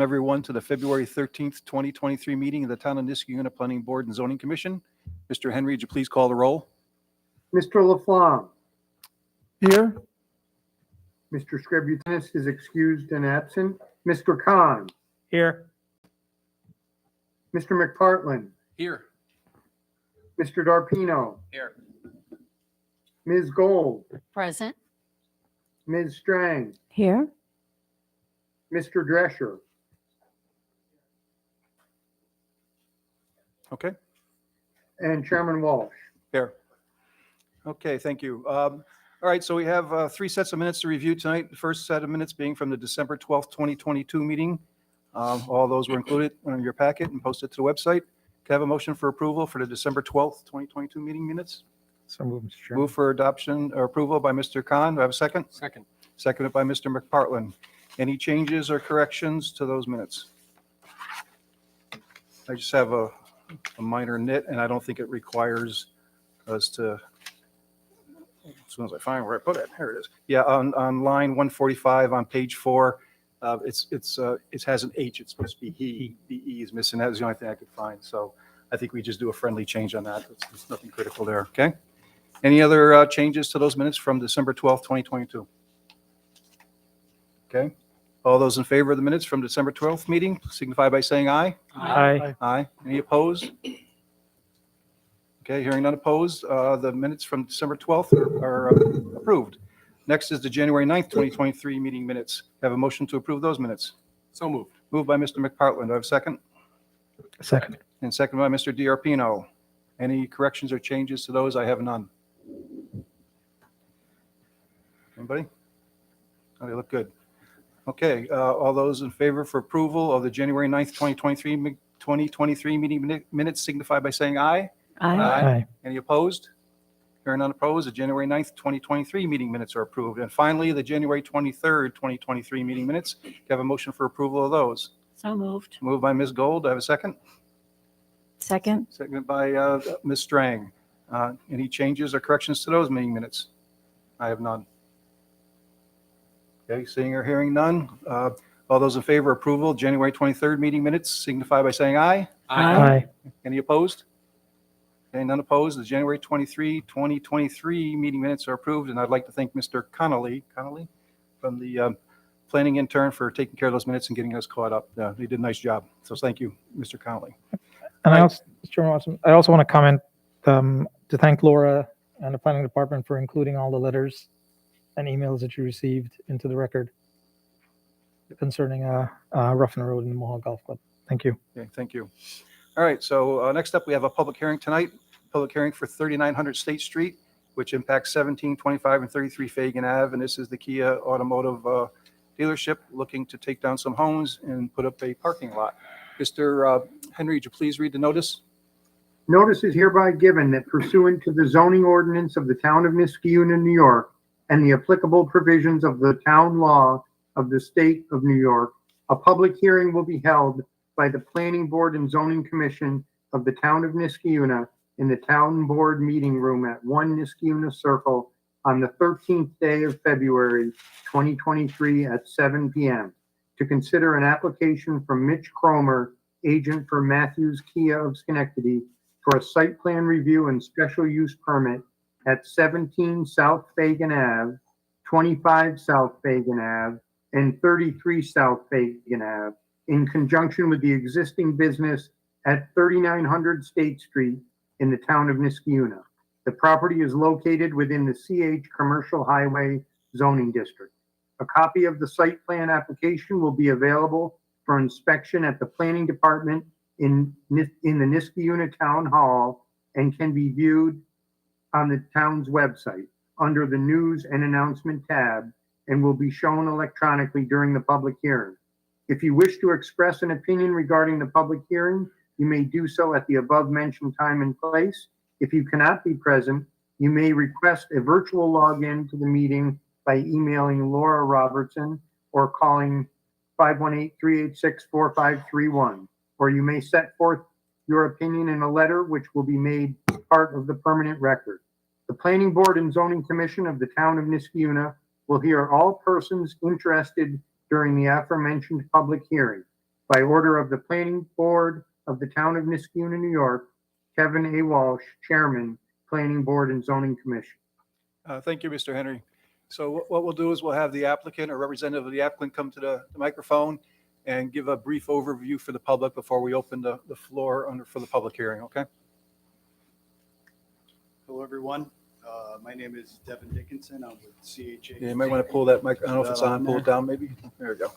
everyone to the February 13th, 2023 meeting of the Town of Niskayuna Planning Board and Zoning Commission. Mr. Henry, would you please call the roll? Mr. Laflamme. Here. Mr. Scributinus is excused and absent. Mr. Khan. Here. Mr. McPartlin. Here. Mr. Darpino. Here. Ms. Gold. Present. Ms. Strang. Here. Mr. Drescher. Okay. And Chairman Walsh. Here. Okay, thank you. All right, so we have 3 sets of minutes to review tonight. The first set of minutes being from the December 12th, 2022 meeting. All those were included in your packet and posted to the website. Can I have a motion for approval for the December 12th, 2022 meeting minutes? So moved, Mr. Chairman. Move for adoption or approval by Mr. Khan. Do I have a second? Second. Seconded by Mr. McPartlin. Any changes or corrections to those minutes? I just have a minor nit, and I don't think it requires us to, as soon as I find where I put it, here it is. Yeah, on line 145 on page 4, it has an H. It's supposed to be he. The E is missing. That was the only thing I could find. So I think we just do a friendly change on that. There's nothing critical there. Okay. Any other changes to those minutes from December 12th, 2022? Okay. All those in favor of the minutes from December 12th meeting signify by saying aye. Aye. Aye. Any opposed? Okay, hearing none opposed, the minutes from December 12th are approved. Next is the January 9th, 2023 meeting minutes. Have a motion to approve those minutes. So moved. Moved by Mr. McPartlin. Do I have a second? Second. And second by Mr. DiArpino. Any corrections or changes to those? I have none. Anybody? Oh, they look good. Okay, all those in favor for approval of the January 9th, 2023 meeting minutes signify by saying aye. Aye. Any opposed? Hearing none opposed, the January 9th, 2023 meeting minutes are approved. And finally, the January 23rd, 2023 meeting minutes. Do you have a motion for approval of those? So moved. Moved by Ms. Gold. Do I have a second? Second. Seconded by Ms. Strang. Any changes or corrections to those meeting minutes? I have none. Okay, seeing or hearing none. All those in favor of approval, January 23rd meeting minutes signify by saying aye. Aye. Any opposed? Okay, none opposed. The January 23, 2023 meeting minutes are approved, and I'd like to thank Mr. Connolly from the planning intern for taking care of those minutes and getting us caught up. He did a nice job. So thank you, Mr. Connolly. And I also, Mr. Chairman Watson, I also want to comment to thank Laura and the planning department for including all the letters and emails that you received into the record concerning Ruffin Road and the Mohawk Golf Club. Thank you. Okay, thank you. All right, so next up, we have a public hearing tonight. Public hearing for 3900 State Street, which impacts 17, 25, and 33 Fagan Ave. And this is the Kia Automotive dealership looking to take down some homes and put up a parking lot. Mr. Henry, would you please read the notice? Notice is hereby given that pursuant to the zoning ordinance of the Town of Niskayuna, New York, and the applicable provisions of the town law of the State of New York, a public hearing will be held by the Planning Board and Zoning Commission of the Town of Niskayuna in the Town Board Meeting Room at 1 Niskayuna Circle on the 13th day of February 2023 at 7 p.m. to consider an application from Mitch Cromer, agent for Matthews Kia of Schenectady, for a site plan review and special use permit at 17 South Fagan Ave, 25 South Fagan Ave, and 33 South Fagan Ave, in conjunction with the existing business at 3900 State Street in the Town of Niskayuna. The property is located within the CH Commercial Highway Zoning District. A copy of the site plan application will be available for inspection at the Planning Department in the Niskayuna Town Hall and can be viewed on the town's website under the News and Announcement tab and will be shown electronically during the public hearing. If you wish to express an opinion regarding the public hearing, you may do so at the above mentioned time and place. If you cannot be present, you may request a virtual login to the meeting by emailing Laura Robertson or calling 518-386-4531, or you may set forth your opinion in a letter which will be made part of the permanent record. The Planning Board and Zoning Commission of the Town of Niskayuna will hear all persons interested during the aforementioned public hearing. By order of the Planning Board of the Town of Niskuna, New York, Kevin A. Walsh, Chairman, Planning Board and Zoning Commission. Thank you, Mr. Henry. So what we'll do is we'll have the applicant or representative of the applicant come to the microphone and give a brief overview for the public before we open the floor for the public hearing, okay? Hello, everyone. My name is Devin Dickinson. I'm with CHA. Yeah, you might want to pull that mic, I don't know if it's on, pull it down maybe. There we go.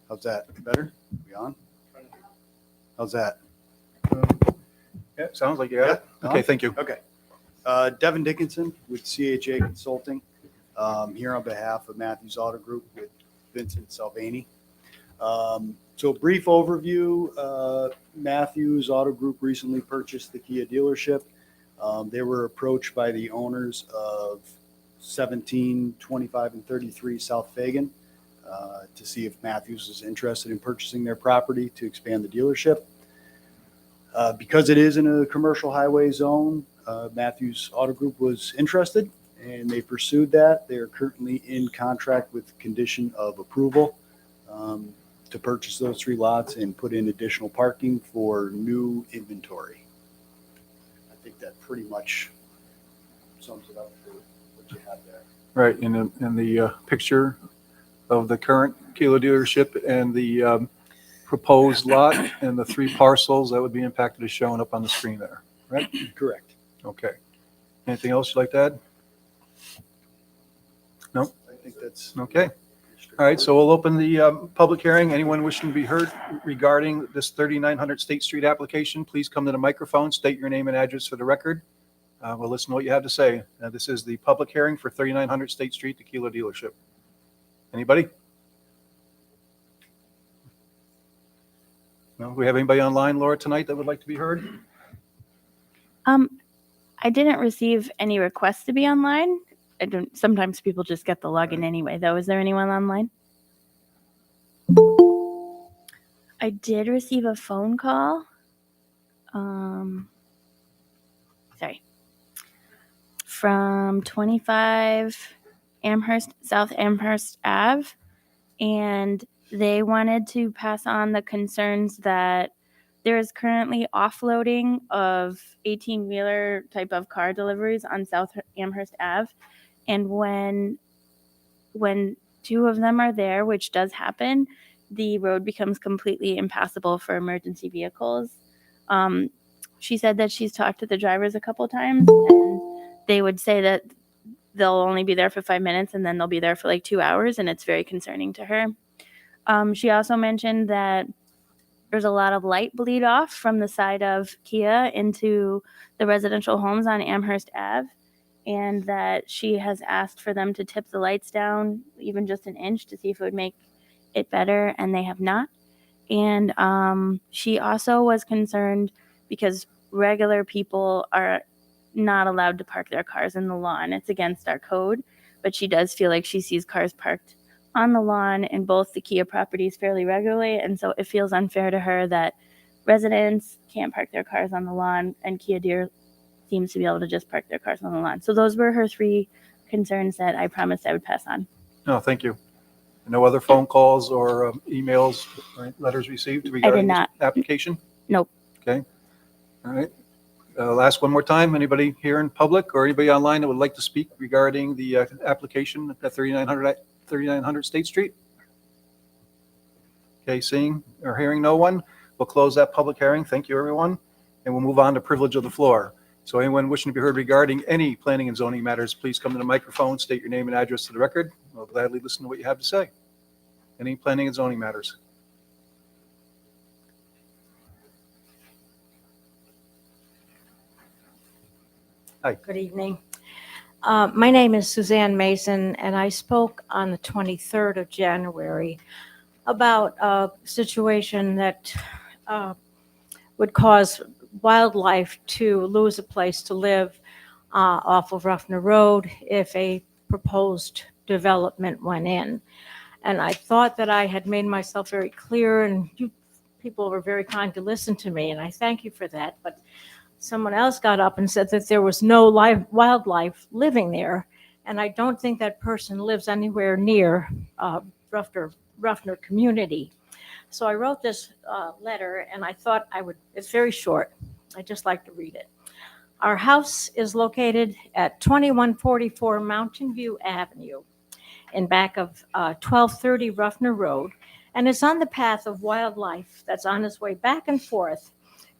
How's that? Better? We on? How's that? Yeah, sounds like you got it. Yeah, Okay, on? thank you. Okay. Devin Dickinson with CHA Consulting, here on behalf of Matthews Auto Group with Vincent Salvani. So a brief overview, Matthews Auto Group recently purchased the Kia dealership. They were approached by the owners of 17, 25, and 33 South Fagan to see if Matthews is interested in purchasing their property to expand the dealership. Because it is in a commercial highway zone, Matthews Auto Group was interested and they pursued that. They are currently in contract with condition of approval to purchase those 3 lots and put in additional parking for new inventory. I think that pretty much sums it up for what you have there. Right, in the picture of the current Kilo dealership and the proposed lot and the 3 parcels that would be impacted is showing up on the screen there, right? Correct. Okay. Anything else you'd like to add? I think that's. Okay. All right, so we'll open the public hearing. Anyone wishing to be heard regarding this 3900 State Street application, please come to the microphone, state your name and address for the record. We'll listen to what you have to say. This is the public hearing for 3900 State Street, the Kilo dealership. Anybody? No, we have anybody online, Laura, tonight that would like to be heard? I didn't receive any requests to be online. Sometimes people just get the login anyway, though. Is there anyone online? I did receive a phone call. From 25 South Amherst Ave. And they wanted to pass on the concerns that there is currently offloading of 18-wheeler type of car deliveries on South Amherst Ave. And when 2 of them are there, which does happen, the road becomes completely impassable for emergency vehicles. She said that she's talked to the drivers a couple times, and they would say that they'll only be there for 5 minutes and then they'll be there for like 2 hours, and it's very concerning to her. She also mentioned that there's a lot of light bleed off from the side of Kia into the residential homes on Amherst Ave, and that she has asked for them to tip the lights down even just an inch to see if it would make it better, and they have not. And she also was concerned because regular people are not allowed to park their cars in the lawn. It's against our code, but she does feel like she sees cars parked on the lawn in both the Kia properties fairly regularly, and so it feels unfair to her that residents can't park their cars on the lawn and Kia Deer seems to be able to just park their cars on the lawn. So those were her 3 concerns that I promised I would pass on. No, thank you. No other phone calls or emails or letters received regarding this not. application? Nope. Okay. All right. Last one more time. Anybody here in public or anybody online that would like to speak regarding the application at 3900 State Street? Okay, seeing or hearing no one, we'll close that public hearing. Thank you, everyone. And we'll move on to privilege of the floor. So anyone wishing to be heard regarding any planning and zoning matters, please come to the microphone, state your name and address to the record. I'll gladly listen to what you have to say. Any planning and zoning matters? Good evening. My name is Suzanne Mason, and I spoke on the 23rd of January about a situation that would cause wildlife to lose a place to live off of Ruffner Road if a proposed development went in. And I thought that I had made myself very clear, and you people were very kind to listen to me, and I thank you for that. But someone else got up and said that there was no wildlife living there, and I don't think that person lives anywhere near Ruffner community. So I wrote this letter, and I thought it's very short. I'd just like to read it. Our house is located at 2144 Mountain View Avenue in back of 1230 Ruffner Road, and is on the path of wildlife that's on its way back and forth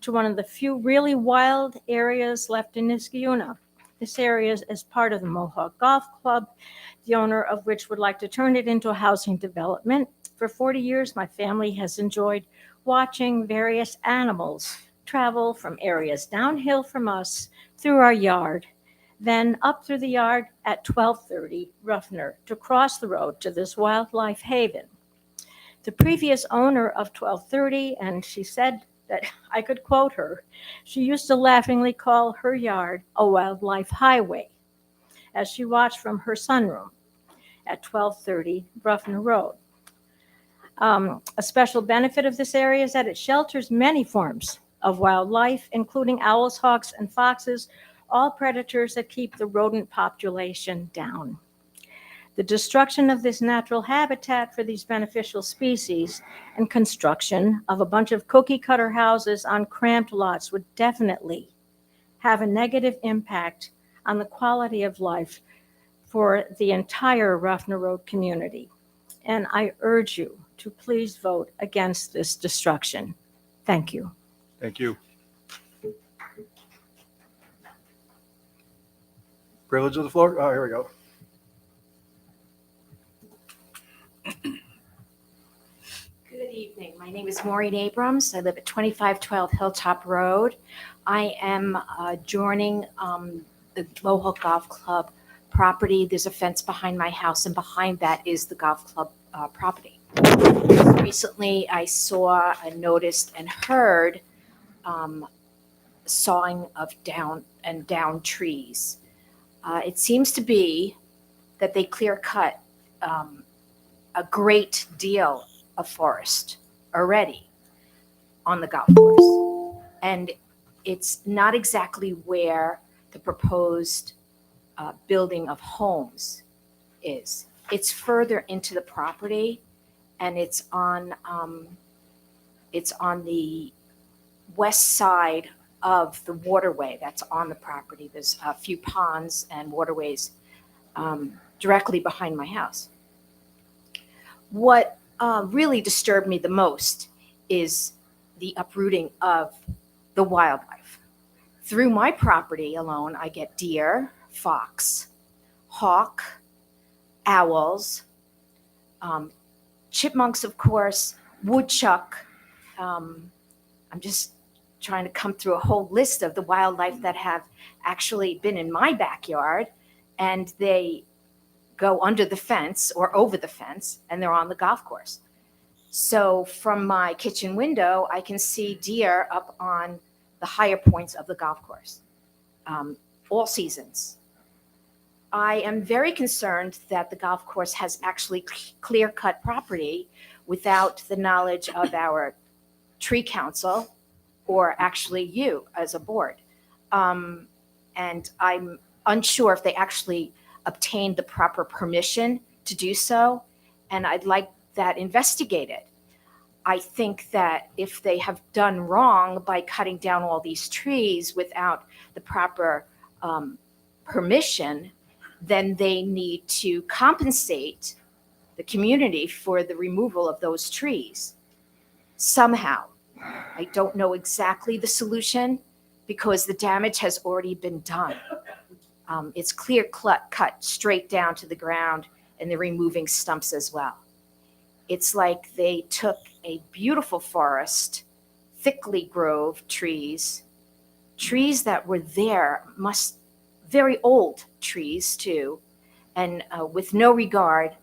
to one of the few really wild areas left in Niskayuna. This area is part of the Mohawk Golf Club, the owner of which would like to turn it into a housing development. For 40 years, my family has enjoyed watching various animals travel from areas downhill from us through our yard, then up through the yard at 1230 Ruffner to cross the road to this wildlife haven. The previous owner of 1230, and she said that I could quote her, she used to laughingly call her yard a wildlife highway as she watched from her sunroom at 1230 Ruffner Road. A special benefit of this area is that it shelters many forms of wildlife, including owls, hawks, and foxes, all predators that keep the rodent population down. The destruction of this natural habitat for these beneficial species and construction of a bunch of cookie cutter houses on cramped lots would definitely have a negative impact on the quality of life for the entire Ruffner Road community. And I urge you to please vote against this destruction. Thank you. Thank you. Privilege of the floor. Oh, here we go. Good evening. My name is Maureen Abrams. I live at 2512 Hilltop Road. I am adjoining the Mohawk Golf Club property. There's a fence behind my house, and behind that is the golf club property. Recently, I saw and noticed and heard sawing of down trees. It seems to be that they clear cut a great deal of forest already on the golf course. And it's not exactly where the proposed building of homes is. It's further into the property, and it's on the west side of the waterway that's on the property. There's a few ponds and waterways directly behind my house. What really disturbed me the most is the uprooting of the wildlife. Through my property alone, I get deer, fox, hawk, owls, chipmunks, of course, woodchuck. I'm just trying to come through a whole list of the wildlife that have actually been in my backyard, and they go under the fence or over the fence, and they're on the golf course. So from my kitchen window, I can see deer up on the higher points of the golf course, all seasons. I am very concerned that the golf course has actually clear-cut property without the knowledge of our tree council, or actually you as a board. And I'm unsure if they actually obtained the proper permission to do so, and I'd like that investigated. I think that if they have done wrong by cutting down all these trees without the proper permission, then they need to compensate the community for the removal of those trees somehow. I don't know exactly the solution because the damage has already been done. It's clear cut straight down to the ground, and they're removing stumps as well. It's like they took a beautiful forest, thickly grove trees that were there, very old trees too, and with no regard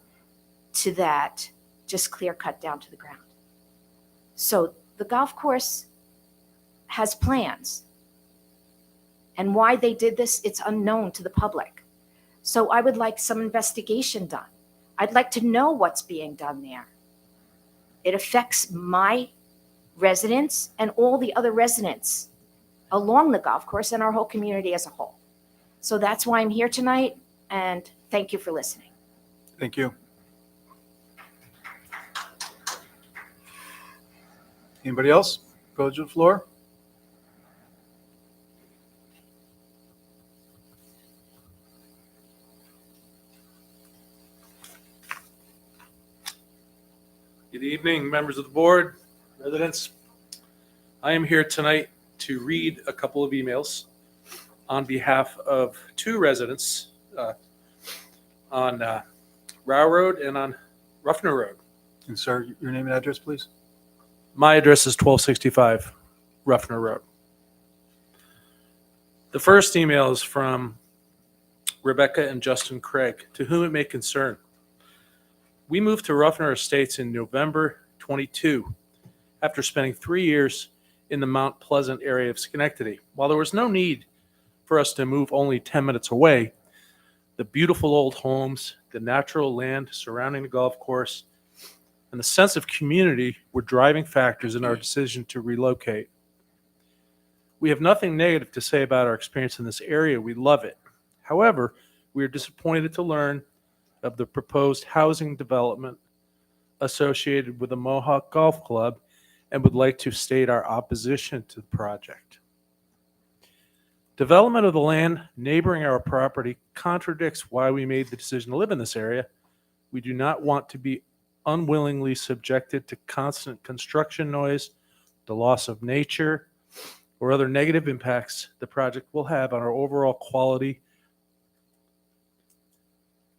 to that, just clear cut down to the ground. So the golf course has plans. And why they did this, it's unknown to the public. So I would like some investigation done. I'd like to know what's being done there. It affects my residents and all the other residents along the golf course and our whole community as a whole. So that's why I'm here tonight, and thank you for listening. Thank you. Anybody else? Go to the floor. Good evening, members of the board, residents. I am here tonight to read a couple of emails on behalf of two residents on Row Road and on Ruffner Road. And sir, your name and address, please. My address is 1265 Ruffner Road. The first email is from Rebecca and Justin Craig, to whom it may concern. We moved to Ruffner Estates in November 22 after spending 3 years in the Mount Pleasant area of Schenectady. While there was no need for us to move only 10 minutes away, the beautiful old homes, the natural land surrounding the golf course, and the sense of community were driving factors in our decision to relocate. We have nothing negative to say about our experience in this area. We love it. However, we are disappointed to learn of the proposed housing development associated with the Mohawk Golf Club and would like to state our opposition to the project. Development of the land neighboring our property contradicts why we made the decision to live in this area. We do not want to be unwillingly subjected to constant construction noise, the loss of nature, or other negative impacts the project will have on our overall quality.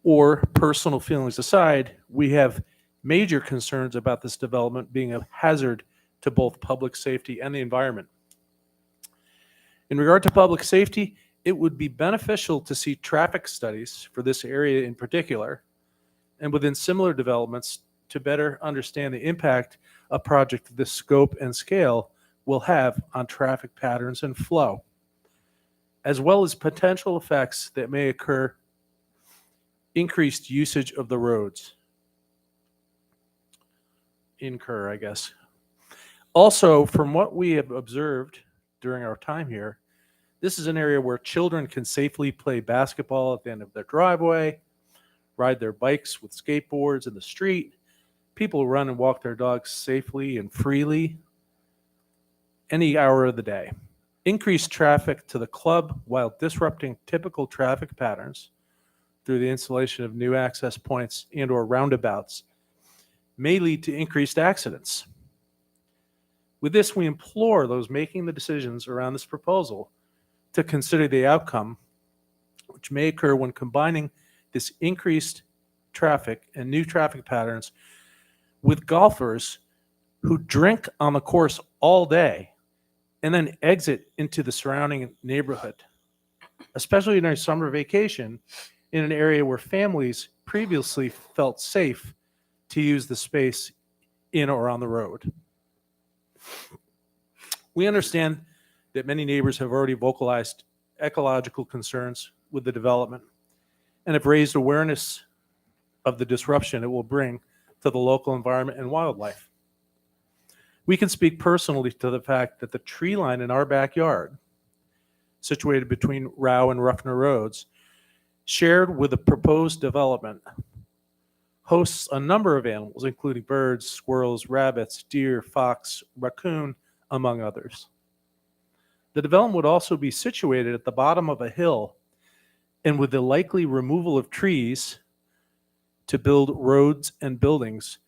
Or personal feelings aside, we have major concerns about this development being a hazard to both public safety and the environment. In regard to public safety, it would be beneficial to see traffic studies for this area in particular, and within similar developments to better understand the impact a project of this scope and scale will have on traffic patterns and flow, as well as potential effects that may occur, increased usage of the roads. Also, from what we have observed during our time here, this is an area where children can safely play basketball at the end of their driveway, ride their bikes with skateboards in the street. People run and walk their dogs safely and freely any hour of the day. Increased traffic to the club while disrupting typical traffic patterns through the installation of new access points and/or roundabouts may lead to increased accidents. With this, we implore those making the decisions around this proposal to consider the outcome which may occur when combining this increased traffic and new traffic patterns with golfers who drink on the course all day and then exit into the surrounding neighborhood, especially during summer vacation in an area where families previously felt safe to use the space in or on the road. We understand that many neighbors have already vocalized ecological concerns with the development and have raised awareness of the disruption it will bring to the local environment and wildlife. We can speak personally to the fact that the tree line in our backyard, situated between Row and Ruffner Roads, shared with the proposed development, hosts a number of animals, including birds, squirrels, rabbits, deer, fox, raccoon, among others. The development would also be situated at the bottom of a hill, and with the likely removal of trees to build roads and buildings,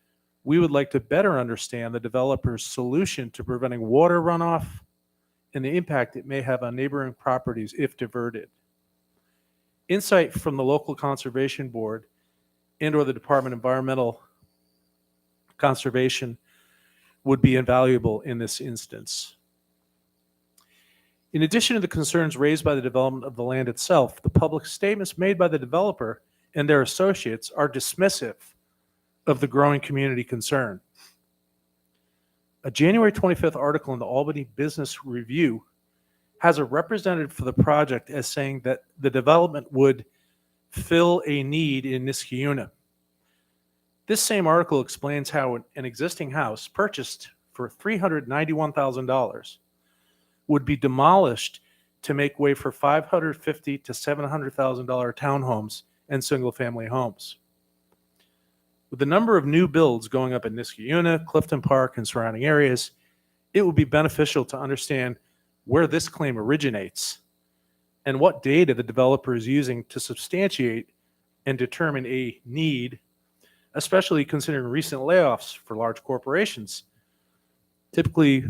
we would like to better understand the developer's solution to preventing water runoff and the impact it may have on neighboring properties if diverted. Insight from the local conservation board and/or the Department of Environmental Conservation would be invaluable in this instance. In addition to the concerns raised by the development of the land itself, the public statements made by the developer and their associates are dismissive of the growing community concern. A January 25th article in the Albany Business Review has a representative for the project as saying that the development would fill a need in Niskayuna. This same article explains how an existing house purchased for $391,000 would be demolished to make way for $550,000 to $700,000 townhomes and single-family homes. With the number of new builds going up in Niskayuna, Clifton Park, and surrounding areas, it would be beneficial to understand where this claim originates and what data the developer is using to substantiate and determine a need, especially considering recent layoffs for large corporations, typically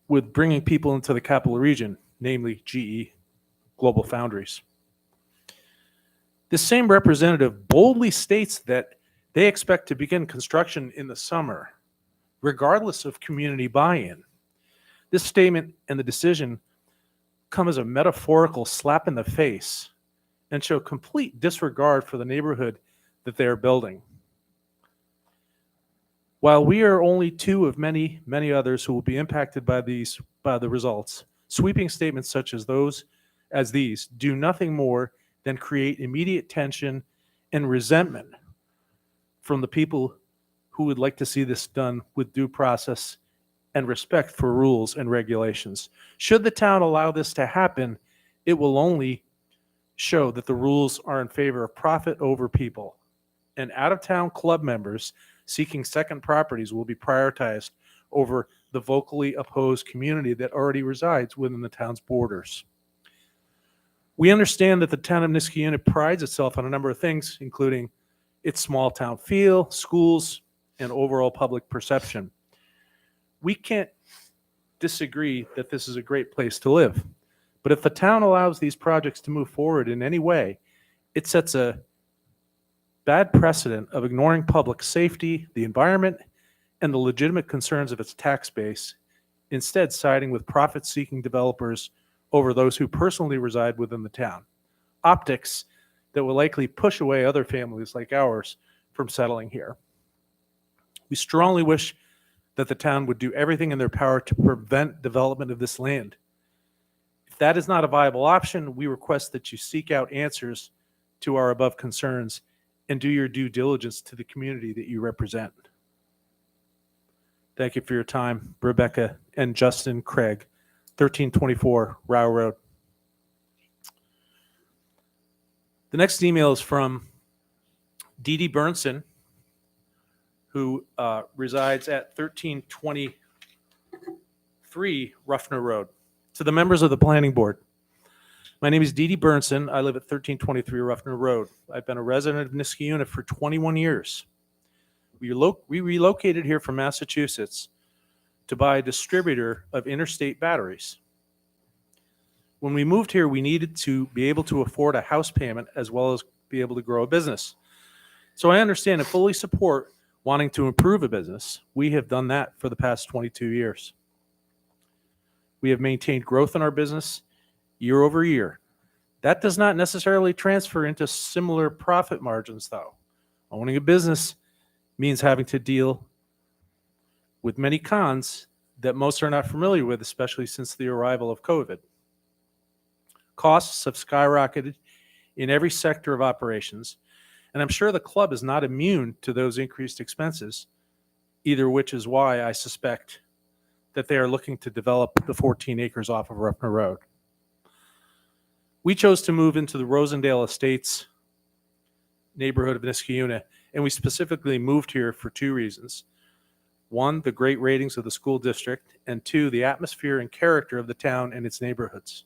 with bringing people into the capital region, namely GE, Global Foundries. This same representative boldly states that they expect to begin construction in the summer, regardless of community buy-in. This statement and the decision come as a metaphorical slap in the face and show complete disregard for the neighborhood that they are building. While we are only two of many, many others who will be impacted by the results, sweeping statements such as these do nothing more than create immediate tension and resentment from the people who would like to see this done with due process and respect for rules and regulations. Should the town allow this to happen, it will only show that the rules are in favor of profit over people, and out-of-town club members seeking second properties will be prioritized over the vocally opposed community that already resides within the town's borders. We understand that the town of Niskayuna prides itself on a number of things, including its small town feel, schools, and overall public perception. We can't disagree that this is a great place to live, but if the town allows these projects to move forward in any way, it sets a bad precedent of ignoring public safety, the environment, and the legitimate concerns of its tax base, instead siding with profit-seeking developers over those who personally reside within the town. Optics that will likely push away other families like ours from settling here. We strongly wish that the town would do everything in their power to prevent development of this land. If that is not a viable option, we request that you seek out answers to our above concerns and do your due diligence to the community that you represent. Thank you for your time, Rebecca and Justin Craig, 1324 Row Road. The next email is from Dee Dee Burnson, who resides at 1323 Ruffner Road. To the members of the planning board, my name is Dee Dee Burnson. I live at 1323 Ruffner Road. I've been a resident of Niskayuna for 21 years. We relocated here from Massachusetts to buy a distributor of interstate batteries. When we moved here, we needed to be able to afford a house payment as well as be able to grow a business. So I understand and fully support wanting to improve a business. We have done that for the past 22 years. We have maintained growth in our business year over year. That does not necessarily transfer into similar profit margins, though. Owning a business means having to deal with many cons that most are not familiar with, especially since the arrival of COVID. Costs have skyrocketed in every sector of operations, and I'm sure the club is not immune to those increased expenses, either which is why I suspect that they are looking to develop the 14 acres off of Ruffner Road. We chose to move into the Rosendale Estates neighborhood of Niskayuna, and we specifically moved here for two reasons. One, the great ratings of the school district, and two, the atmosphere and character of the town and its neighborhoods.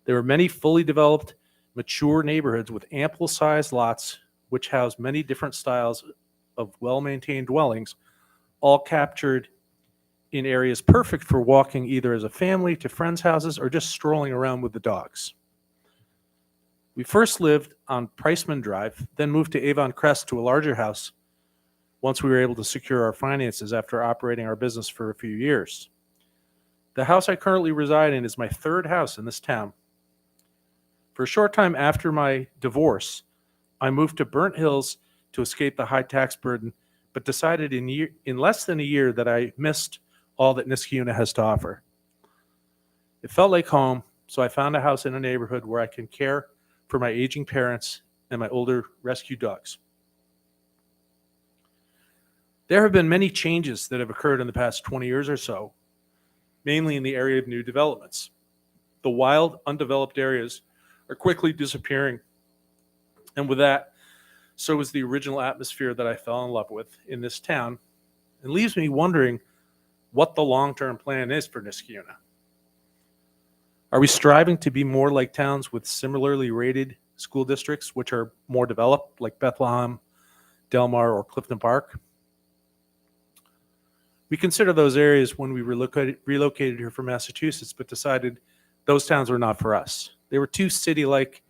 There are many fully developed, mature neighborhoods with ample-sized lots which house many different styles of well-maintained dwellings, all captured in areas perfect for walking either as a family to friends' houses or just strolling around with the dogs. We first lived on Priceman Drive, then moved to Avon Crest to a larger house once we were able to secure our finances after operating our business for a few years. The house I currently reside in is my third house in this town. For a short time after my divorce, I moved to Burnt Hills to escape the high tax burden, but decided in less than a year that I missed all that Niskayuna has to offer. It felt like home, so I found a house in a neighborhood where I can care for my aging parents and my older rescue dogs. There have been many changes that have occurred in the past 20 years or so, mainly in the area of new developments. The wild, undeveloped areas are quickly disappearing, and with that, so is the original atmosphere that I fell in love with in this town and leaves me wondering what the long-term plan is for Niskayuna. Are we striving to be more like towns with similarly rated school districts, which are more developed, like Bethlehem, Delmar, or Clifton Park? We considered those areas when we relocated here from Massachusetts, but decided those towns were not for us. They were too city-like,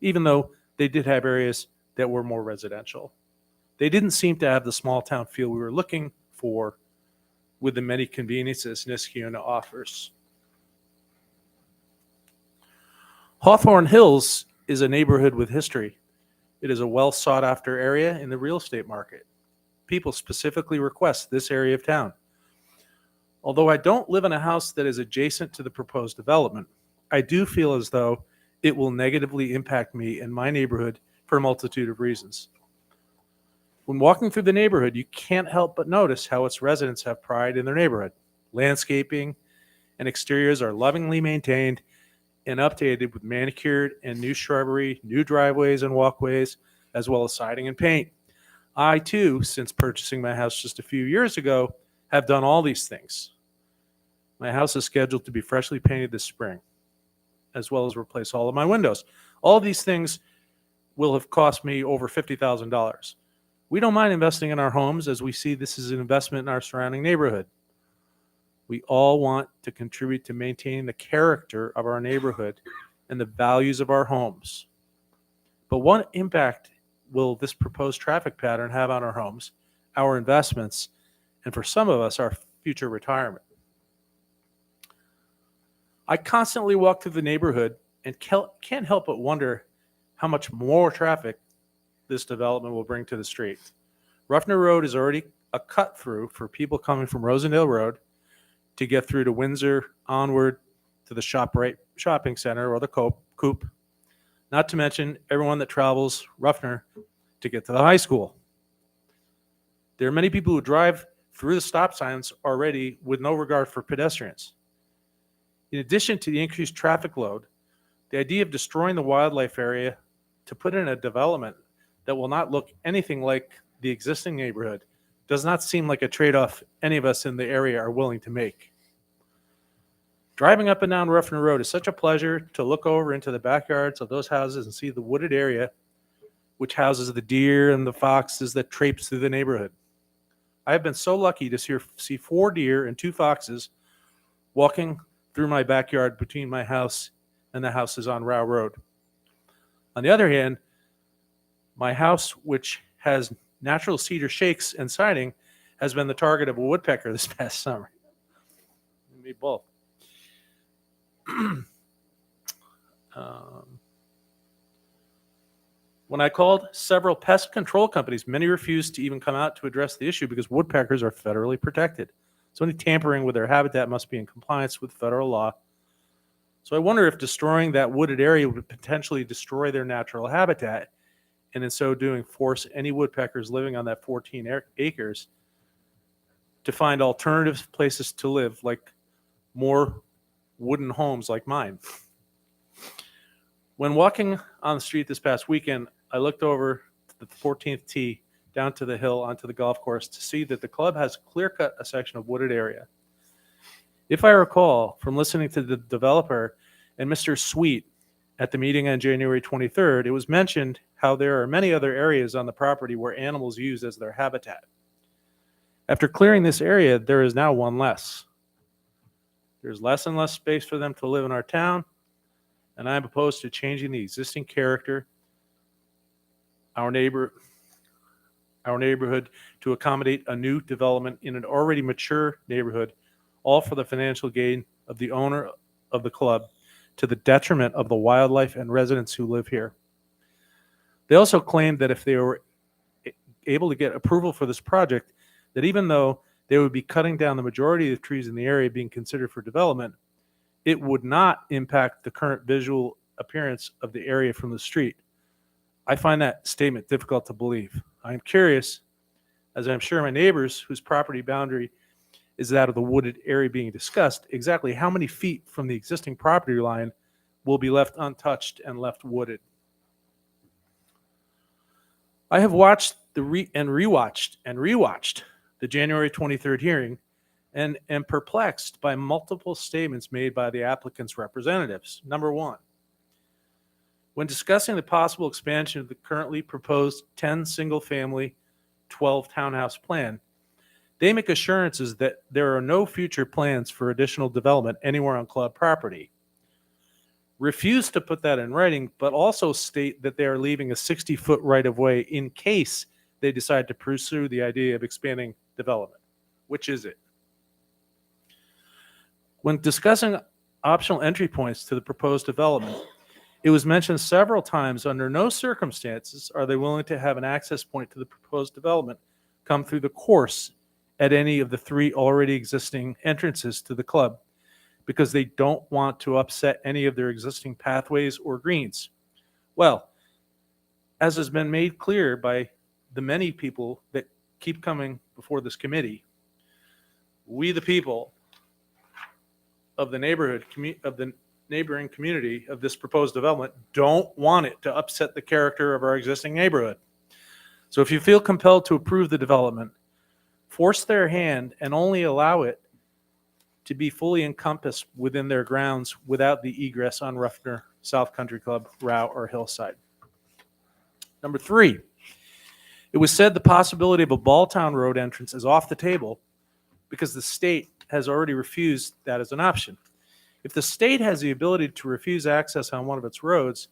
even though they did have areas that were more residential. They didn't seem to have the small town feel we were looking for with the many conveniences Niskayuna offers. Hawthorne Hills is a neighborhood with history. It is a well sought after area in the real estate market. People specifically request this area of town. Although I don't live in a house that is adjacent to the proposed development, I do feel as though it will negatively impact me and my neighborhood for a multitude of reasons. When walking through the neighborhood, you can't help but notice how its residents have pride in their neighborhood. Landscaping and exteriors are lovingly maintained and updated with manicured and new shrubbery, new driveways and walkways, as well as siding and paint. I, too, since purchasing my house just a few years ago, have done all these things. My house is scheduled to be freshly painted this spring, as well as replace all of my windows. All these things will have cost me over $50,000. We don't mind investing in our homes, as we see this as an investment in our surrounding neighborhood. We all want to contribute to maintaining the character of our neighborhood and the values of our homes. But what impact will this proposed traffic pattern have on our homes, our investments, and for some of us, our future retirement? I constantly walk through the neighborhood and can't help but wonder how much more traffic this development will bring to the street. Ruffner Road is already a cut through for people coming from Rosendale Road to get through to Windsor, onward to the shopping center or the Coop, not to mention everyone that travels Ruffner to get to the high school. There are many people who drive through the stop signs already with no regard for pedestrians. In addition to the increased traffic load, the idea of destroying the wildlife area to put in a development that will not look anything like the existing neighborhood does not seem like a trade-off any of us in the area are willing to make. Driving up and down Ruffner Road is such a pleasure to look over into the backyards of those houses and see the wooded area, which houses the deer and the foxes that traipse through the neighborhood. I have been so lucky to see 4 deer and 2 foxes walking through my backyard between my house and the houses on Row Road. On the other hand, my house, which has natural cedar shakes and siding, has been the target of a woodpecker this past summer. Me both. When I called several pest control companies, many refused to even come out to address the issue because woodpeckers are federally protected. So any tampering with their habitat must be in compliance with federal law. So I wonder if destroying that wooded area would potentially destroy their natural habitat, and in so doing force any woodpeckers living on that 14 acres to find alternative places to live, like more wooden homes like mine. When walking on the street this past weekend, I looked over to the 14th tee down to the hill onto the golf course to see that the club has clear-cut a section of wooded area. If I recall from listening to the developer and Mr. Sweet at the meeting on January 23rd, it was mentioned how there are many other areas on the property where animals use as their habitat. After clearing this area, there is now one less. There's less and less space for them to live in our town, and I'm opposed to changing the existing character, our neighborhood, to accommodate a new development in an already mature neighborhood, all for the financial gain of the owner of the club, to the detriment of the wildlife and residents who live here. They also claimed that if they were able to get approval for this project, that even though they would be cutting down the majority of the trees in the area being considered for development, it would not impact the current visual appearance of the area from the street. I find that statement difficult to believe. I am curious, as I'm sure my neighbors whose property boundary is that of the wooded area being discussed, exactly how many feet from the existing property line will be left untouched and left wooded. I have watched and rewatched the January 23rd hearing and am perplexed by multiple statements made by the applicant's representatives. Number one, when discussing the possible expansion of the currently proposed 10 single-family, 12 townhouse plan, they make assurances that there are no future plans for additional development anywhere on club property. Refuse to put that in writing, but also state that they are leaving a 60-foot right-of-way in case they decide to pursue the idea of expanding development. Which is it? When discussing optional entry points to the proposed development, it was mentioned several times under no circumstances are they willing to have an access point to the proposed development come through the course at any of the 3 already existing entrances to the club, because they don't want to upset any of their existing pathways or greens. Well, as has been made clear by the many people that keep coming before this committee, we the people of the neighborhood, of the neighboring community of this proposed development don't want it to upset the character of our existing neighborhood. So if you feel compelled to approve the development, force their hand and only allow it to be fully encompassed within their grounds without the egress on Ruffner South Country Club, Row, or Hillside. Number 3, it was said the possibility of a Balltown Road entrance is off the table because the state has already refused that as an option. If the state has the ability to refuse access on one of its roads,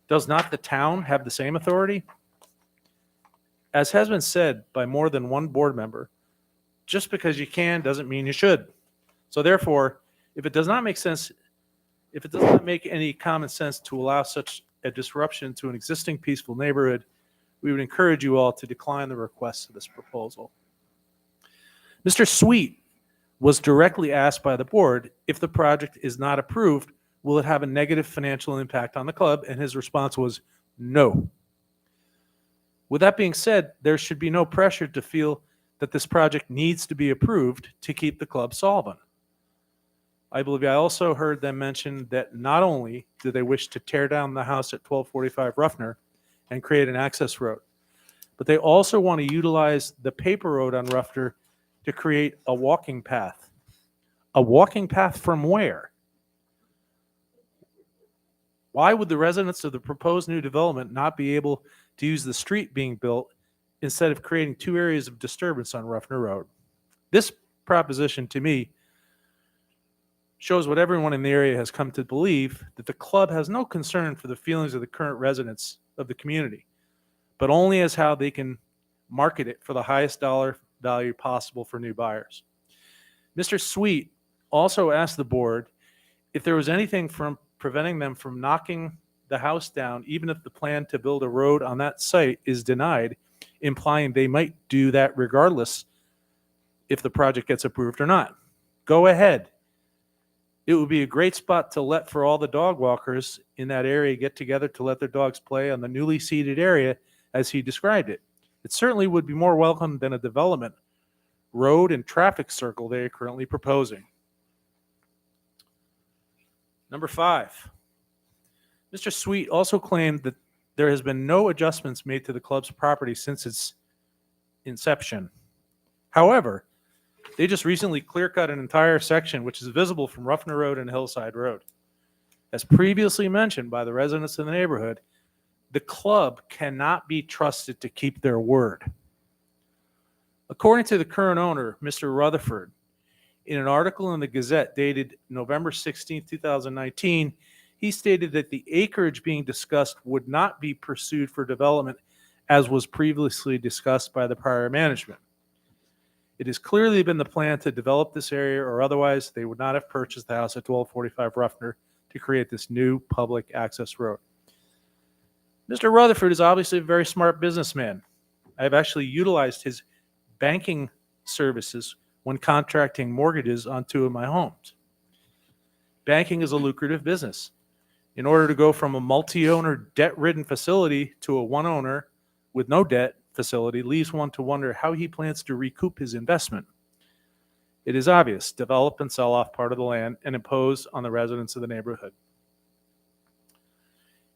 does not the town have the same authority? As has been said by more than one board member, just because you can doesn't mean you should. So therefore, if it does not make sense, if it does not make any common sense to allow such a disruption to an existing peaceful neighborhood, we would encourage you all to decline the request of this proposal. Mr. Sweet was directly asked by the board if the project is not approved, will it have a negative financial impact on the club? And his response was no. With that being said, there should be no pressure to feel that this project needs to be approved to keep the club solvent. I believe I also heard them mention that not only do they wish to tear down the house at 1245 Ruffner and create an access road, but they also want to utilize the paper road on Ruffner to create a walking path. A walking path from where? Why would the residents of the proposed new development not be able to use the street being built instead of creating 2 areas of disturbance on Ruffner Road? This proposition, to me, shows what everyone in the area has come to believe, that the club has no concern for the feelings of the current residents of the community, but only as how they can market it for the highest dollar value possible for new buyers. Mr. Sweet also asked the board if there was anything from preventing them from knocking the house down, even if the plan to build a road on that site is denied, implying they might do that regardless if the project gets approved or not. Go ahead. It would be a great spot to let for all the dog walkers in that area get together to let their dogs play on the newly seeded area as he described it. It certainly would be more welcome than a development road and traffic circle they are currently proposing. Number 5, Mr. Sweet also claimed that there has been no adjustments made to the club's property since its inception. However, they just recently clear-cut an entire section which is visible from Ruffner Road and Hillside Road. As previously mentioned by the residents in the neighborhood, the club cannot be trusted to keep their word. According to the current owner, Mr. Rutherford, in an article in the Gazette dated November 16, 2019, he stated that the acreage being discussed would not be pursued for development as was previously discussed by the prior management. It has clearly been the plan to develop this area, or otherwise they would not have purchased the house at 1245 Ruffner to create this new public access road. Mr. Rutherford is obviously a very smart businessman. I have actually utilized his banking services when contracting mortgages on 2 of my homes. Banking is a lucrative business. In order to go from a multi-owner debt-ridden facility to a one-owner with no debt facility leaves one to wonder how he plans to recoup his investment. It is obvious, develop and sell off part of the land and impose on the residents of the neighborhood.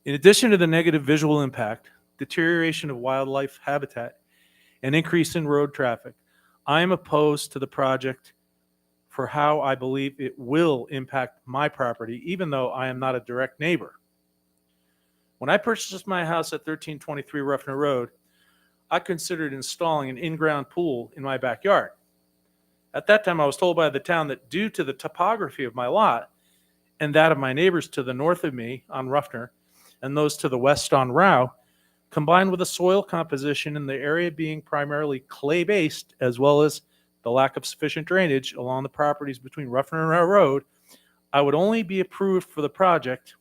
In addition to the negative visual impact, deterioration of wildlife habitat, and increase in road traffic, I am opposed to the project for how I believe it will impact my property, even though I am not a direct neighbor. When I purchased my house at 1323 Ruffner Road, I considered installing an in-ground pool in my backyard. At that time, I was told by the town that due to the topography of my lot and that of my neighbors to the north of me on Ruffner and those to the west on Rao, combined with the soil composition in the area being primarily clay-based, as well as the lack of sufficient drainage along the properties between Ruffner and Rao Road, I would only be approved for the project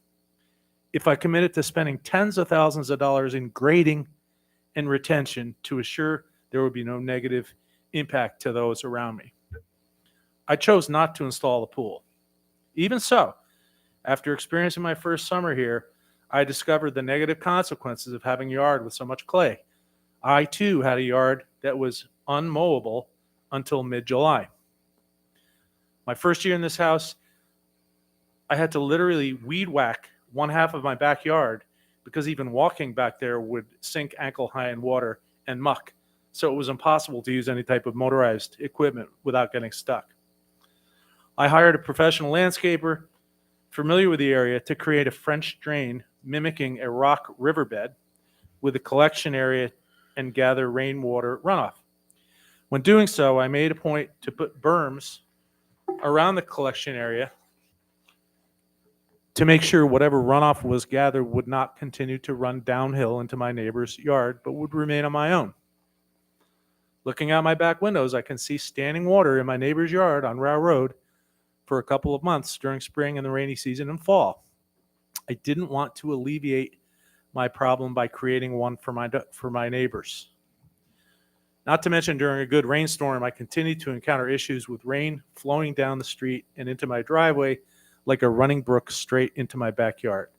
if I committed to spending tens of thousands of dollars in grading and retention to assure there would be no negative impact to those around me. I chose not to install the pool. Even so, after experiencing my first summer here, I discovered the negative consequences of having a yard with so much clay. I too had a yard that was unmowable until mid-July. My first year in this house, I had to literally weed whack one half of my backyard because even walking back there would sink ankle high in water and muck. So it was impossible to use any type of motorized equipment without getting stuck. I hired a professional landscaper familiar with the area to create a French drain mimicking a rock riverbed with a collection area and gather rainwater runoff. When doing so, I made a point to put berms around the collection area to make sure whatever runoff was gathered would not continue to run downhill into my neighbor's yard, but would remain on my own. Looking out my back windows, I can see standing water in my neighbor's yard on Rao Road for a couple of months during spring and the rainy season and fall. I didn't want to alleviate my problem by creating one for my neighbors. Not to mention during a good rainstorm, I continued to encounter issues with rain flowing down the street and into my driveway like a running brook straight into my backyard.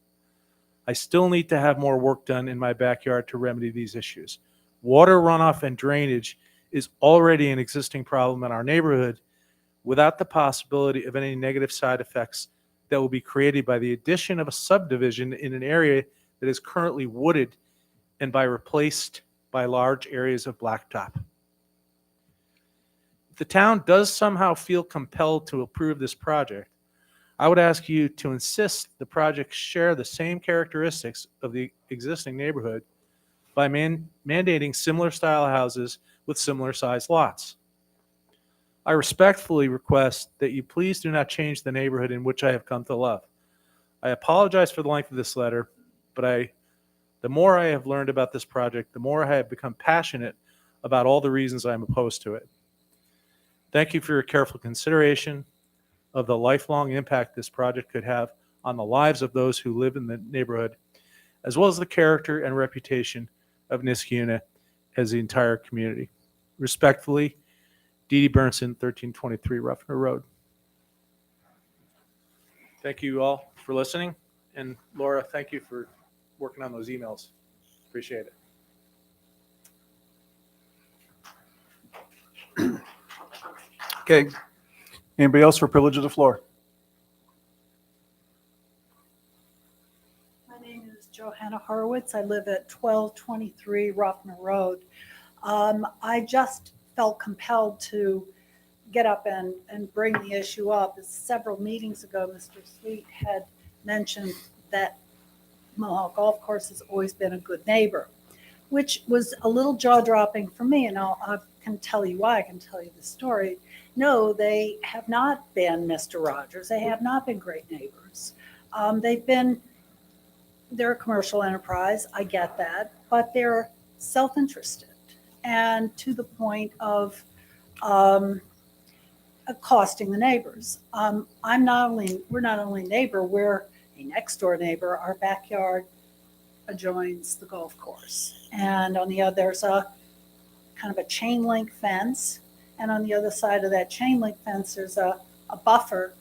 I still need to have more work done in my backyard to remedy these issues. Water runoff and drainage is already an existing problem in our neighborhood without the possibility of any negative side effects that will be created by the addition of a subdivision in an area that is currently wooded and by replaced by large areas of blacktop. If the town does somehow feel compelled to approve this project, I would ask you to insist the project share the same characteristics of the existing neighborhood by mandating similar style houses with similar sized lots. I respectfully request that you please do not change the neighborhood in which I have come to love. I apologize for the length of this letter, but the more I have learned about this project, the more I have become passionate about all the reasons I am opposed to it. Thank you for your careful consideration of the lifelong impact this project could have on the lives of those who live in the neighborhood, as well as the character and reputation of Niskayuna as the entire community. Respectfully, Dee Dee Burnson, 1323 Ruffner Road. Thank you all for listening. And Laura, thank you for working on those emails. Appreciate it. Okay. Anybody else for privilege of the floor? My name is Johanna Horowitz. I live at 1223 Ruffner Road. I just felt compelled to get up and bring the issue up. Several meetings ago, Mr. Sweet had mentioned that Mohawk Golf Course has always been a good neighbor, which was a little jaw-dropping for me, and I can tell you why. I can tell you the story. No, they have not been Mr. Rogers. They have not been great neighbors. They're a commercial enterprise. I get that, but they're self-interested and to the point of accosting the neighbors. We're not only a neighbor, we're a next door neighbor. Our backyard adjoins the golf course, and on the other there's a kind of a chain link fence. And on the other side of that chain link fence, there's a buffer,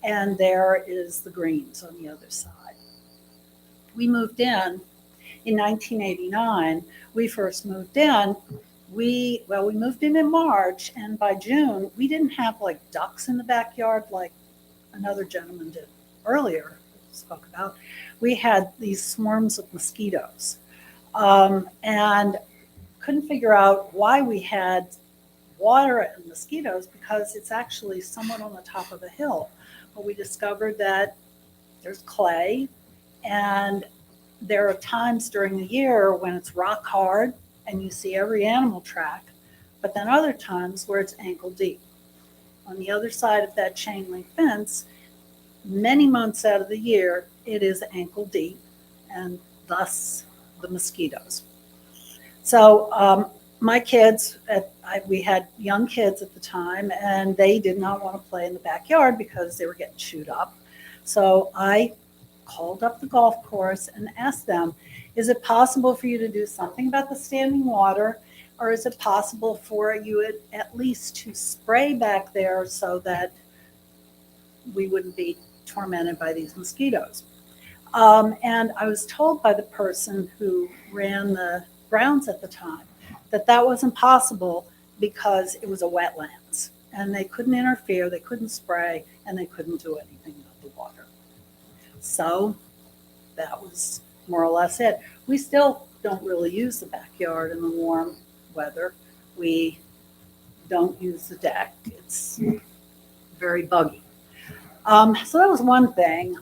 and there is the greens on the other side. We moved in 1989. We first moved in. We moved in March, and by June, we didn't have like ducks in the backyard like another gentleman did earlier, spoke about. We had these swarms of mosquitoes, and couldn't figure out why we had water and mosquitoes because it's actually somewhat on the top of a hill. But we discovered that there's clay, and there are times during the year when it's rock hard and you see every animal track, but then other times where it's ankle deep. On the other side of that chain link fence, many months out of the year, it is ankle deep, and thus the mosquitoes. So my kids, we had young kids at the time, and they did not want to play in the backyard because they were getting chewed up. So I called up the golf course and asked them, is it possible for you to do something about the standing water, or is it possible for you at least to spray back there so that we wouldn't be tormented by these mosquitoes? And I was told by the person who ran the grounds at the time that that wasn't possible because it was a wetlands and they couldn't interfere, they couldn't spray, and they couldn't do anything about the water. So that was more or less it. We still don't really use the backyard in the warm weather. We don't use the deck. It's very buggy. So that was one thing.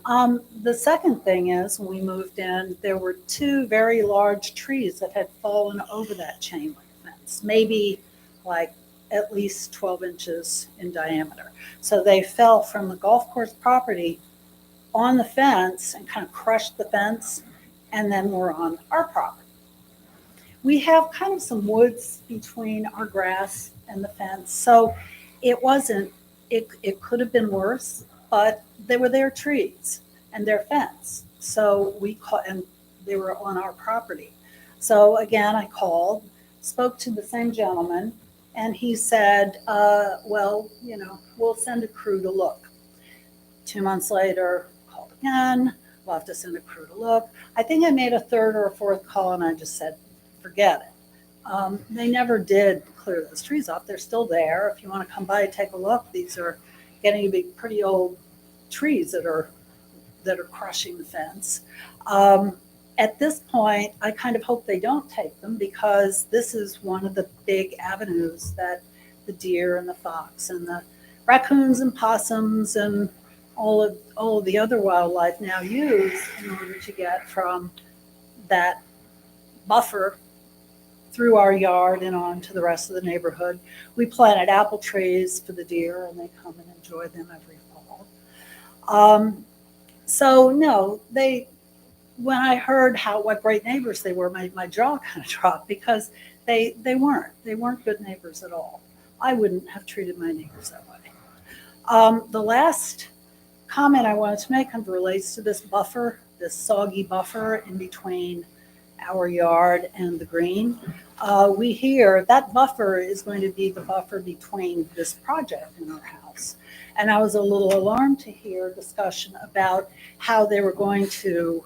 The second thing is when we moved in, there were two very large trees that had fallen over that chain link fence, maybe like at least 12 inches in diameter. So they fell from the golf course property on the fence and kind of crushed the fence, and then were on our property. We have kind of some woods between our grass and the fence, so it wasn't, it could have been worse, but they were their trees and their fence. So we caught, and they were on our property. So again, I called, spoke to the same gentleman, and he said, well, you know, we'll send a crew to look. 2 months later, called again, we'll have to send a crew to look. I think I made a third or a fourth call, and I just said, forget it. They never did clear those trees off. They're still there. If you want to come by and take a look, these are getting to be pretty old trees that are crushing the fence. At this point, I kind of hope they don't take them, because this is one of the big avenues that the deer and the fox and the raccoons and possums and all of the other wildlife now use in order to get from that buffer through our yard and on to the rest of the neighborhood. We planted apple trees for the deer, and they come and enjoy them every fall. So no, when I heard what great neighbors they were, my jaw kind of dropped, because they weren't good neighbors at all. I wouldn't have treated my neighbors that way. The last comment I wanted to make kind of relates to this buffer, this soggy buffer in between our yard and the green. We hear that buffer is going to be the buffer between this project and our house. And I was a little alarmed to hear discussion about how they were going to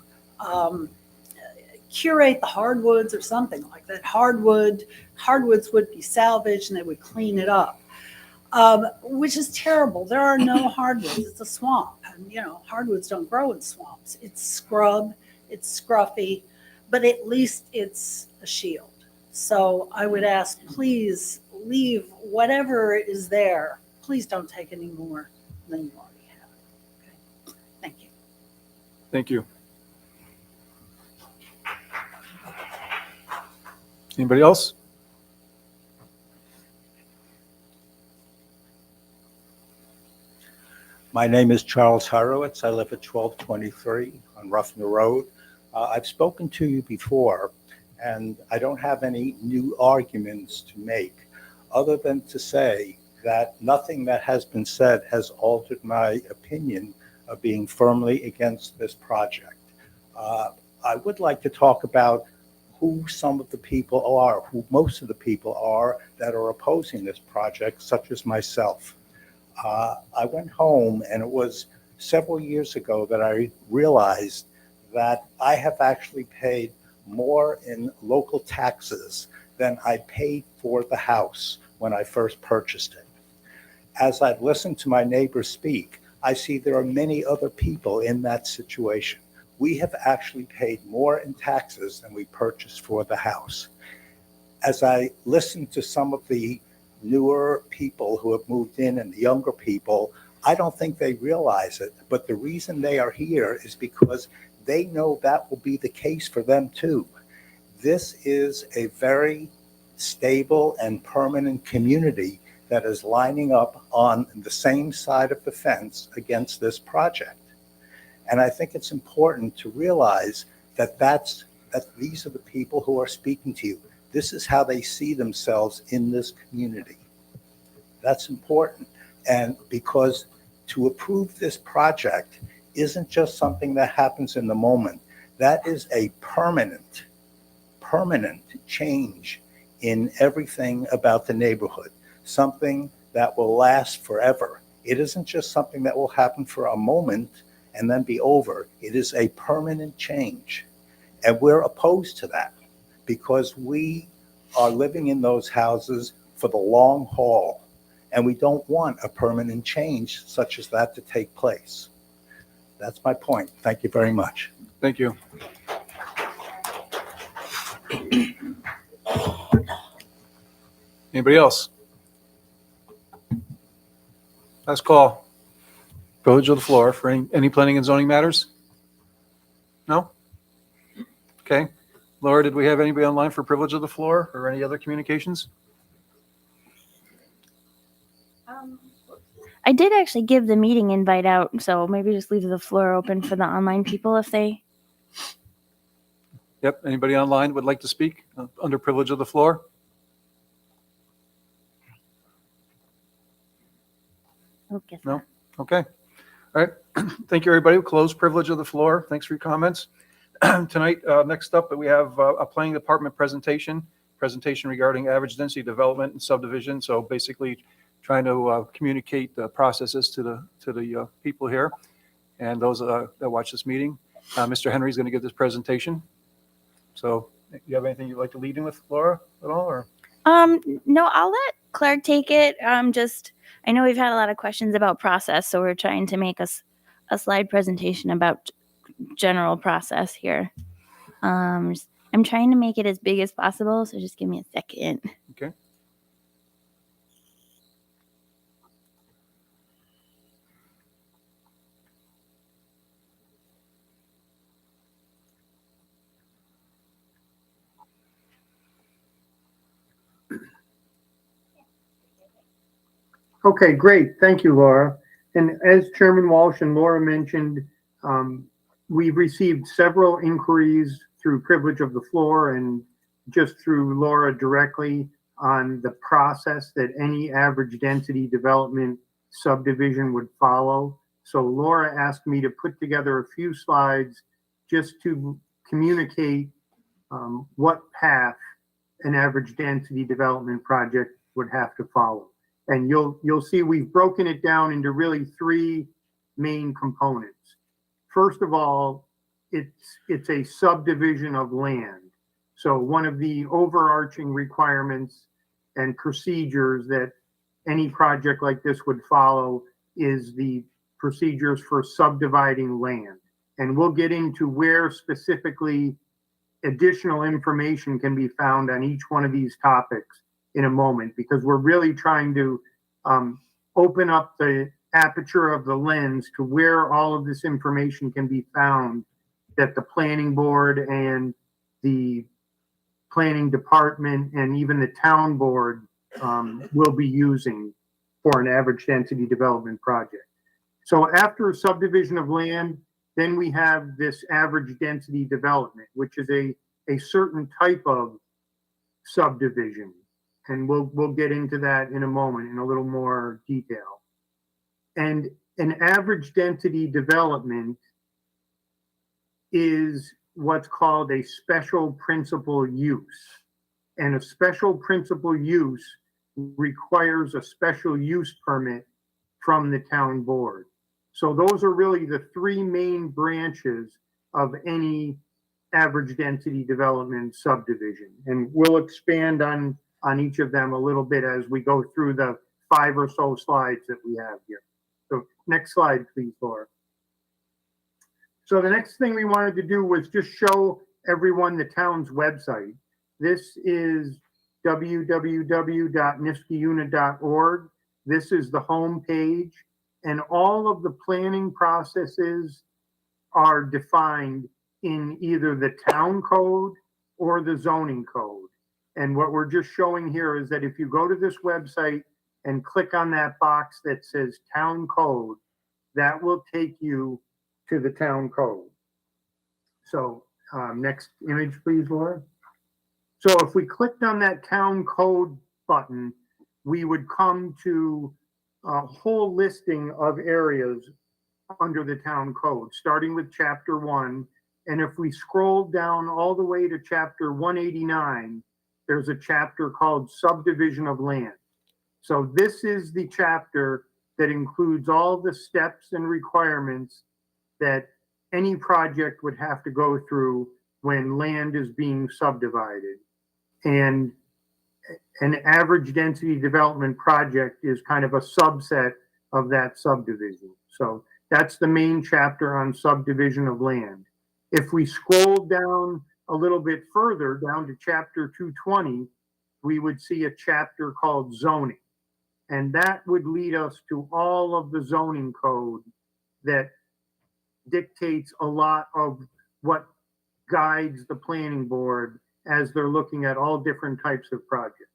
curate the hardwoods or something like that. Hardwoods would be salvaged and they would clean it up, which is terrible. There are no hardwoods. It's a swamp. And, you know, hardwoods don't grow in swamps. It's scrub, it's scruffy, but at least it's a shield. So I would ask, please leave whatever is there. Please don't take any more than you already have. Okay. Thank you. Thank you. Anybody else? My name is Charles Horowitz. I live at 1223 on Ruffner Road. I've spoken to you before, and I don't have any new arguments to make other than to say that nothing that has been said has altered my opinion of being firmly against this project. I would like to talk about who some of the people are, who most of the people are that are opposing this project, such as myself. I went home, and it was several years ago that I realized that I have actually paid more in local taxes than I paid for the house when I first purchased it. As I've listened to my neighbors speak, I see there are many other people in that situation. We have actually paid more in taxes than we purchased for the house. As I listened to some of the newer people who have moved in and the younger people, I don't think they realize it. But the reason they are here is because they know that will be the case for them too. This is a very stable and permanent community that is lining up on the same side of the fence against this project. And I think it's important to realize that these are the people who are speaking to you. This is how they see themselves in this community. That's important. And because to approve this project isn't just something that happens in the moment. That is a permanent change in everything about the neighborhood, something that will last forever. It isn't just something that will happen for a moment and then be over. It is a permanent change. And we're opposed to that because we are living in those houses for the long haul. And we don't want a permanent change such as that to take place. That's my point. Thank you very much. Thank you. Anybody else? Last call. Privilege of the floor for any planning and zoning matters? No? Okay. Laura, did we have anybody online for privilege of the floor or any other communications? I did actually give the meeting invite out, so maybe just leave the floor open for the online people if they. Yep. Anybody online would like to speak under privilege of the floor? Okay. No? Okay. All right. Thank you, everybody. We'll close privilege of the floor. Thanks for your comments. Tonight, next up, we have a planning department presentation regarding average density development and subdivision. So basically trying to communicate the processes to the people here and those that watch this meeting. Mr. Henry is going to give this presentation. So you have anything you'd like to lead in with, Laura, at all? Or? No, I'll let Clark take it. I know we've had a lot of questions about process, so we're trying to make a slide presentation about general process here. I'm trying to make it as big as possible, so just give me a second. Okay. Okay, great. Thank you, Laura. And as Chairman Walsh and Laura mentioned, we've received several inquiries through privilege of the floor and just through Laura directly on the process that any average density development subdivision would follow. So Laura asked me to put together a few slides just to communicate what path an average density development project would have to follow. And you'll see we've broken it down into really three main components. First of all, it's a subdivision of land. So one of the overarching requirements and procedures that any project like this would follow is the procedures for subdividing land. And we'll get into where specifically additional information can be found on each one of these topics in a moment, because we're really trying to open up the aperture of the lens to where all of this information can be found that the planning board and the planning department and even the town board will be using for an average density development project. So after subdivision of land, then we have this average density development, which is a certain type of subdivision. And we'll get into that in a moment in a little more detail. And an average density development is what's called a special principal use. And a special principal use requires a special use permit from the town board. So those are really the three main branches of any average density development subdivision. And we'll expand on each of them a little bit as we go through the 5 or so slides that we have here. So next slide, please, Laura. So the next thing we wanted to do was just show everyone the town's website. This is www.niskayuna.org. This is the home page, and all of the planning processes are defined in either the town code or the zoning code. And what we're just showing here is that if you go to this website and click on that box that says town code, that will take you to the town code. So next image, please, Laura. So if we clicked on that town code button, we would come to a whole listing of areas under the town code, starting with chapter 1. And if we scroll down all the way to chapter 189, there's a chapter called subdivision of land. So this is the chapter that includes all the steps and requirements that any project would have to go through when land is being subdivided. And an average density development project is kind of a subset of that subdivision. So that's the main chapter on subdivision of land. If we scroll down a little bit further, down to chapter 220, we would see a chapter called zoning. And that would lead us to all of the zoning code that dictates a lot of what guides the planning board as they're looking at all different types of projects.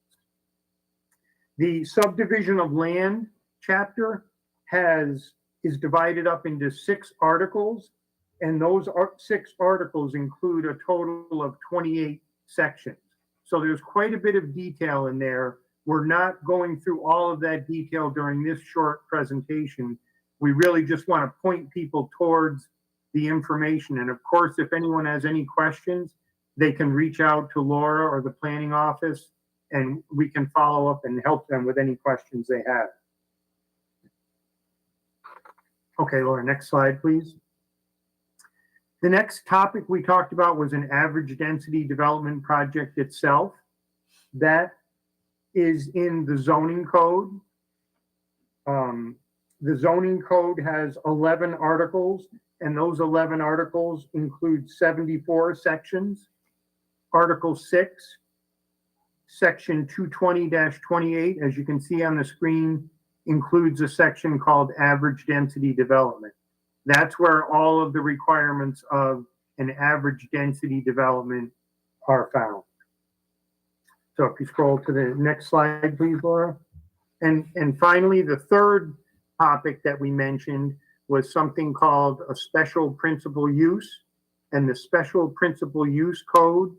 The subdivision of land chapter is divided up into 6 articles, and those 6 articles include a total of 28 sections. So there's quite a bit of detail in there. We're not going through all of that detail during this short presentation. We really just want to point people towards the information. And of course, if anyone has any questions, they can reach out to Laura or the planning office, and we can follow up and help them with any questions they have. Okay, Laura, next slide, please. The next topic we talked about was an average density development project itself. That is in the zoning code. The zoning code has 11 articles, and those 11 articles include 74 sections. Article 6, section 220-28, as you can see on the screen, includes a section called average density development. That's where all of the requirements of an average density development are found. So if you scroll to the next slide, please, Laura. And finally, the third topic that we mentioned was something called a special principal use. And the special principal use code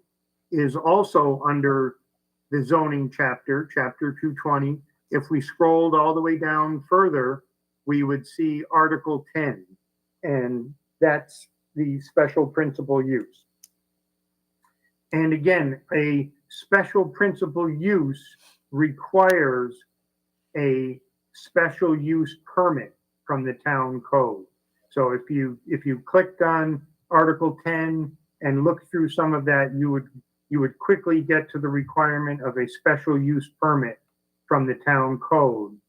is also under the zoning chapter, chapter 220. If we scrolled all the way down further, we would see Article 10, and that's the special principal use. And again, a special principal use requires a special use permit from the town code. So if you clicked on Article 10 and looked through some of that, you would quickly get to the requirement of a special use permit from the town code.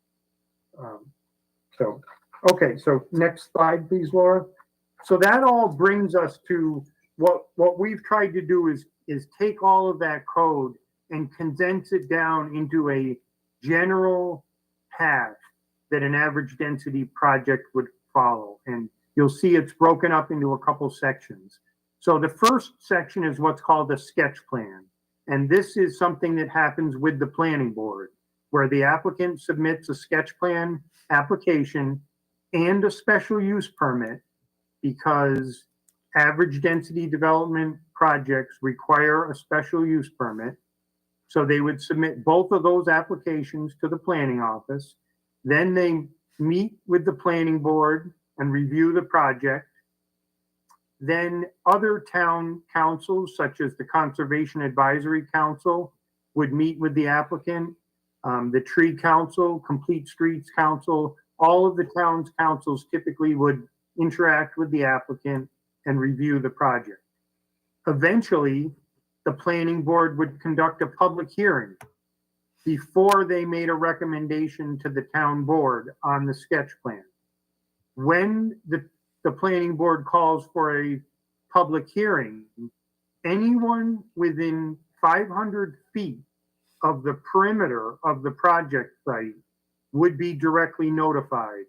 Okay, so next slide, please, Laura. So that all brings us to what we've tried to do is take all of that code and condense it down into a general path that an average density project would follow. And you'll see it's broken up into a couple sections. So the first section is what's called a sketch plan. And this is something that happens with the planning board, where the applicant submits a sketch plan application and a special use permit, because average density development projects require a special use permit. So they would submit both of those applications to the planning office. Then they meet with the planning board and review the project. Then other town councils, such as the Conservation Advisory Council, would meet with the applicant. The Tree Council, Complete Streets Council, all of the town's councils typically would interact with the applicant and review the project. Eventually, the planning board would conduct a public hearing before they made a recommendation to the town board on the sketch plan. When the planning board calls for a public hearing, anyone within 500 feet of the perimeter of the project site would be directly notified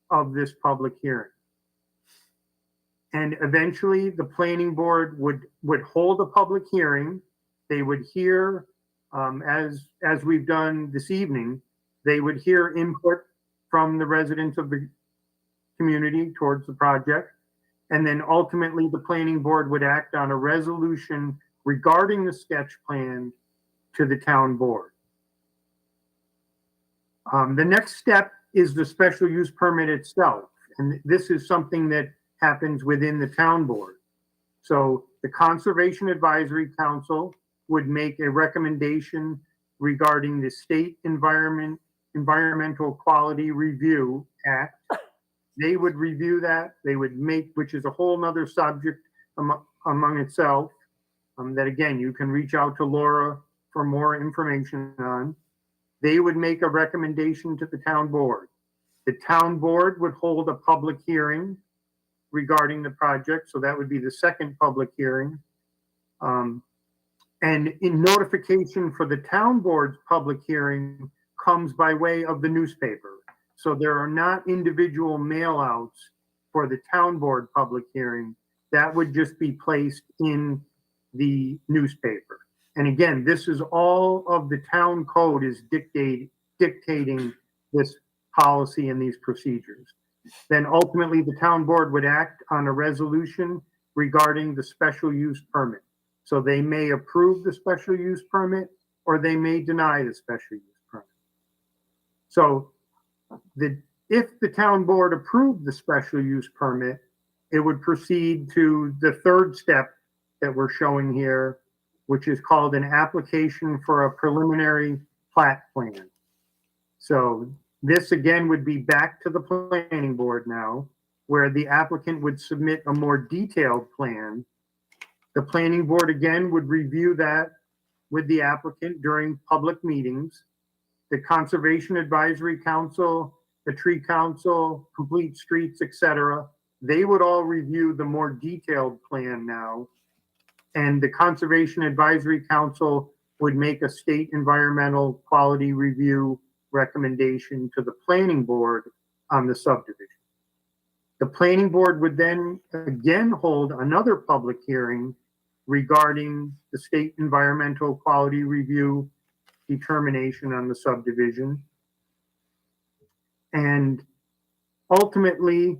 of this public hearing. And eventually, the planning board would hold a public hearing. They would hear, as we've done this evening, they would hear input from the residents of the community towards the project. And then ultimately, the planning board would act on a resolution regarding the sketch plan to the town board. The next step is the special use permit itself. And this is something that happens within the town board. So the Conservation Advisory Council would make a recommendation regarding the State Environmental Quality Review Act. They would review that. They would make, which is a whole nother subject among itself, that again, you can reach out to Laura for more information on. They would make a recommendation to the town board. The town board would hold a public hearing regarding the project, so that would be the second public hearing. And in notification for the town board's public hearing comes by way of the newspaper. So there are not individual mail outs for the town board public hearing. That would just be placed in the newspaper. And again, this is all of the town code is dictating this policy and these procedures. Then ultimately, the town board would act on a resolution regarding the special use permit. So they may approve the special use permit or they may deny the special use permit. So if the town board approved the special use permit, it would proceed to the third step that we're showing here, which is called an application for a preliminary plat plan. So this again would be back to the planning board now, where the applicant would submit a more detailed plan. The planning board again would review that with the applicant during public meetings. The Conservation Advisory Council, the Tree Council, Complete Streets, etc., they would all review the more detailed plan now. And the Conservation Advisory Council would make a state environmental quality review recommendation to the planning board on the subdivision. The planning board would then again hold another public hearing regarding the state environmental quality review determination on the subdivision. And ultimately,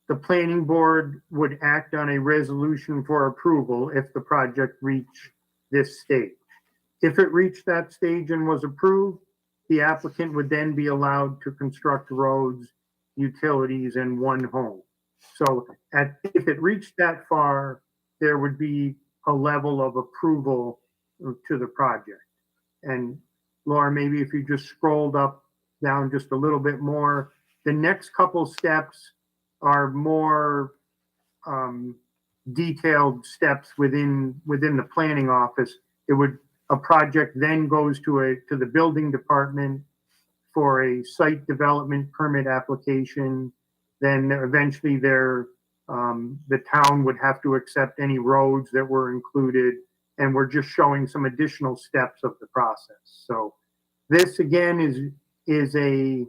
the planning board would act on a resolution for approval if the project reached this stage. If it reached that stage and was approved, the applicant would then be allowed to construct roads, utilities, and one home. So if it reached that far, there would be a level of approval to the project. And Laura, maybe if you just scrolled down just a little bit more, the next couple steps are more detailed steps within the planning office. A project then goes to the building department for a site development permit application. Then eventually the town would have to accept any roads that were included, and we're just showing some additional steps of the process. So this again is an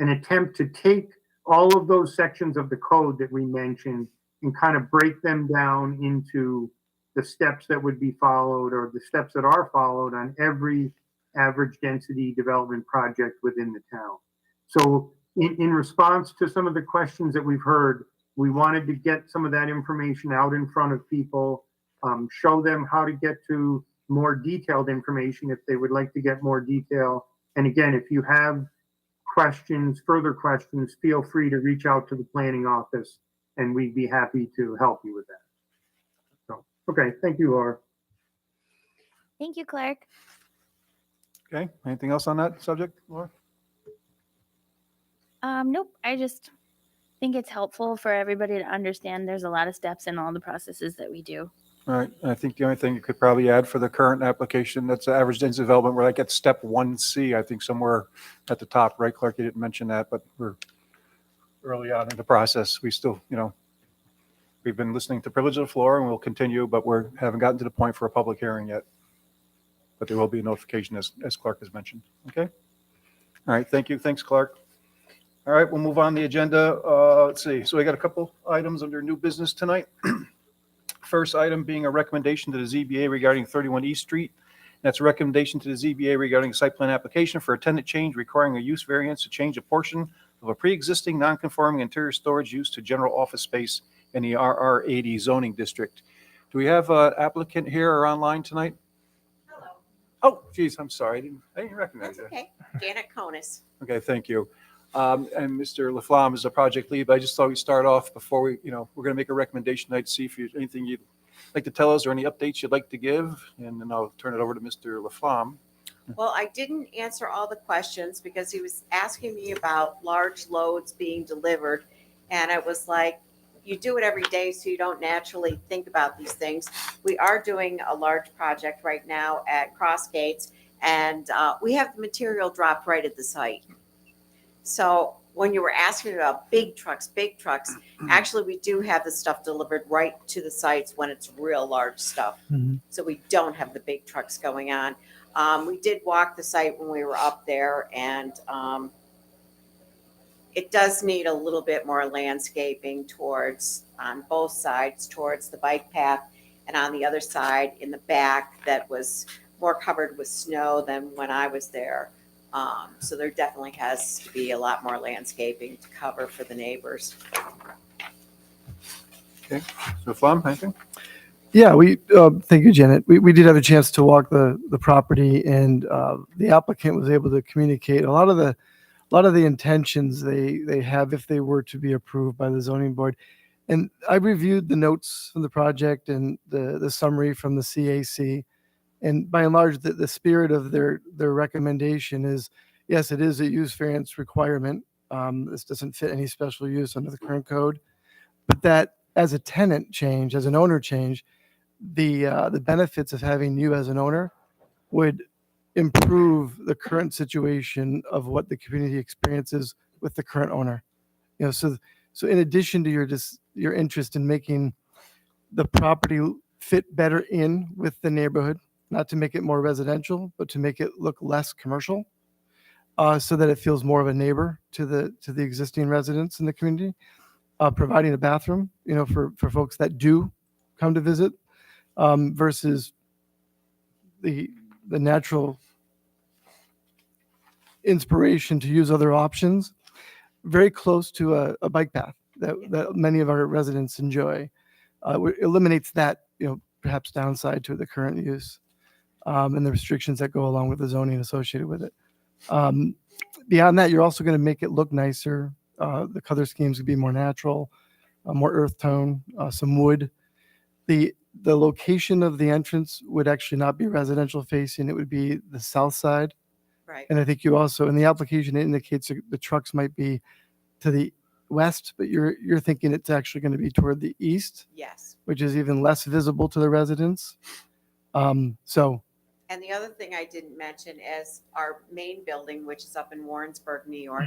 attempt to take all of those sections of the code that we mentioned and kind of break them down into the steps that would be followed or the steps that are followed on every average density development project within the town. So in response to some of the questions that we've heard, we wanted to get some of that information out in front of people, show them how to get to more detailed information if they would like to get more detail. And again, if you have questions, further questions, feel free to reach out to the planning office and we'd be happy to help you with that. So, okay, thank you, Laura. Thank you, Clark. Okay, anything else on that subject, Laura? Nope. I just think it's helpful for everybody to understand there's a lot of steps in all the processes that we do. All right, I think the only thing you could probably add for the current application, that's the average density development, where like at step 1C, I think somewhere at the top, right, Clark? You didn't mention that, but we're early on in the process. We still, we've been listening to privilege of the floor and we'll continue, but we haven't gotten to the point for a public hearing yet. but there will be a notification as Clark has mentioned. Okay? All right, thank you. Thanks, Clark. All right, we'll move on the agenda. Let's see. So we got a couple items under new business tonight. First item being a recommendation to the ZBA regarding 31 East Street. That's a recommendation to the ZBA regarding a site plan application for a tenant change requiring a use variance to change a portion of a pre-existing non-conforming interior storage use to general office space in the RR 80 zoning district. Do we have an applicant here or online tonight? Hello, Oh, geez, I'm sorry. I didn't recognize that's you. okay. Janet Conus. Okay, thank you. And Mr. Laflamme is the project lead, but I just thought we'd start off before we're going to make a recommendation tonight, see if you, anything you'd like to tell us or any updates you'd like to give, and then I'll turn it over to Mr. Laflamme. Well, I didn't answer all the questions because he was asking me about large loads being delivered. And I was like, you do it every day, so you don't naturally think about these things. We are doing a large project right now at Cross Gates, and we have the material dropped right at the site. So when you were asking about big trucks, actually, we do have the stuff delivered right to the sites when it's real large stuff. Mhm. So we don't have the big trucks going on. We did walk the site when we were up there, and it does need a little bit more landscaping towards, on both sides, towards the bike path, and on the other side in the back that was more covered with snow than when I was there. So there definitely has to be a lot more landscaping to cover for the neighbors. Mr. Laflamme, anything? Yeah, thank you, Janet. We did have a chance to walk the property, and the applicant was able to communicate a lot of the intentions they have if they were to be approved by the zoning board. And I reviewed the notes from the project and the summary from the CAC. And by and large, the spirit of their recommendation is, yes, it is a use variance requirement. This doesn't fit any special use under the current code, but that as a tenant change, as an owner change, the benefits of having you as an owner would improve the current situation of what the community experiences with the current owner. So in addition to your interest in making the property fit better in with the neighborhood, not to make it more residential, but to make it look less commercial, so that it feels more of a neighbor to the existing residents in the community. Providing a bathroom, for folks that do come to visit, versus the natural inspiration to use other options. Very close to a bike path that many of our residents enjoy. Eliminates that, perhaps downside to the current use. And the restrictions that go along with the zoning associated with it. Beyond that, you're also going to make it look nicer. The color schemes would be more natural, more earth tone, some wood. The location of the entrance would actually not be residential facing. It would be the south side. Right. And I think you also, in the application, it indicates the trucks might be to the west, but you're thinking it's actually going to be toward the east, Yes. which is even less visible to the residents. So And the other thing I didn't mention is our main building, which is up in Warrensburg, New York.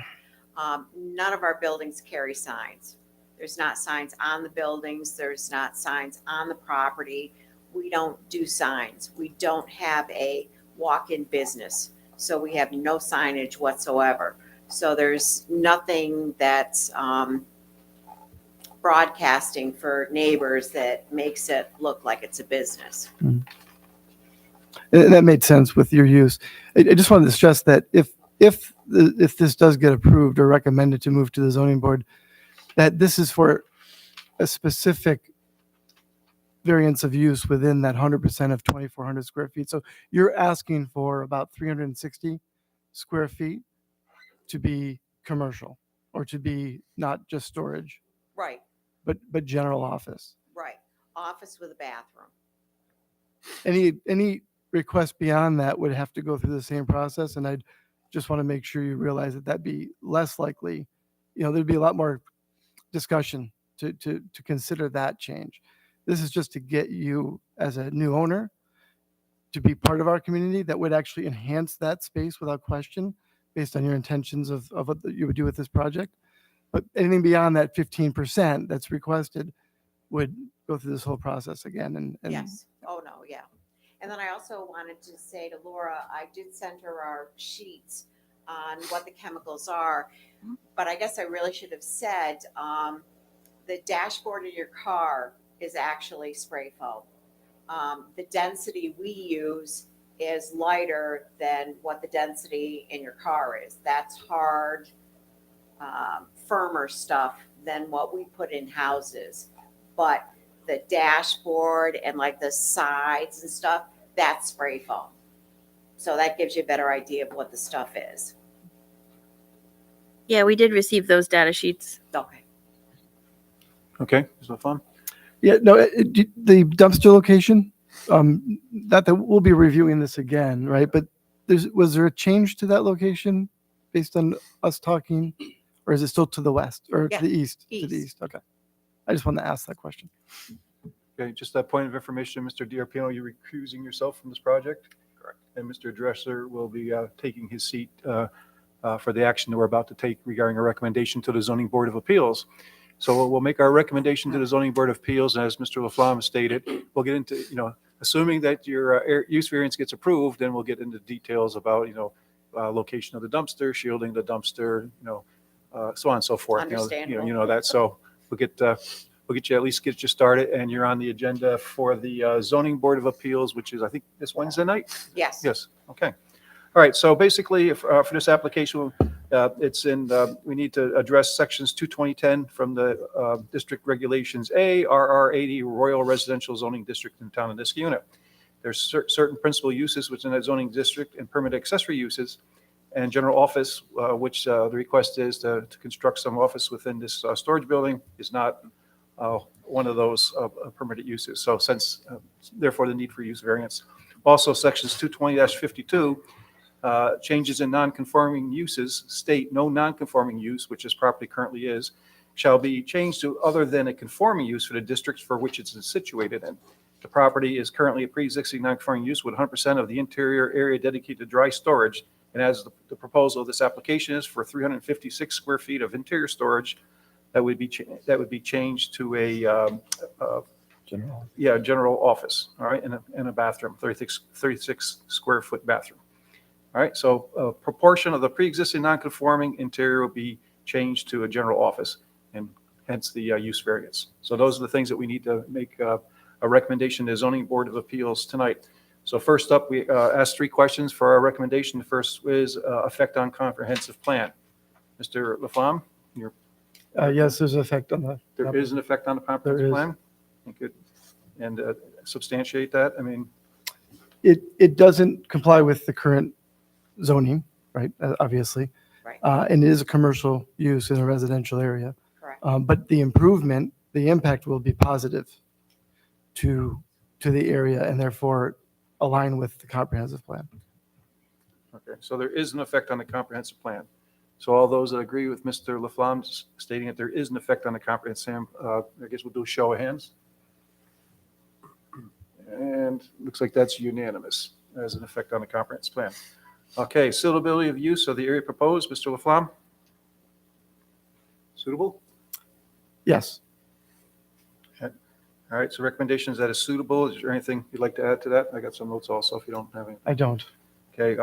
None of our buildings carry signs. There's not signs on the buildings. There's not signs on the property. We don't do signs. We don't have a walk-in business. So we have no signage whatsoever. So there's nothing that's broadcasting for neighbors that makes it look like it's a business. and that made sense with your use. I just wanted to stress that if this does get approved or recommended to move to the zoning board, that this is for a specific variance of use within that 100% of 2,400 square feet. So you're asking for about 360 square feet to be commercial, or to be not just storage, Right, but general office. right. Office with a bathroom. Any request beyond that would have to go through the same process, and I'd just want to make sure you realize that that'd be less likely. There'd be a lot more discussion to consider that change. This is just to get you as a new owner to be part of our community. That would actually enhance that space without question, based on your intentions of what you would do with this project. But anything beyond that 15% that's requested would go through this whole process again. And Yes. Oh, no, yeah. And then I also wanted to say to Laura, I did send her our sheets on what the chemicals are, but I guess I really should have said, the dashboard of your car is actually spray foam. The density we use is lighter than what the density in your car is. That's hard, firmer stuff than what we put in houses. But the dashboard and like the sides and stuff, that's spray foam. So that gives you a better idea of what the stuff is. Yeah, we did receive those data sheets. Okay. Okay, is that fun? Yeah, no, the dumpster location, that we'll be reviewing this again, right? But was there a change to that location based on us talking? Or is it still to the west or Yeah, to the east? To the east. east, okay. I just wanted to ask that question. Okay, just that point of information, Mr. DiArpino, you're recusing yourself from this project? Correct. And Mr. Dresser will be taking his seat for the action that we're about to take regarding a recommendation to the Zoning Board of Appeals. So we'll make our recommendation to the Zoning Board of Appeals, and as Mr. Laflamme stated, we'll get into, assuming that your use variance gets approved, then we'll get into details about, location of the dumpster, shielding the dumpster, so on and so forth. Understandable. That. So we'll get you, at least get you started, and you're on the agenda for the Zoning Board of Appeals, which is, I think, this Wednesday night? Yes. Yes, okay. All right, so basically, for this application, we need to address sections 22010 from the District Regulations A, RR 80, Royal Residential Zoning District in the town of Niskayuna. There's certain principal uses within that zoning district and permitted accessory uses, and general office, which the request is to construct some office within this storage building, is not one of those permitted uses. So therefore, the need for use variance. Also, sections 220-52, changes in non-conforming uses state no non-conforming use, which this property currently is, shall be changed to other than a conforming use for the districts for which it's situated in. The property is currently a pre-existing non-conforming use with 100% of the interior area dedicated to dry storage. And as the proposal of this application is for 356 square feet of interior storage, that would be changed to a general office. All right, and a bathroom, 36 square foot bathroom. All right, so a proportion of the pre-existing non-conforming interior will be changed to a general office, and hence the use variance. So those are the things that we need to make a recommendation to the Zoning Board of Appeals tonight. So first up, we asked 3 questions for our recommendation. The first is effect on comprehensive plan. Mr. Laflamme, Yes, there's an effect on the. there is an effect on the comprehensive is. plan? You could, and substantiate that? I mean, It doesn't comply with the current zoning, right? Obviously. Right. And it is a commercial use in a residential area. Correct. But the improvement, the impact will be positive to the area and therefore align with the comprehensive plan. okay, so there is an effect on the comprehensive plan. So all those that agree with Mr. Laflamme stating that there is an effect on the comprehensive, I guess we'll do a show of hands. And looks like that's unanimous as an effect on the comprehensive plan. Okay, suitability of use of the area proposed, Mr. Laflamme? Suitable? Yes. All right, so recommendations that is suitable. Is there anything you'd like to add to that? I got some notes also if you don't have any. I don't. Okay,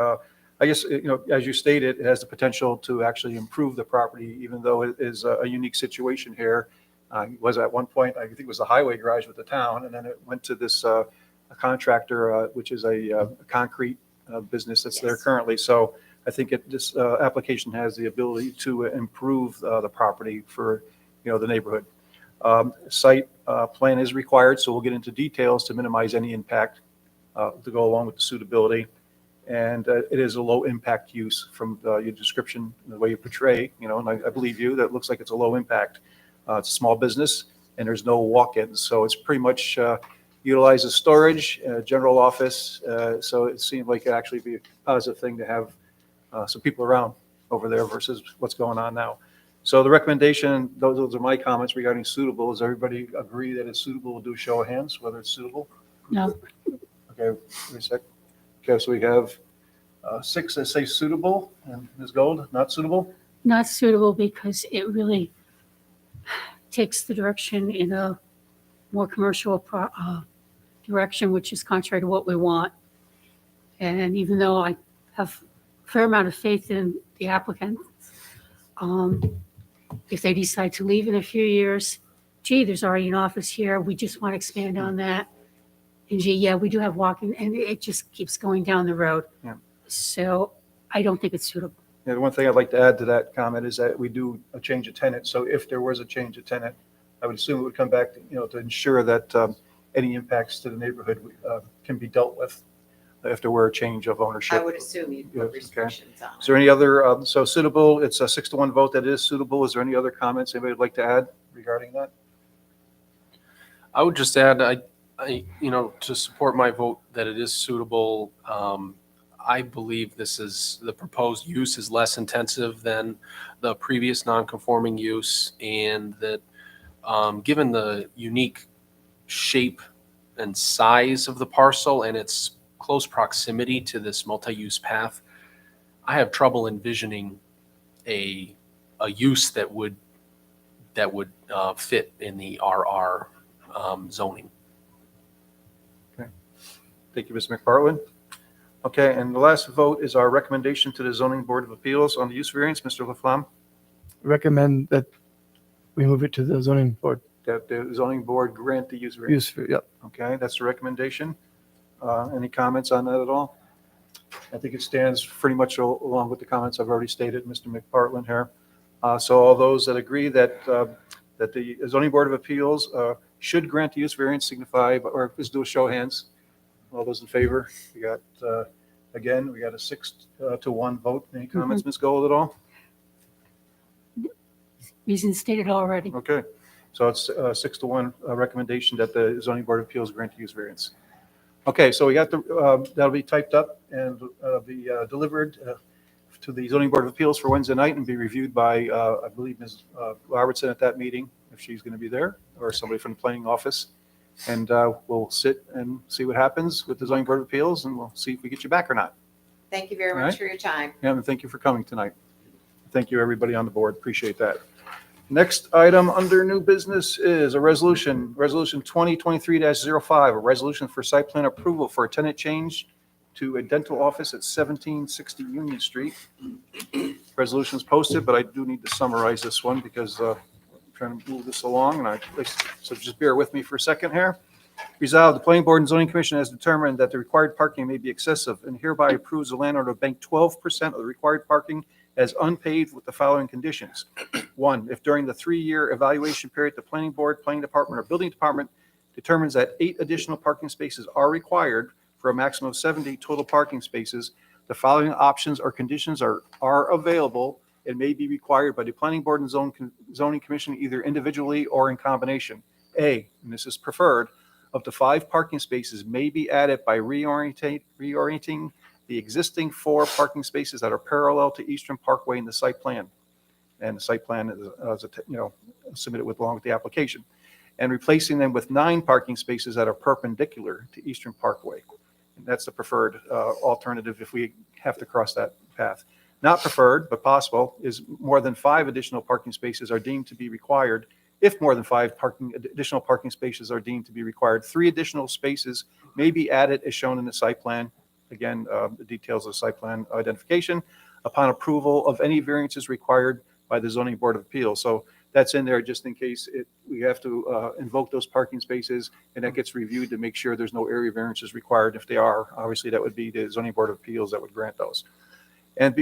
I guess, as you stated, it has the potential to actually improve the property, even though it is a unique situation here. It was at one point, I think it was a highway garage with the town, and then it went to this a contractor, which is a concrete business that's there Yes. currently. So I think this application has the ability to improve the property for, the neighborhood. Site plan is required, so we'll get into details to minimize any impact to go along with the suitability. And it is a low impact use from your description, the way you portray, and I believe you, that looks like it's a low impact. It's a small business and there's no walk-ins. So it's pretty much utilizes storage, general office. So it seemed like it'd actually be a positive thing to have some people around over there versus what's going on now. So the recommendation, those are my comments regarding suitable. Does everybody agree that it's suitable? We'll do a show of hands, whether it's suitable. No. Okay, wait a sec. Okay, so we have 6 that say suitable, and Ms. Gold, not suitable? Not suitable because it really takes the direction in a more commercial direction, which is contrary to what we want. And even though I have a fair amount of faith in the applicants, if they decide to leave in a few years, gee, there's already an office here, we just want to expand on that. And gee, yeah, we do have walking, and it just keeps going down the road. Yeah. So I don't think it's suitable. Yeah, the one thing I'd like to add to that comment is that we do a change of tenant. So if there was a change of tenant, I would assume it would come back, to ensure that any impacts to the neighborhood can be dealt with if there were a change of ownership. I would assume you'd Yeah, put okay. restrictions on Is there any other, so suitable, it's a 6-1 vote that is suitable. Is there any other comments anybody would like to add regarding that? I would just add, to support my vote that it is suitable. I believe the proposed use is less intensive than the previous non-conforming use, and that given the unique shape and size of the parcel and its close proximity to this multi-use path, I have trouble envisioning a use that would fit in the RR zoning. Thank you, Mr. McPartlin. Okay, and the last vote is our recommendation to the Zoning Board of Appeals on the use variance. Mr. Laflamme, Recommend that we move it to the zoning board. that the zoning board grant the use variance. Yep. Okay, that's the recommendation. Any comments on that at all? I think it stands pretty much along with the comments I've already stated, Mr. McPartlin here. So all those that agree that the zoning board of appeals should grant the use variance signify, or let's do a show of hands. All those in favor? We got, again, we got a 6-1 vote. Any comments, Ms. Gold, at all? Reasons stated already. Okay, so it's 6-1 recommendation that the zoning board of appeals grant the use variance. Okay, so we got that'll be typed up and be delivered to the zoning board of appeals for Wednesday night and be reviewed by, I believe, Ms. Robertson at that meeting, if she's going to be there, or somebody from the planning office. And we'll sit and see what happens with the zoning board of appeals, and we'll see if we get you back or not. Thank you very All much right. for your time. Yeah, and thank you for coming tonight. Thank you, everybody on the board. Appreciate that. Next item under new business is a resolution 2023-05, a resolution for site plan approval for a tenant change to a dental office at 1760 Union Street. Resolution is posted, but I do need to summarize this one because I'm trying to move this along, and so just bear with me for a second here. Resolved, the Planning Board and Zoning Commission has determined that the required parking may be excessive and hereby approves the landowner to bank 12% of the required parking as unpaved with the following conditions. 1, if during the 3-year evaluation period, the Planning Board, Planning Department, or Building Department determines that 8 additional parking spaces are required for a maximum of 70 total parking spaces, the following options or conditions are available and may be required by the Planning Board and Zoning Commission either individually or in combination. A, and this is preferred, up to 5 parking spaces may be added by reorienting the existing 4 parking spaces that are parallel to Eastern Parkway in the site plan. And the site plan is submitted along with the application. And replacing them with 9 parking spaces that are perpendicular to Eastern Parkway. And that's the preferred alternative if we have to cross that path. Not preferred, but possible, is more than 5 additional parking spaces are deemed to be required. If more than 5 additional parking spaces are deemed to be required, 3 additional spaces may be added as shown in the site plan. Again, the details of the site plan identification upon approval of any variances required by the Zoning Board of Appeals. So that's in there just in case we have to invoke those parking spaces, and that gets reviewed to make sure there's no area variances required. If they are, obviously that would be the Zoning Board of Appeals that would grant those. And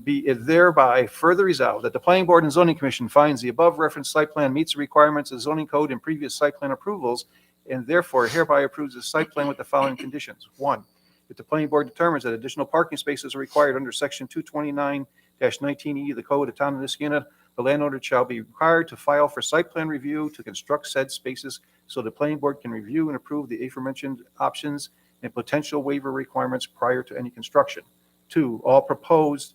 be it thereby further resolved that the Planning Board and Zoning Commission finds the above referenced site plan meets the requirements of zoning code and previous site plan approvals, and therefore hereby approves the site plan with the following conditions. 1, if the Planning Board determines that additional parking spaces are required under section 229-19E of the Code of Town of Niskayuna, the landowner shall be required to file for site plan review to construct said spaces so the Planning Board can review and approve the aforementioned options and potential waiver requirements prior to any construction. 2, all proposed,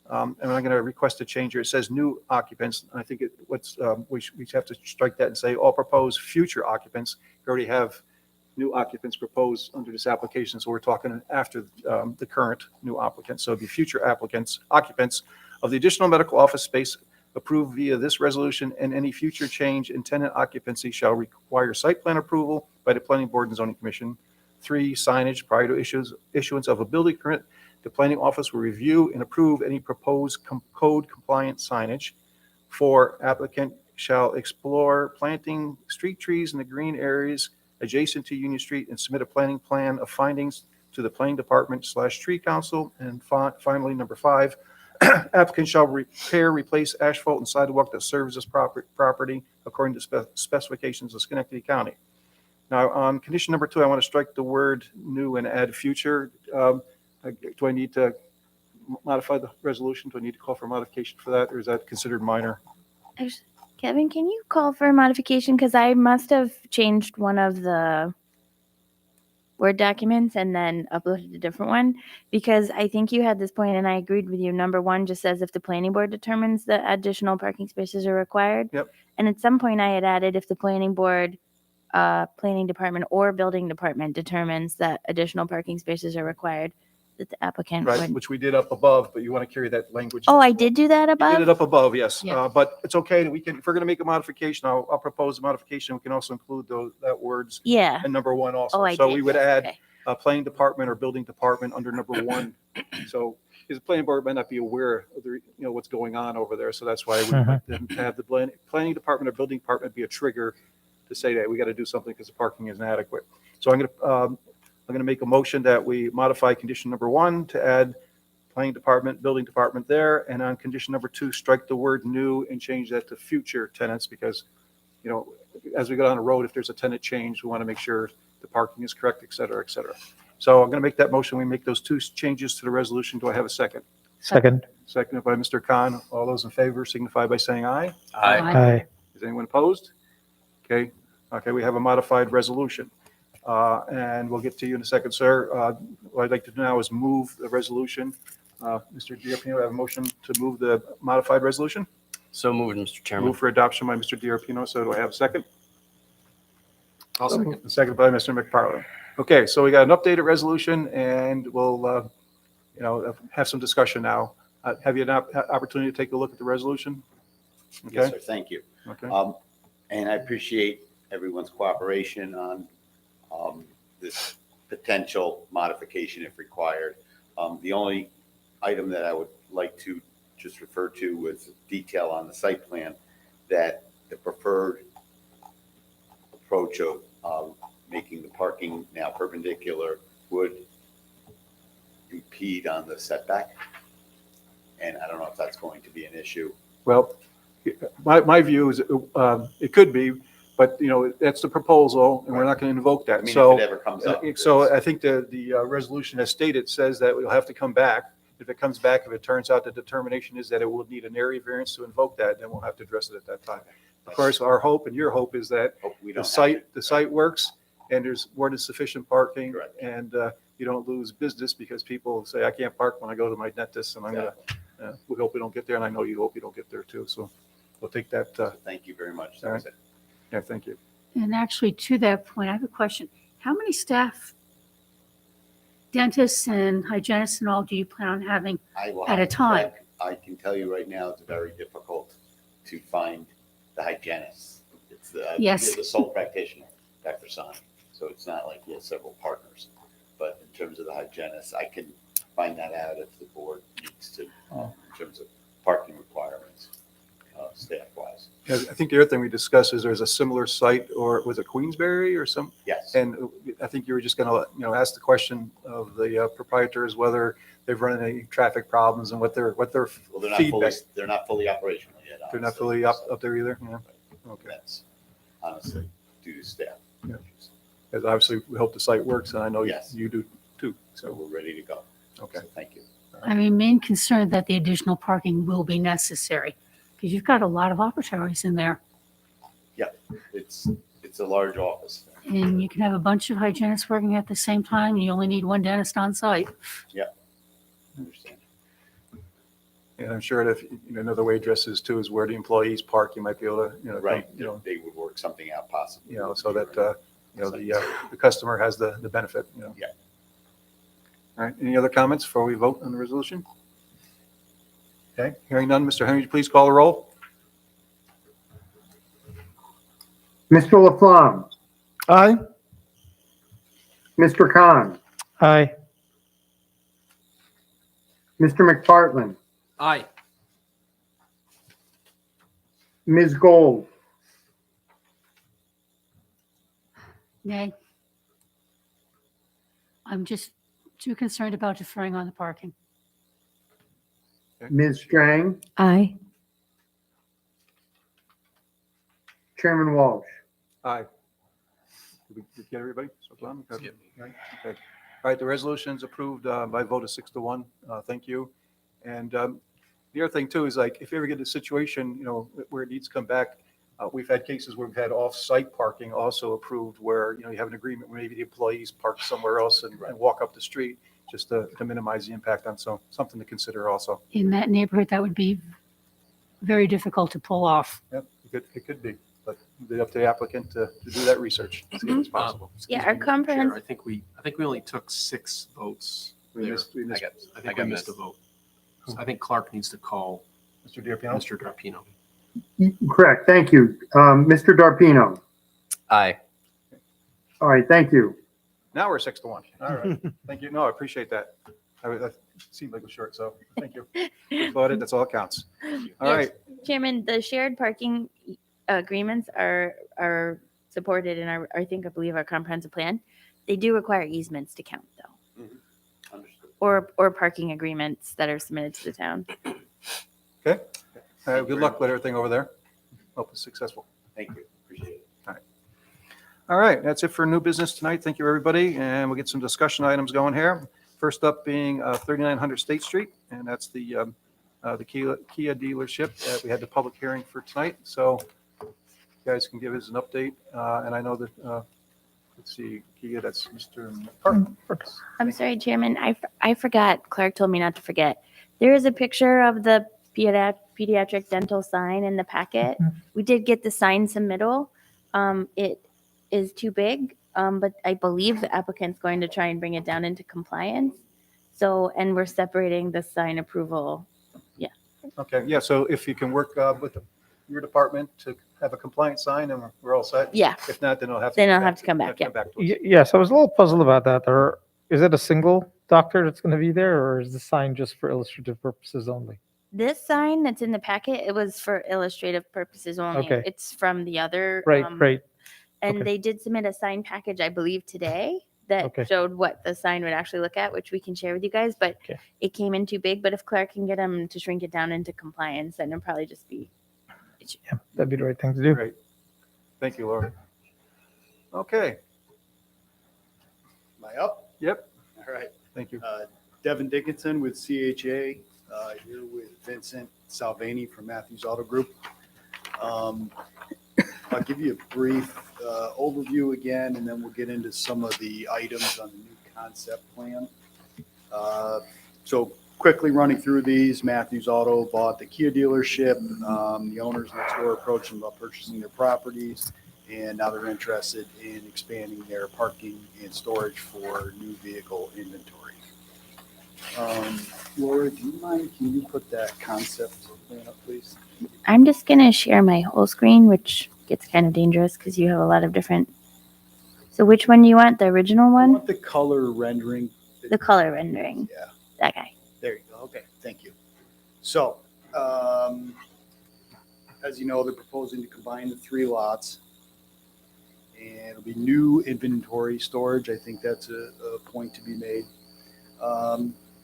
and I'm going to request a change here. It says new occupants. I think we have to strike that and say all proposed future occupants. We already have new occupants proposed under this application, so we're talking after the current new applicants. So it'd be future occupants of the additional medical office space approved via this resolution, and any future change in tenant occupancy shall require site plan approval by the Planning Board and Zoning Commission. 3, signage prior to issuance of a building permit. The planning office will review and approve any proposed code compliant signage. 4, applicant shall explore planting street trees in the green areas adjacent to Union Street and submit a planning plan of findings to the planning department / tree council. And finally, number 5, applicant shall replace asphalt and sidewalk that serves this property according to specifications of Schenectady County. Now, on condition number 2, I want to strike the word new and add future. Do I need to modify the resolution? Do I need to call for modification for that, or is that considered minor? Actually, Kevin, can you call for a modification? Because I must have changed one of the Word documents and then uploaded a different one, because I think you had this point and I agreed with you. Number 1 just says if the planning board determines that additional parking spaces are required. Yep. And at some point I had added if the planning board, planning department or building department determines that additional parking spaces are required, that the applicant Right, would. which we did up above, but you want to carry that language. Oh, I did do that You above? did it up above, yes. Yeah. But it's okay. We can, if we're going to make a modification, I'll propose a modification. We can also include that words Yeah. in number 1 also. Oh, I So did, we would yes, add okay. planning department or building department under number 1. So because the planning board might not be aware of the, what's going on over there. So that's why we like them to have the planning department or building department be a trigger to say that we got to do something because the parking is inadequate. So I'm going to make a motion that we modify condition number 1 to add planning department, building department there. And on condition number 2, strike the word new and change that to future tenants, because, as we go down the road, if there's a tenant change, we want to make sure the parking is correct, et cetera, et cetera. So I'm going to make that motion. We make those 2 changes to the resolution. Do I have a second? Second. Seconded by Mr. Khan. All those in favor signify by saying aye. Aye. Is anyone opposed? Okay. Okay, we have a modified resolution. And we'll get to you in a second, sir. What I'd like to do now is move the resolution. Mr. Diarpino, I have a motion to move the modified resolution. So moved, Mr. Chairman. Move for adoption by Mr. Diarpino. So do I have a second? I'll second. Second by Mr. McFarland. Okay, so we got an updated resolution, and we'll, have some discussion now. Have you an opportunity to take a look at the resolution? Yes, Okay. sir. Thank you. Okay. And I appreciate everyone's cooperation on this potential modification if required. The only item that I would like to just refer to was detail on the site plan that the preferred approach of making the parking now perpendicular would impede on the setback. And I don't know if that's going to be an issue. Well, my view is it could be, but that's the proposal, and we're not going to invoke that. I mean, So, if it ever comes up. so I think the resolution as stated says that we'll have to come back. If it comes back, if it turns out the determination is that it will need an area variance to invoke that, then we'll have to address it at that time. Of course, our hope and your hope is that Hope we the don't have to. site works and there's more than sufficient parking, Correct. and you don't lose business because people say, I can't park when I go to my dentist, and I'm gonna. We hope we don't get there, and I know you hope you don't get there too. So we'll take that. Thank you very much. All That was right. it. Yeah, thank you. And actually, to that point, I have a question. How many staff, dentists and hygienists and all, do you plan on having I will at have a to time? check. I can tell you right now, it's very difficult to find the hygienist. It's Yes. you're the sole practitioner, Dr. Sani. So it's not like you have several partners. But in terms of the hygienist, I can find that out if the board needs to, in terms of parking requirements, staff-wise. Yeah, I think the other thing we discussed is there's a similar site, or was it Queensberry or some? Yes. And I think you were just gonna, ask the question of the proprietors whether they've run into any traffic problems and what their Well, they're not fully, feedback. they're not fully operational yet. They're not honestly. fully up there either. Yeah. Okay. That's honestly due to staff. Yeah. Because obviously we hope the site works, and I know Yes. you do too. So So, we're ready to go. okay. So thank you. I mean, main concern that the additional parking will be necessary because you've got a lot of operatories in there, It's a large office. and you can have a bunch of hygienists working at the same time, and you only need one dentist on site. Understand. And I'm sure that if, another way to address this too is where the employees park, you might be able to, Right. They would work something out possibly. so that, the customer has the benefit, Yeah. All right, any other comments before we vote on the resolution? Okay, hearing none, Mr. Henry, please call the roll. Mr. Laflamme, Aye. Mr. Khan, Aye. Mr. McPartlin, Aye. Ms. Gold, Nay. I'm just too concerned about deferring on the parking. Ms. Strang, Aye. Chairman Walsh. Aye. Did we get everybody? So done? Okay. Okay. All right, the resolution's approved by a vote of 6-1. Thank you. And the other thing too is like, if you ever get a situation, where it needs to come back, we've had cases where we've had off-site parking also approved where, you have an agreement where maybe the employees park somewhere else and walk up the street just to minimize the impact on, so something to consider also. In that neighborhood, that would be very difficult to pull off. Yep, it could be, but it'd be up to the applicant to do that research, see if it's possible. Yeah, our comprehensive. I think we only took 6 votes. We there. missed- I think we missed a vote. So I think Clark needs to call Mr. D'Arpino? Mr. Darpino. Correct, thank you. Mr. Darpino. Aye. All right, thank you. Now we're 6-1. All right. Thank you. No, I appreciate that. That seemed like it was short, so thank you. But that's all that counts. All Yes, right. Chairman, the shared parking agreements are supported in I believe our comprehensive plan. They do require easements to count though. Understood. Or parking agreements that are submitted to the town. Okay. Good luck with everything over there. Hope it's successful. Thank you. Appreciate it. All right, that's it for new business tonight. Thank you, everybody. And we'll get some discussion items going here. First up being 3900 State Street, and that's the Kia dealership. We had the public hearing for tonight, so you guys can give us an update. And I know that, let's see, Kia, that's Mr. McCartney. I'm sorry, Chairman. I forgot. Clark told me not to forget. There is a picture of the pediatric dental sign in the packet. We did get the sign submittal. It is too big, but I believe the applicant's going to try and bring it down into compliance. So, and we're separating the sign approval. Yeah. Okay, yeah, so if you can work with your department to have a compliant sign, and we're all set. Yeah. If not, then I'll have to. Then I'll have to come back. Yeah. Yes, I was a little puzzled about that. Is it a single doctor that's going to be there, or is the sign just for illustrative purposes only? This sign that's in the packet, it was for illustrative purposes only. Okay. It's from the other. Right. And Okay. they did submit a sign package, I believe, today that Okay. showed what the sign would actually look at, which we can share with you guys. But Okay. it came in too big. But if Clark can get them to shrink it down into compliance, then it'll probably just be. Yeah, that'd be the right thing to do. Great. Thank you, Laura. Okay, Am I up? yep, All right. thank you. Devin Dickinson with CHA, here with Vincent Salvani from Matthews Auto Group. I'll give you a brief overview again, and then we'll get into some of the items on the new concept plan. So quickly running through these, Matthews Auto bought the Kia dealership. The owners next door approached them about purchasing their properties, and now they're interested in expanding their parking and storage for new vehicle inventory. Laura, do you mind, can you put that concept plan up, please? I'm just gonna share my whole screen, which gets kind of dangerous because you have a lot of different. So which one do you want? The original I one? want the color rendering. The color rendering. Yeah. That guy. There you go. Okay, thank you. So, as you know, they're proposing to combine the 3 lots. And it'll be new inventory storage. I think that's a point to be made.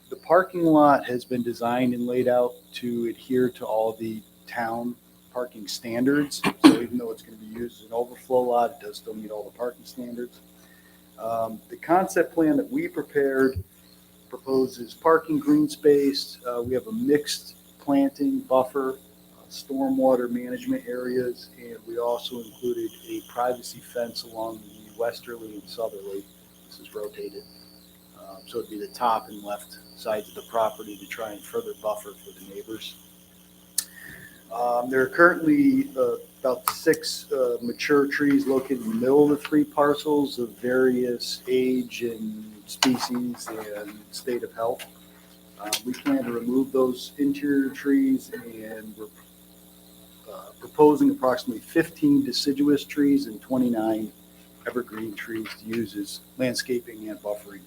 The parking lot has been designed and laid out to adhere to all the town parking standards. So even though it's going to be used as an overflow lot, it does still meet all the parking standards. The concept plan that we prepared proposes parking green space. We have a mixed planting buffer, stormwater management areas, and we also included a privacy fence along the westerly and southerly. This is rotated. So it'd be the top and left sides of the property to try and further buffer for the neighbors. There are currently about 6 mature trees located in the middle of the 3 parcels of various age and species and state of health. We plan to remove those interior trees, and we're proposing approximately 15 deciduous trees and 29 evergreen trees to use as landscaping and buffering.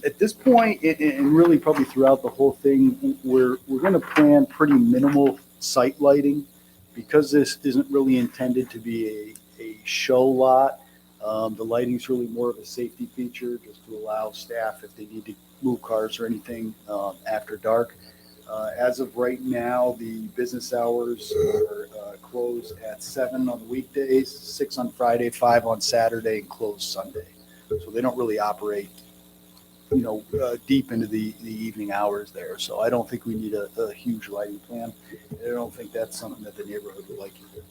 At this point, and really probably throughout the whole thing, we're going to plan pretty minimal site lighting because this isn't really intended to be a show lot. The lighting's really more of a safety feature just to allow staff if they need to move cars or anything after dark. As of right now, the business hours are closed at 7 on the weekdays, 6 on Friday, 5 on Saturday, and closed Sunday. So they don't really operate, deep into the evening hours there. So I don't think we need a huge lighting plan. I don't think that's something that the neighborhood would like either.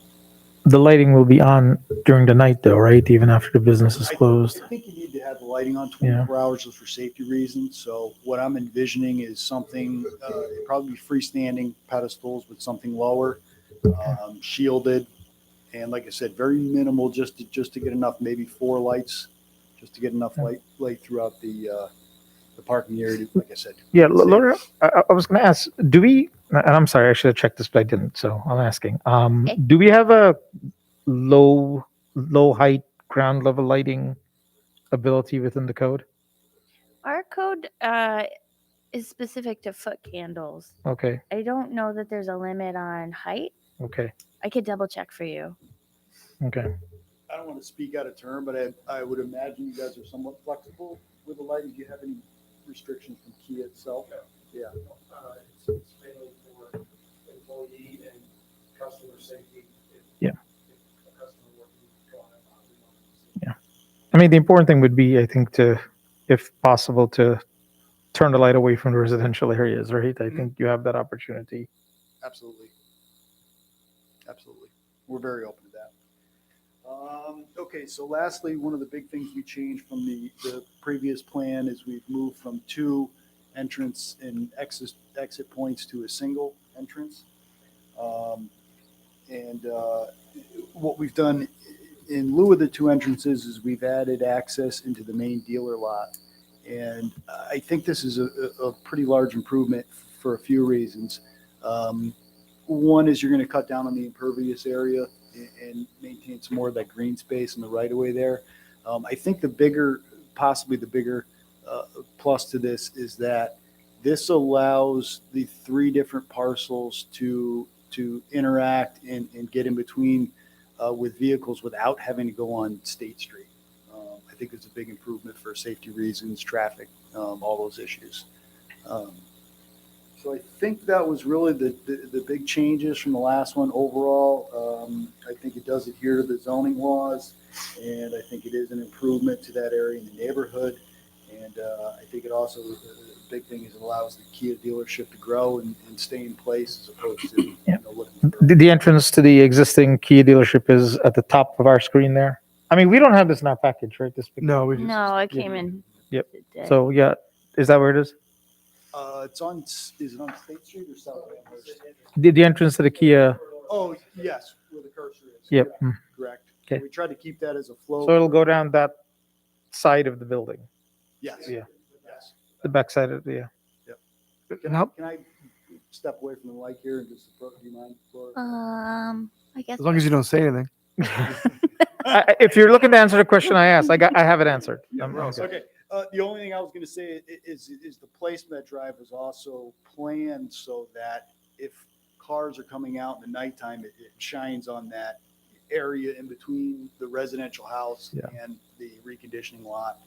The lighting will be on during the night though, right? Even after the business is closed. I think you need to have the lighting on 24 hours just for safety reasons. So what I'm envisioning is something, probably freestanding pedestals with something lower, shielded. And like I said, very minimal, just to get enough, maybe 4 lights, just to get enough light throughout the parking area, like I said. Yeah, Laura, I was going to ask, do we, and I'm sorry, I should have checked this, but I didn't, so I'm asking. Do we have a low height ground level lighting ability within the code? Our code is specific to foot candles. Okay, I don't know that there's a limit on height. okay, I could double check for you. okay. I don't want to speak out of turn, but I would imagine you guys are somewhat flexible with the lighting. Do you have any restrictions from Kia itself? Yeah. It's mainly for employee and customer safety. Yeah. Yeah. I mean, the important thing would be, I think, to, if possible, to turn the light away from the residential areas, right? I think you have that opportunity. Absolutely. Absolutely. We're very open to that. Okay, so lastly, one of the big things we changed from the previous plan is we've moved from 2 entrance and exit points to a single entrance. What we've done in lieu of the 2 entrances is we've added access into the main dealer lot. And I think this is a pretty large improvement for a few reasons. One is you're going to cut down on the impervious area and maintain some more of that green space in the right of way there. I think possibly the bigger plus to this is that this allows the 3 different parcels to interact and get in between with vehicles without having to go on State Street. I think it's a big improvement for safety reasons, traffic, all those issues. So I think that was really the big changes from the last one overall. I think it does adhere to the zoning laws, and I think it is an improvement to that area in the neighborhood. And I think it also, the big thing is it allows the Kia dealership to grow and stay in place as opposed to looking for. The entrance to the existing Kia dealership is at the top of our screen there. I mean, we don't have this in our package, right? This big. No, we just. No, it came in. Yep. today. So yeah, is that where it is? Is it on State Street or South Amherst? The entrance to the Kia. Oh, yes, where the cursor is. Yep. Yeah, correct. Okay. We tried to keep that as a flow. So it'll go down that side of the building. Yes. Yeah. Yes. The back side of the. Yep. And how, Can I step away from the mic here and just approach? Do you mind, Laura? I guess. as long as you don't say anything. If you're looking to answer the question I asked, I have it answered. Okay. Okay. The only thing I was going to say is the placement of that drive was also planned so that if cars are coming out in the nighttime, it shines on that area in between the residential house and the reconditioning lot.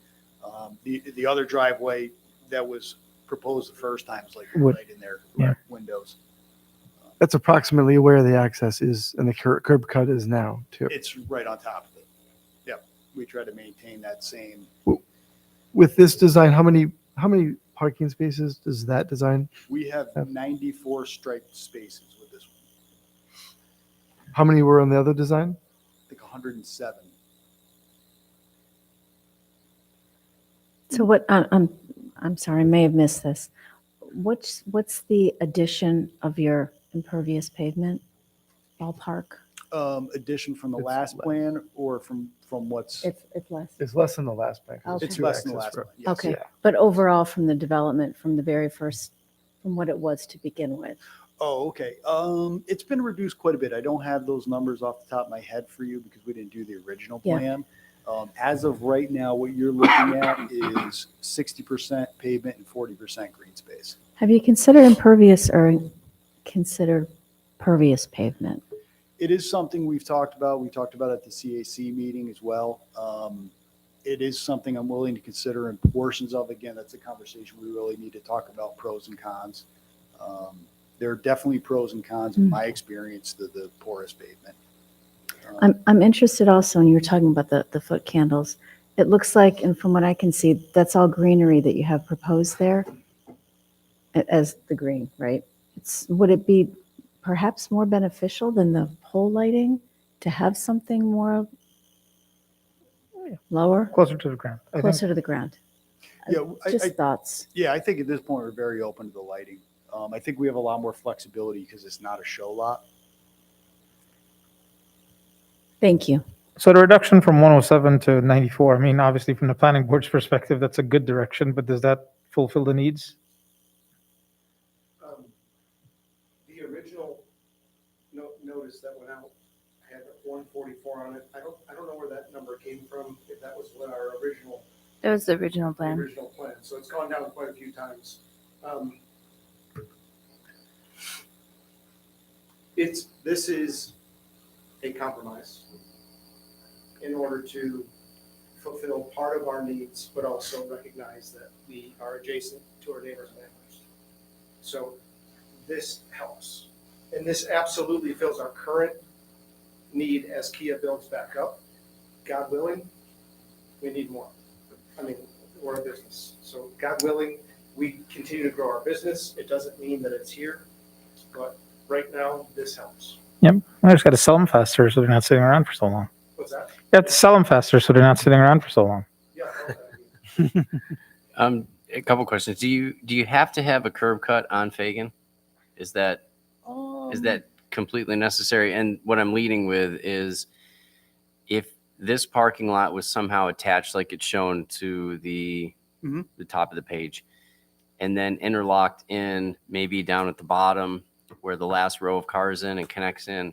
The other driveway that was proposed the first time is like right in their windows. That's approximately where the access is and the curb cut is now too. It's right on top of it. Yep. We try to maintain that same. With this design, how many parking spaces does that design? We have 94 striped spaces with this one. How many were on the other design? I think 107. So what, I'm sorry, I may have missed this. What's the addition of your impervious pavement ballpark? Addition from the last plan or from what's? It's less. It's less than the last plan. 'cause Okay. It's two less than the access last road. one. Yes. Okay, but overall from the development, from the very first, from what it was to begin with? Oh, okay. It's been reduced quite a bit. I don't have those numbers off the top of my head for you because we didn't do the original Yeah. plan. As of right now, what you're looking at is 60% pavement and 40% green space. Have you considered impervious or considered pervious pavement? It is something we've talked about. We talked about it at the CAC meeting as well. It is something I'm willing to consider in portions of. Again, that's a conversation we really need to talk about pros and cons. There are definitely pros and cons in my experience, the porous pavement. I'm interested also, when you were talking about the foot candles, it looks like, and from what I can see, that's all greenery that you have proposed there as the green, right? Would it be perhaps more beneficial than the pole lighting to have something more lower? Closer to the ground. I think. Closer to the ground. Yeah, Just thoughts. Yeah, I think at this point, we're very open to the lighting. I think we have a lot more flexibility because it's not a show lot. Thank you. So the reduction from 107 to 94, I mean, obviously from the planning board's perspective, that's a good direction, but does that fulfill the needs? The original notice that went out had 144 on it. I don't know where that number came from, if that was what our original That was the original plan. original plan. So it's gone down quite a few times. This is a compromise in order to fulfill part of our needs, but also recognize that we are adjacent to our neighbors and neighbors. So this helps. And this absolutely fills our current need as Kia builds back up. God willing, we need more. I mean, we're a business. So God willing, we continue to grow our business. It doesn't mean that it's here, but right now, this helps. Yep. I just got to sell them faster so they're not sitting around for so long. What's that? You have to sell them faster so they're not sitting around for so long. Yeah. A couple questions. Do you have to have a curb cut on Fagan? Is that completely necessary? And what I'm leading with is, if this parking lot was somehow attached, like it's shown to the top of the page, and then interlocked in, maybe down at the bottom where the last row of cars in and connects in,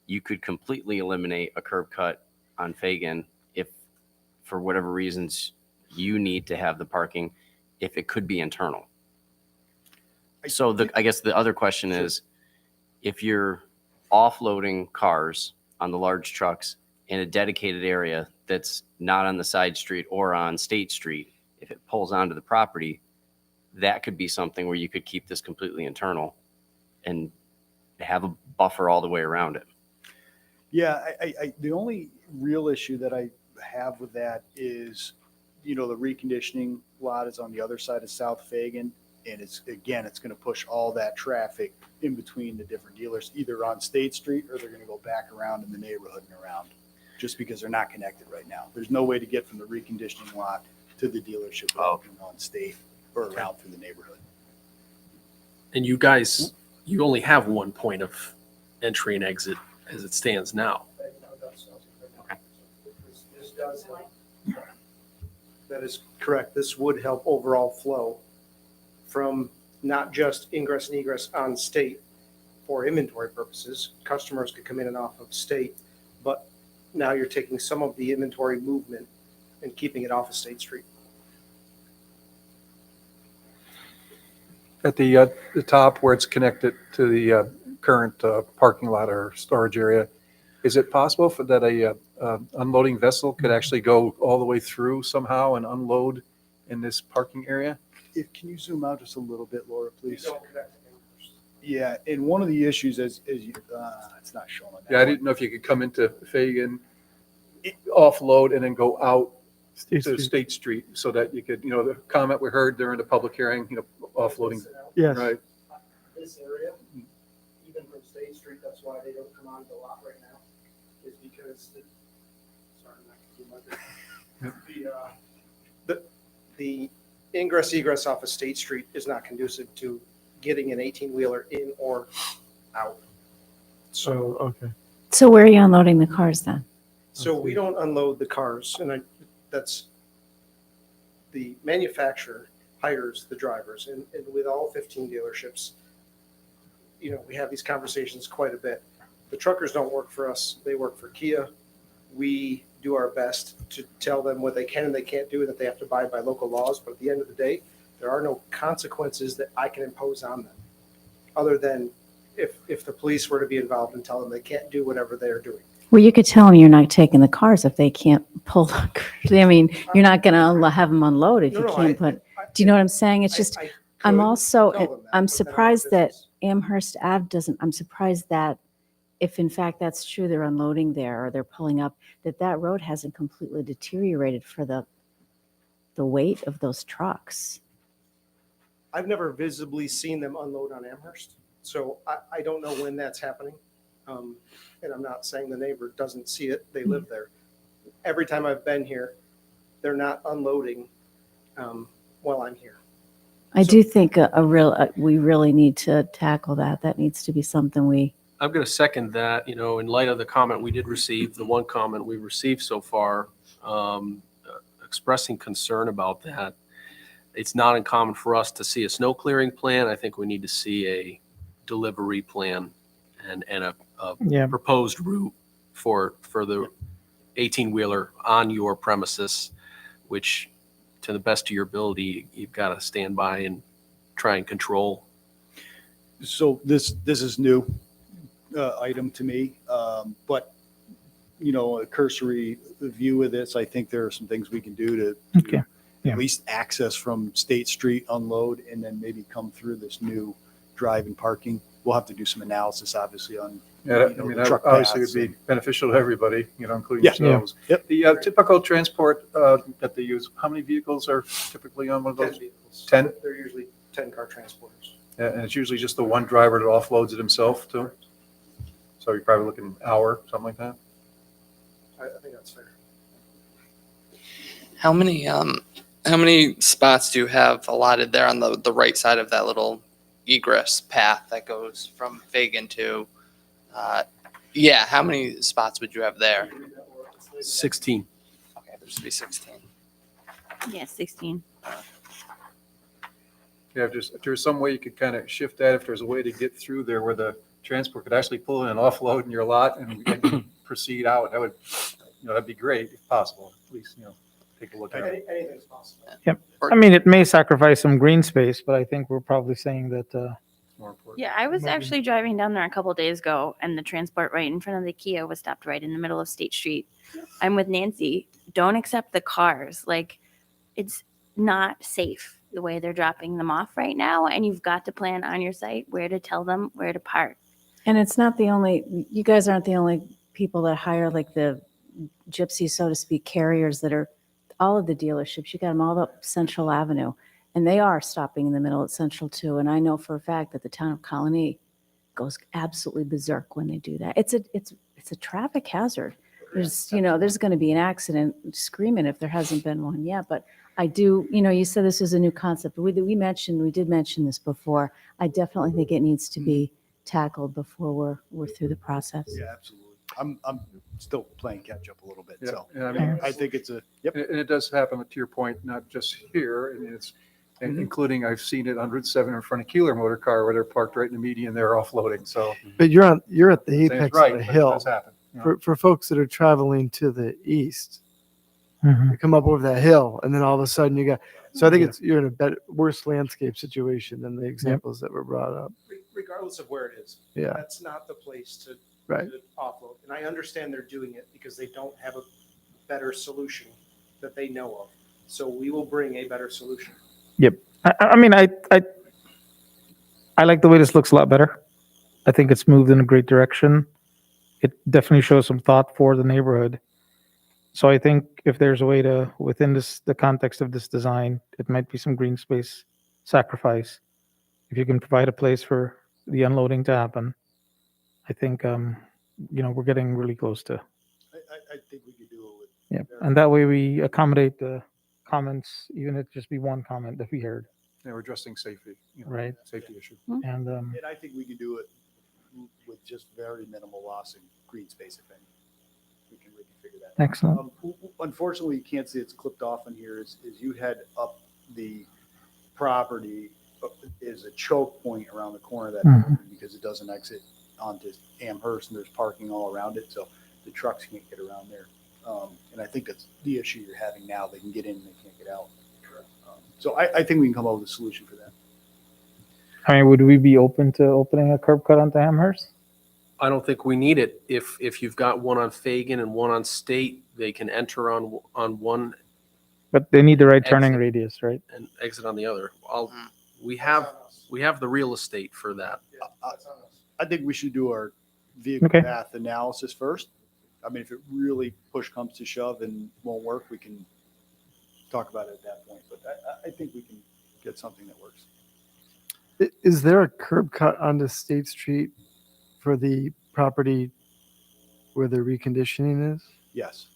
you could completely eliminate a curb cut on Fagan if, for whatever reasons, you need to have the parking, if it could be internal. So I guess the other question is, if you're offloading cars on the large trucks in a dedicated area that's not on the side street or on State Street, if it pulls onto the property, that could be something where you could keep this completely internal and have a buffer all the way around it. Yeah, the only real issue that I have with that is, the reconditioning lot is on the other side of South Fagan. And it's going to push all that traffic in between the different dealers, either on State Street or they're going to go back around in the neighborhood and around, just because they're not connected right now. There's no way to get from the reconditioning lot to the dealership on State or around through the neighborhood. And you guys, you only have one point of entry and exit as it stands now. This does help. That is correct. This would help overall flow from not just ingress and egress on State for inventory purposes. Customers could come in and off of State, but now you're taking some of the inventory movement and keeping it off of State Street. At the top where it's connected to the current parking lot or storage area, is it possible for that a unloading vessel could actually go all the way through somehow and unload in this parking area? Can you zoom out just a little bit, Laura, please? Don't connect to ingress. Yeah, and one of the issues is you, it's not showing that. Yeah, I didn't know if you could come into Fagan, offload, and then go out to State Street so that you could, the comment we heard during the public hearing, offloading. Yes. Right. This area, even from State Street, that's why they don't come onto the lot right now, is because the ingress egress off of State Street is not conducive to getting an 18-wheeler in or out. So, okay. So where are you unloading the cars then? So we don't unload the cars, and that's the manufacturer hires the drivers, and with all 15 dealerships, we have these conversations quite a bit. The truckers don't work for us. They work for Kia. We do our best to tell them what they can and they can't do, and that they have to abide by local laws. But at the end of the day, there are no consequences that I can impose on them, other than if the police were to be involved and tell them they can't do whatever they're doing. Well, you could tell them you're not taking the cars if they can't pull. I mean, you're not going to have them unload if you can't put. Do you know what I'm saying? It's just, I'm also, I'm surprised that Amherst Ave doesn't, I'm surprised that if in fact that's true, they're unloading there or they're pulling up, that road hasn't completely deteriorated for the weight of those trucks. I've never visibly seen them unload on Amherst, so I don't know when that's happening. And I'm not saying the neighbor doesn't see it. They live there. Every time I've been here, they're not unloading while I'm here. I do think we really need to tackle that. That needs to be something we. I'm going to second that, in light of the comment we did receive, the one comment we received so far, expressing concern about that. It's not uncommon for us to see a snow clearing plan. I think we need to see a delivery plan and a proposed route for the 18-wheeler on your premises, which to the best of your ability, you've got to stand by and try and control. So this is new item to me, but a cursory view of this, I think there are some things we can do to at least access from State Street, unload, and then maybe come through this new drive and parking. We'll have to do some analysis, obviously, on that truck obviously paths would be beneficial to everybody, including Yeah. yourselves. Yep. The typical transport that they use, how many vehicles are typically on one of 10 those? vehicles. 10? They're usually 10-car transporters. And it's usually just the one driver that offloads it himself too? So you're probably looking an hour, something like that? I think that's fair. How many spots do you have allotted there on the right side of that little egress path that goes from Fagan to, how many spots would you have there? 16. Okay, there should be 16. Yeah, 16. Yeah, if there's some way you could kind of shift that, if there's a way to get through there where the transport could actually pull in and offload in your lot and proceed out, that would, that'd be great if possible. At least, take a look at it. Anything's possible. Yep. I mean, it may sacrifice some green space, but I think we're probably saying that. More important. Yeah, I was Maybe. actually driving down there a couple days ago, and the transport right in front of the Kia was stopped right in the middle of State Street. I'm with Nancy. Don't accept the cars. Like, it's not safe the way they're dropping them off right now, and you've got to plan on your site where to tell them where to park. And it's not the only, you guys aren't the only people that hire like the gypsy, so to speak, carriers that are all of the dealerships. You got them all up Central Avenue, and they are stopping in the middle at Central too. And I know for a fact that the town of Colony goes absolutely berserk when they do that. It's a traffic hazard. There's going to be an accident screaming if there hasn't been one yet. But I do, you said this is a new concept. We did mention this before. I definitely think it needs to be tackled before we're through the process. Yeah, absolutely. I'm still playing catch up a little bit. Yeah, So yeah, I mean, I think it's and it does happen, to your point, not just here. I mean, it's including, I've seen it on Route 7 in front of Keeler Motor Car where they're parked right in the median, they're offloading. So But you're at the saying it's apex right, of the but it hill. does happen. For folks that are traveling to the east, Mhm. you come up over that hill, and then all of a sudden you got. So I think you're in a worse landscape situation than the examples that were brought up. Regardless of where it is. Yeah. That's not the place to Right. to offload. And I understand they're doing it because they don't have a better solution that they know of. So we will bring a better solution. Yep. I mean, I like the way this looks a lot better. I think it's moved in a great direction. It definitely shows some thought for the neighborhood. So I think if there's a way to, within the context of this design, it might be some green space sacrifice. If you can provide a place for the unloading to happen, I think, we're getting really close to. I think we could do it with. Yeah. And that way we accommodate the comments, even if it just be one comment that we heard. Yeah, we're addressing safety, Right. safety issue. And, And I think we can do it with just very minimal loss in green space, if any. We can figure that out. Excellent. Unfortunately, you can't see it's clipped off in here, is you head up the property is a choke point around the corner of that Mhm. building because it doesn't exit onto Amherst and there's parking all around it. So the trucks can't get around there. And I think that's the issue you're having now. They can get in and they can't get out. So I think we can come up with a solution for that. I mean, would we be open to opening a curb cut onto Amherst? I don't think we need it. If you've got one on Fagan and one on State, they can enter on one But they need the right turning Exit. radius, right? and exit on the other. We have the real estate for that. I think we should do our vehicle Okay. path analysis first. I mean, if it really push comes to shove and won't work, we can talk about it at that point. But I think we can get something that works. Is there a curb cut onto State Street for the property where the reconditioning is? Yes.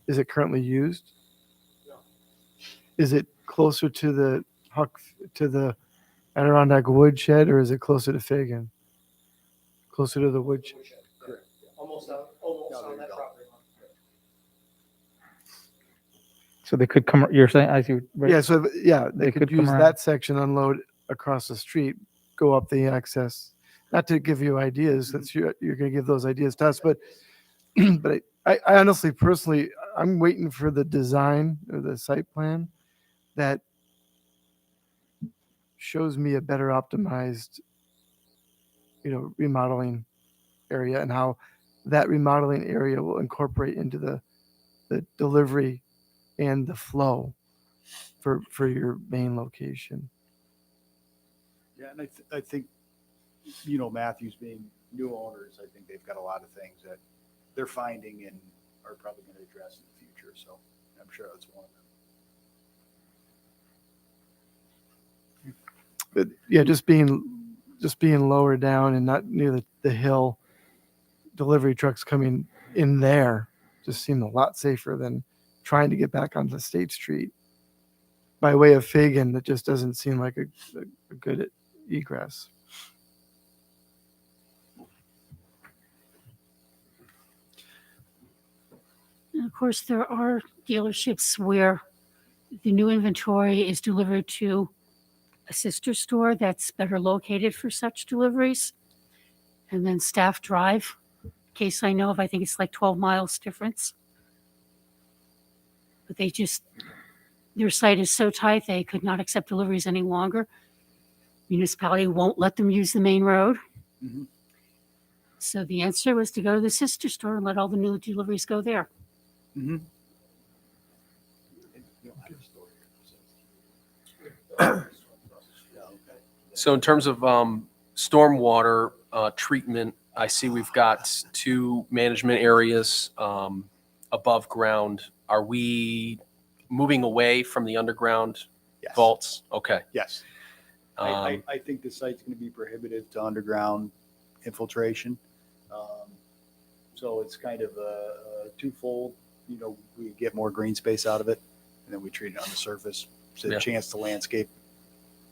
Is it currently used? Is it closer to the Adirondack woodshed, or is it closer to Fagan? Closer to the woodshed? Correct. Almost on that property line. So they could come, you're saying, I see. right? Yeah, so yeah, they They could could come use around. that section, unload across the street, go up the access. Not to give you ideas, that's you're gonna give those ideas to us, but but I honestly, personally, I'm waiting for the design or the site plan that shows me a better optimized, remodeling area and how that remodeling area will incorporate into the delivery and the flow for your main location. Yeah, and I think, Matthews being new owners, I think they've got a lot of things that they're finding and are probably going to address in the future. So I'm sure that's one of them. But yeah, just being lower down and not near the hill, delivery trucks coming in there just seemed a lot safer than trying to get back onto State Street by way of Fagan. That just doesn't seem like a good egress. And of course, there are dealerships where the new inventory is delivered to a sister store that's better located for such deliveries. And then staff drive, case I know of, I think it's like 12 miles difference. But their site is so tight, they could not accept deliveries any longer. Municipality won't let them use the main road. Mhm. So the answer was to go to the sister store and let all the new deliveries go there. Mm-hmm. So in terms of stormwater treatment, I see we've got 2 management areas above ground. Are we moving away from the underground Yes. vaults? Okay. Yes. I think the site's going to be prohibitive to underground infiltration. So it's kind of a twofold. We get more green space out of it, and then we treat it on the surface. So Yeah. a chance to landscape.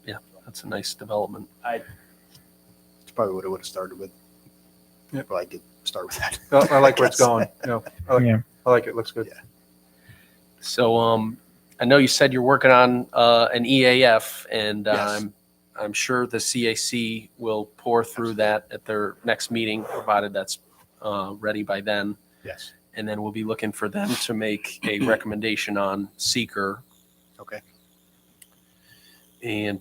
Yeah, that's a nice development. It's probably what I would have started with. Yeah. But I did start with that. I like where it's guess. going. I like it. Looks good. Yeah. So I know you said you're working on an EAF, and Yes. I'm sure the CAC will pour through that at their next meeting, provided that's ready by then. Yes. And then we'll be looking for them to make a recommendation on seeker. Okay. And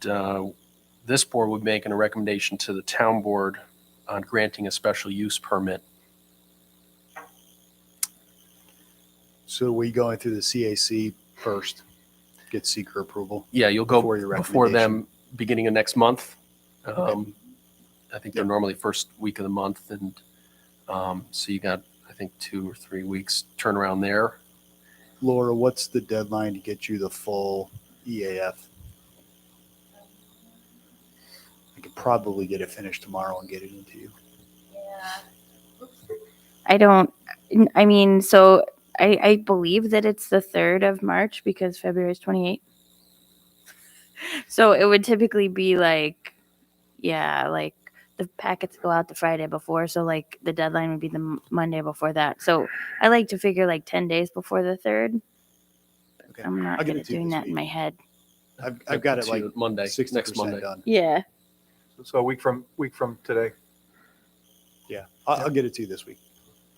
this board would be making a recommendation to the town board on granting a special use permit. So we going through the CAC first, get seeker approval. Yeah, you'll go Before your before them beginning of next month. I think they're normally first week of the month, and so you got, I think, 2 or 3 weeks turnaround there. Laura, what's the deadline to get you the full EAF? I could probably get it finished tomorrow and get it into you. I believe that it's the 3rd of March because February is 28th. So it would typically be like the packets go out the Friday before. So like the deadline would be the Monday before that. So I like to figure like 10 days before the 3rd. Okay. I'm not I'll get good it at to you doing this that in my head. I've got it like Monday, 60% next Monday. done. Yeah. So a week from today. Yeah, I'll get it to you this week.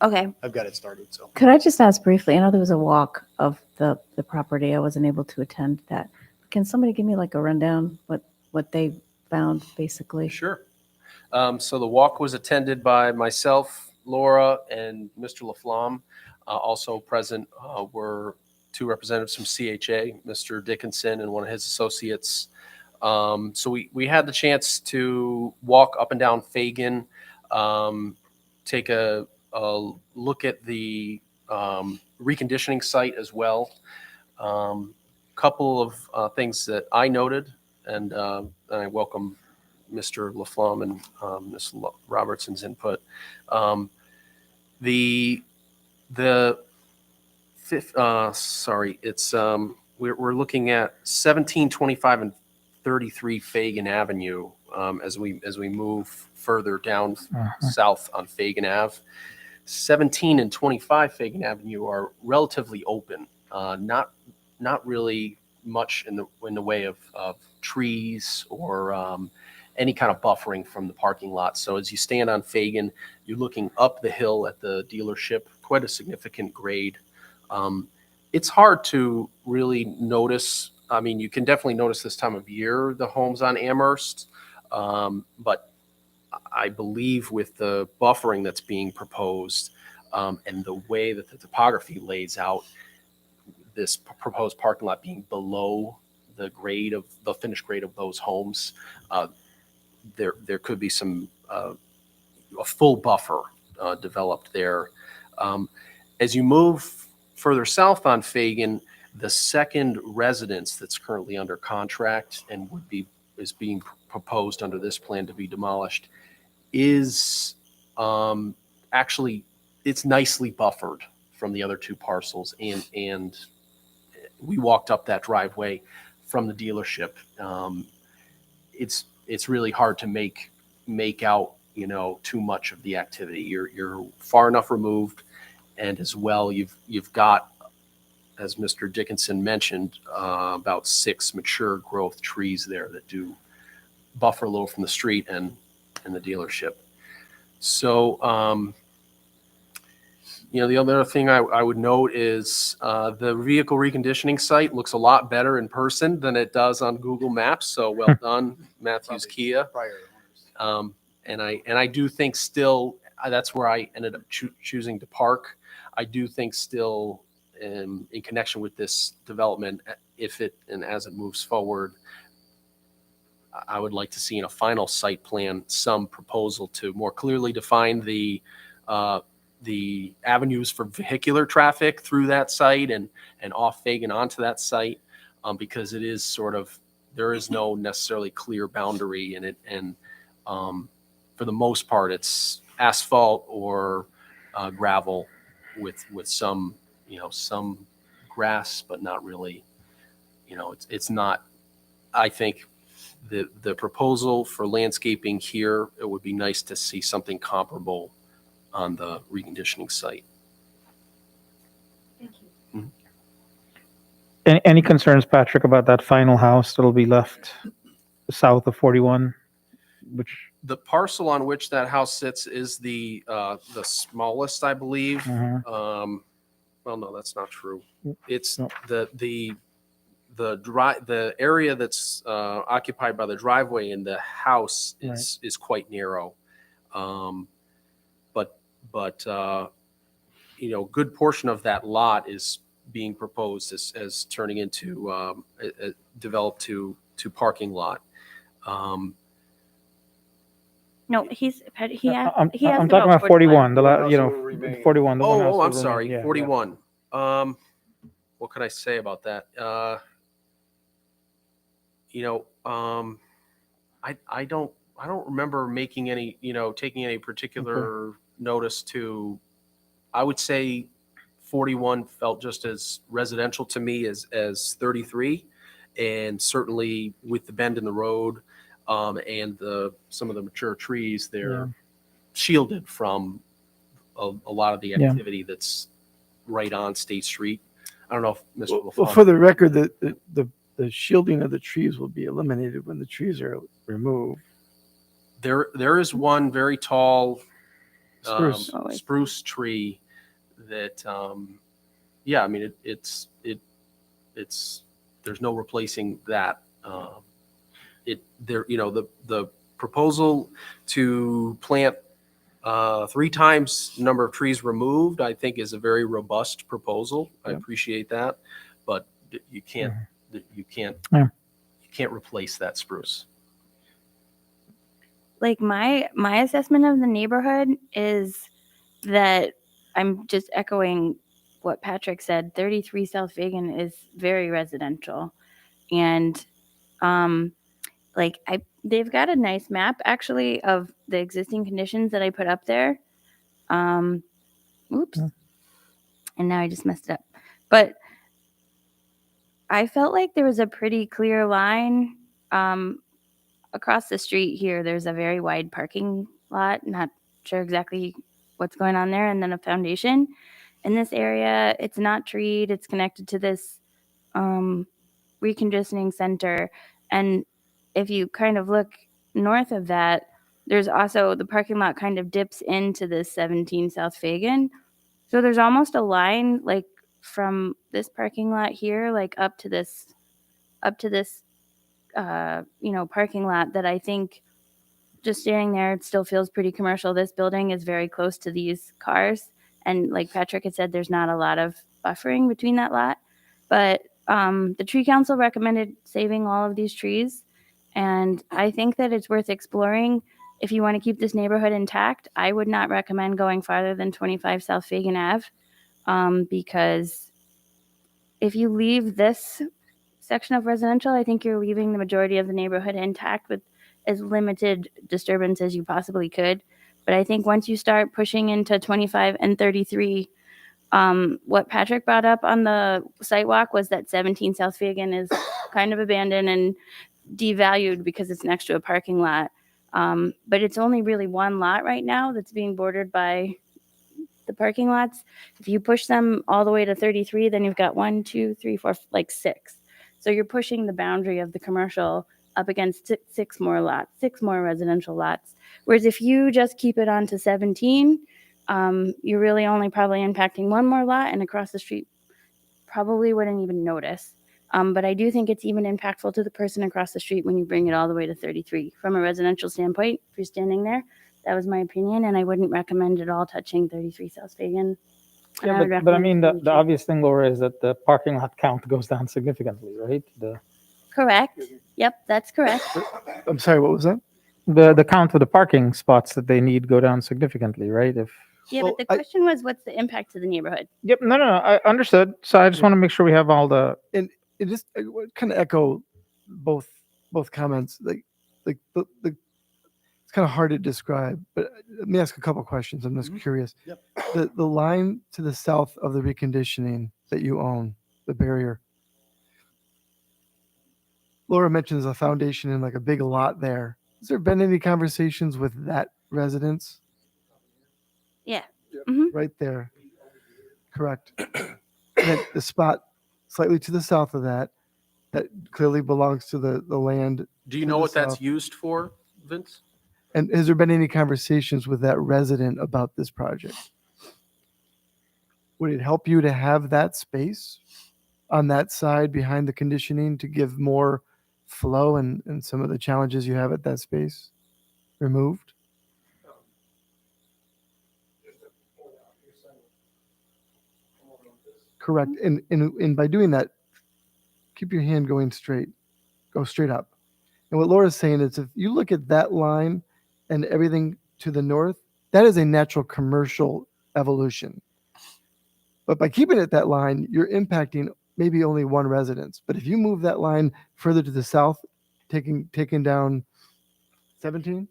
Okay. I've got it started, so. Could I just ask briefly? I know there was a walk of the property. I wasn't able to attend that. Can somebody give me like a rundown what they found basically? Sure. So the walk was attended by myself, Laura, and Mr. Laflamme. Also present were two representatives from CHA, Mr. Dickinson and one of his associates. So we had the chance to walk up and down Fagan, take a look at the reconditioning site as well. Couple of things that I noted, and I welcome Mr. Laflamme and Ms. Robertson's input. We're looking at 17, 25, and 33 Fagan Avenue as we move further down south on Fagan Ave. 17 and 25 Fagan Avenue are relatively open, not really much in the way of trees or any kind of buffering from the parking lot. So as you stand on Fagan, you're looking up the hill at the dealership, quite a significant grade. It's hard to really notice. I mean, you can definitely notice this time of year, the homes on Amherst, but I believe with the buffering that's being proposed and the way that the topography lays out, this proposed parking lot being below the grade of the finished grade of those homes, there could be some a full buffer developed there. As you move further south on Fagan, the second residence that's currently under contract and is being proposed under this plan to be demolished is actually, it's nicely buffered from the other two parcels, and we walked up that driveway from the dealership. It's really hard to make out, too much of the activity. You're far enough removed, and as well, you've got, as Mr. Dickinson mentioned, about 6 mature growth trees there that do buffer a little from the street and the dealership. So, the other thing I would note is the vehicle reconditioning site looks a lot better in person than it does on Google Maps. So well done, Matthews Kia. And I do think still that's where I ended up choosing to park. I do think still in connection with this development, if it and as it moves forward, I would like to see in a final site plan some proposal to more clearly define the avenues for vehicular traffic through that site and off Fagan onto that site, because it is there is no necessarily clear boundary in it, and for the most part it's asphalt or gravel with some some grass, but not really. It's not. I think the proposal for landscaping here, it would be nice to see something comparable on the reconditioning site. Thank you. Any concerns, Patrick, about that final house that'll be left south of 41? The parcel on which that house sits is the smallest, I believe. Well, no, that's not true. It's the area that's occupied by the driveway and the house is quite narrow. But good portion of that lot is being proposed as turning into developed to parking lot. No, I'm talking about 41. 41. The one house I'm that sorry, remained, 41. What could I say about that? I don't remember making any, taking any particular notice to. I would say 41 felt just as residential to me as 33, and certainly with the bend in the road and some of the mature trees, they're shielded from a lot of the activity that's right on State Street. I don't know if Mr. Well, for the record, the the shielding of the trees will be eliminated when the trees are removed. There is one very tall Spruce. spruce tree that, yeah, I mean, it's there's no replacing that. The proposal to plant 3 times the number of trees removed, I think, is a very robust proposal. I appreciate that, but you can't Yeah. you can't replace that spruce. Like my assessment of the neighborhood is that I'm just echoing what Patrick said. 33 South Fagan is very residential, and they've got a nice map actually of the existing conditions that I put up there. Oops, and now I just messed it up. But I felt like there was a pretty clear line. Across the street here, there's a very wide parking lot. Not sure exactly what's going on there. And then a foundation. In this area, it's not treed. It's connected to this reconditioning center. And if you kind of look north of that, there's also the parking lot kind of dips into this 17 South Fagan. So there's almost a line like from this parking lot here, like up to this parking lot that I think just standing there, it still feels pretty commercial. This building is very close to these cars. And like Patrick had said, there's not a lot of buffering between that lot. But the tree council recommended saving all of these trees. And I think that it's worth exploring. If you want to keep this neighborhood intact, I would not recommend going farther than 25 South Fagan Ave, because if you leave this section of residential, I think you're leaving the majority of the neighborhood intact with as limited disturbance as you possibly could. But I think once you start pushing into 25 and 33, what Patrick brought up on the sidewalk was that 17 South Fagan is kind of abandoned and devalued because it's next to a parking lot. But it's only really one lot right now that's being bordered by the parking lots. If you push them all the way to 33, then you've got 1, 2, 3, 4, like 6. So you're pushing the boundary of the commercial up against 6 more lots, 6 more residential lots. Whereas if you just keep it on to 17, you're really only probably impacting 1 more lot, and across the street probably wouldn't even notice. But I do think it's even impactful to the person across the street when you bring it all the way to 33. From a residential standpoint, if you're standing there, that was my opinion, and I wouldn't recommend at all touching 33 South Fagan. Yeah, but I mean, the obvious thing, Laura, is that the parking lot count goes down significantly, right? Correct. Yep, that's correct. I'm sorry, what was that? The count of the parking spots that they need go down significantly, right? Yeah, but the question was, what's the impact to the neighborhood? Yep, no, I understood. So I just want to make sure we have all the. And it just kind of echo both comments. Like the it's kind of hard to describe, but let me ask a couple questions. I'm just curious. Yep. The line to the south of the reconditioning that you own, the barrier. Laura mentions a foundation and like a big lot there. Has there been any conversations with that residence? Yeah. Right there. Correct. And the spot slightly to the south of that clearly belongs to the land. Do you know what that's used for, Vince? And has there been any conversations with that resident about this project? Would it help you to have that space on that side behind the conditioning to give more flow and some of the challenges you have at that space removed? Correct. And by doing that, keep your hand going straight. Go straight up. And what Laura's saying is if you look at that line and everything to the north, that is a natural commercial evolution. But by keeping it that line, you're impacting maybe only one residence. But if you move that line further to the south, taking down 17,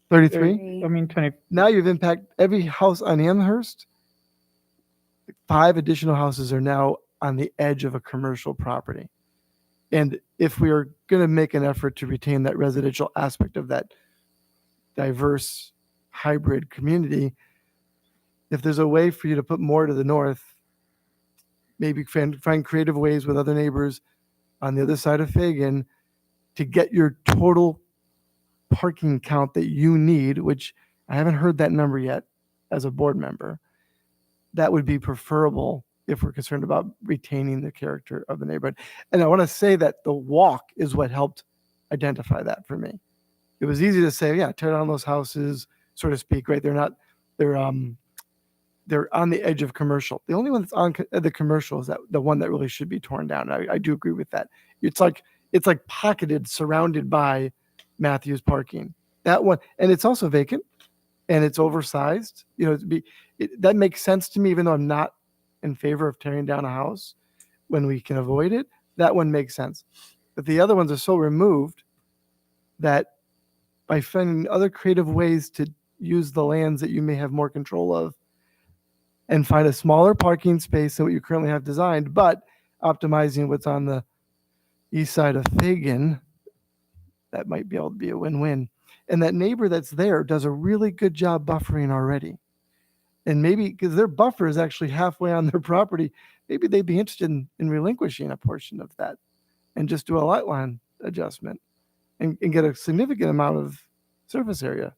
33, I mean, 20. now you've impacted every house on Amherst. 5 additional houses are now on the edge of a commercial property. And if we are going to make an effort to retain that residential aspect of that diverse hybrid community, if there's a way for you to put more to the north, maybe find creative ways with other neighbors on the other side of Fagan to get your total parking count that you need, which I haven't heard that number yet as a board member. That would be preferable if we're concerned about retaining the character of the neighborhood. And I want to say that the walk is what helped identify that for me. It was easy to say, yeah, tear down those houses, so to speak, right? They're on the edge of commercial. The only one that's on the commercial is that the one that really should be torn down. I do agree with that. It's like pocketed, surrounded by Matthews parking. That one, and it's also vacant, and it's oversized. That makes sense to me, even though I'm not in favor of tearing down a house when we can avoid it. That one makes sense. But the other ones are so removed that by finding other creative ways to use the lands that you may have more control of and find a smaller parking space than what you currently have designed, but optimizing what's on the east side of Fagan, that might be able to be a win-win. And that neighbor that's there does a really good job buffering already. And maybe because their buffer is actually halfway on their property, maybe they'd be interested in relinquishing a portion of that and just do a lot line adjustment and get a significant amount of surface area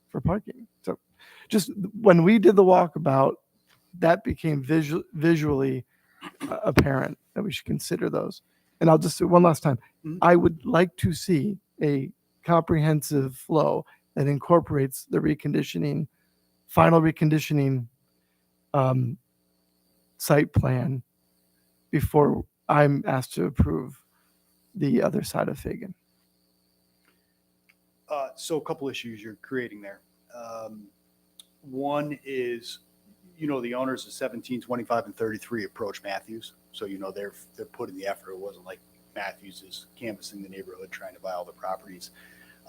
for parking. So just when we did the walkabout, that became visually apparent that we should consider those. And I'll just say one last time, I would like to see a comprehensive flow that incorporates the reconditioning, final reconditioning site plan before I'm asked to approve the other side of Fagan. So a couple issues you're creating there. One is, the owners of 17, 25, and 33 approach Matthews. So, they're putting the effort. It wasn't like Matthews is canvassing the neighborhood trying to buy all the properties.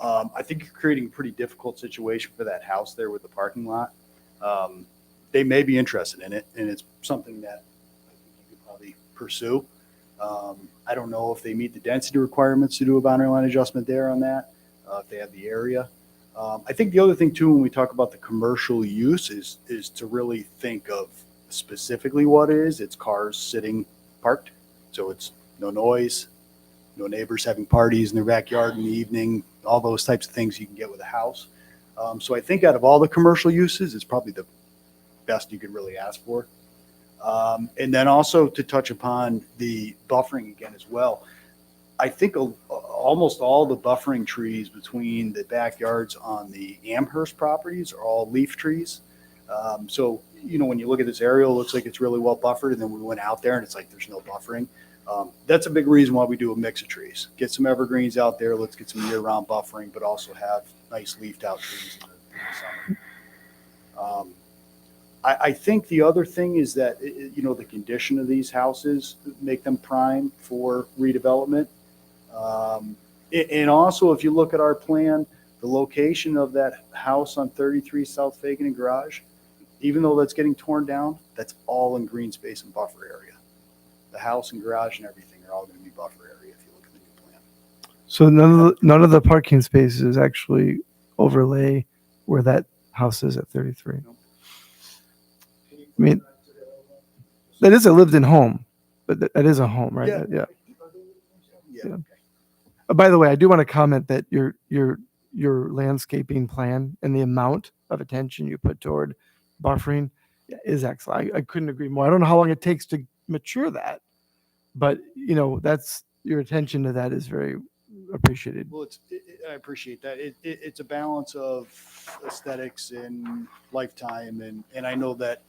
I think you're creating a pretty difficult situation for that house there with the parking lot. They may be interested in it, and it's something that I think you could probably pursue. I don't know if they meet the density requirements to do a boundary line adjustment there on that, if they have the area. I think the other thing too, when we talk about the commercial use is to really think of specifically what it is. It's cars sitting parked. So it's no noise, no neighbors having parties in their backyard in the evening, all those types of things you can get with a house. So I think out of all the commercial uses, it's probably the best you could really ask for. And then also to touch upon the buffering again as well. I think almost all the buffering trees between the backyards on the Amherst properties are all leaf trees. So, when you look at this aerial, it looks like it's really well buffered. And then we went out there and it's like there's no buffering. That's a big reason why we do a mix of trees. Get some evergreens out there. Let's get some year-round buffering, but also have nice leafed out trees in the summer. I think the other thing is that, the condition of these houses make them prime for redevelopment. And also, if you look at our plan, the location of that house on 33 South Fagan and Garage, even though that's getting torn down, that's all in green space and buffer area. The house and garage and everything are all going to be buffer area if you look at the new plan. So none of the parking spaces actually overlay where that house is at 33. I mean, that is a lived-in home, but that is a home, right? Yeah. Yeah. By the way, I do want to comment that your landscaping plan and the amount of attention you put toward buffering is excellent. I couldn't agree more. I don't know how long it takes to mature that, but that's your attention to that is very appreciated. Well, I appreciate that. It's a balance of aesthetics and lifetime, and I know that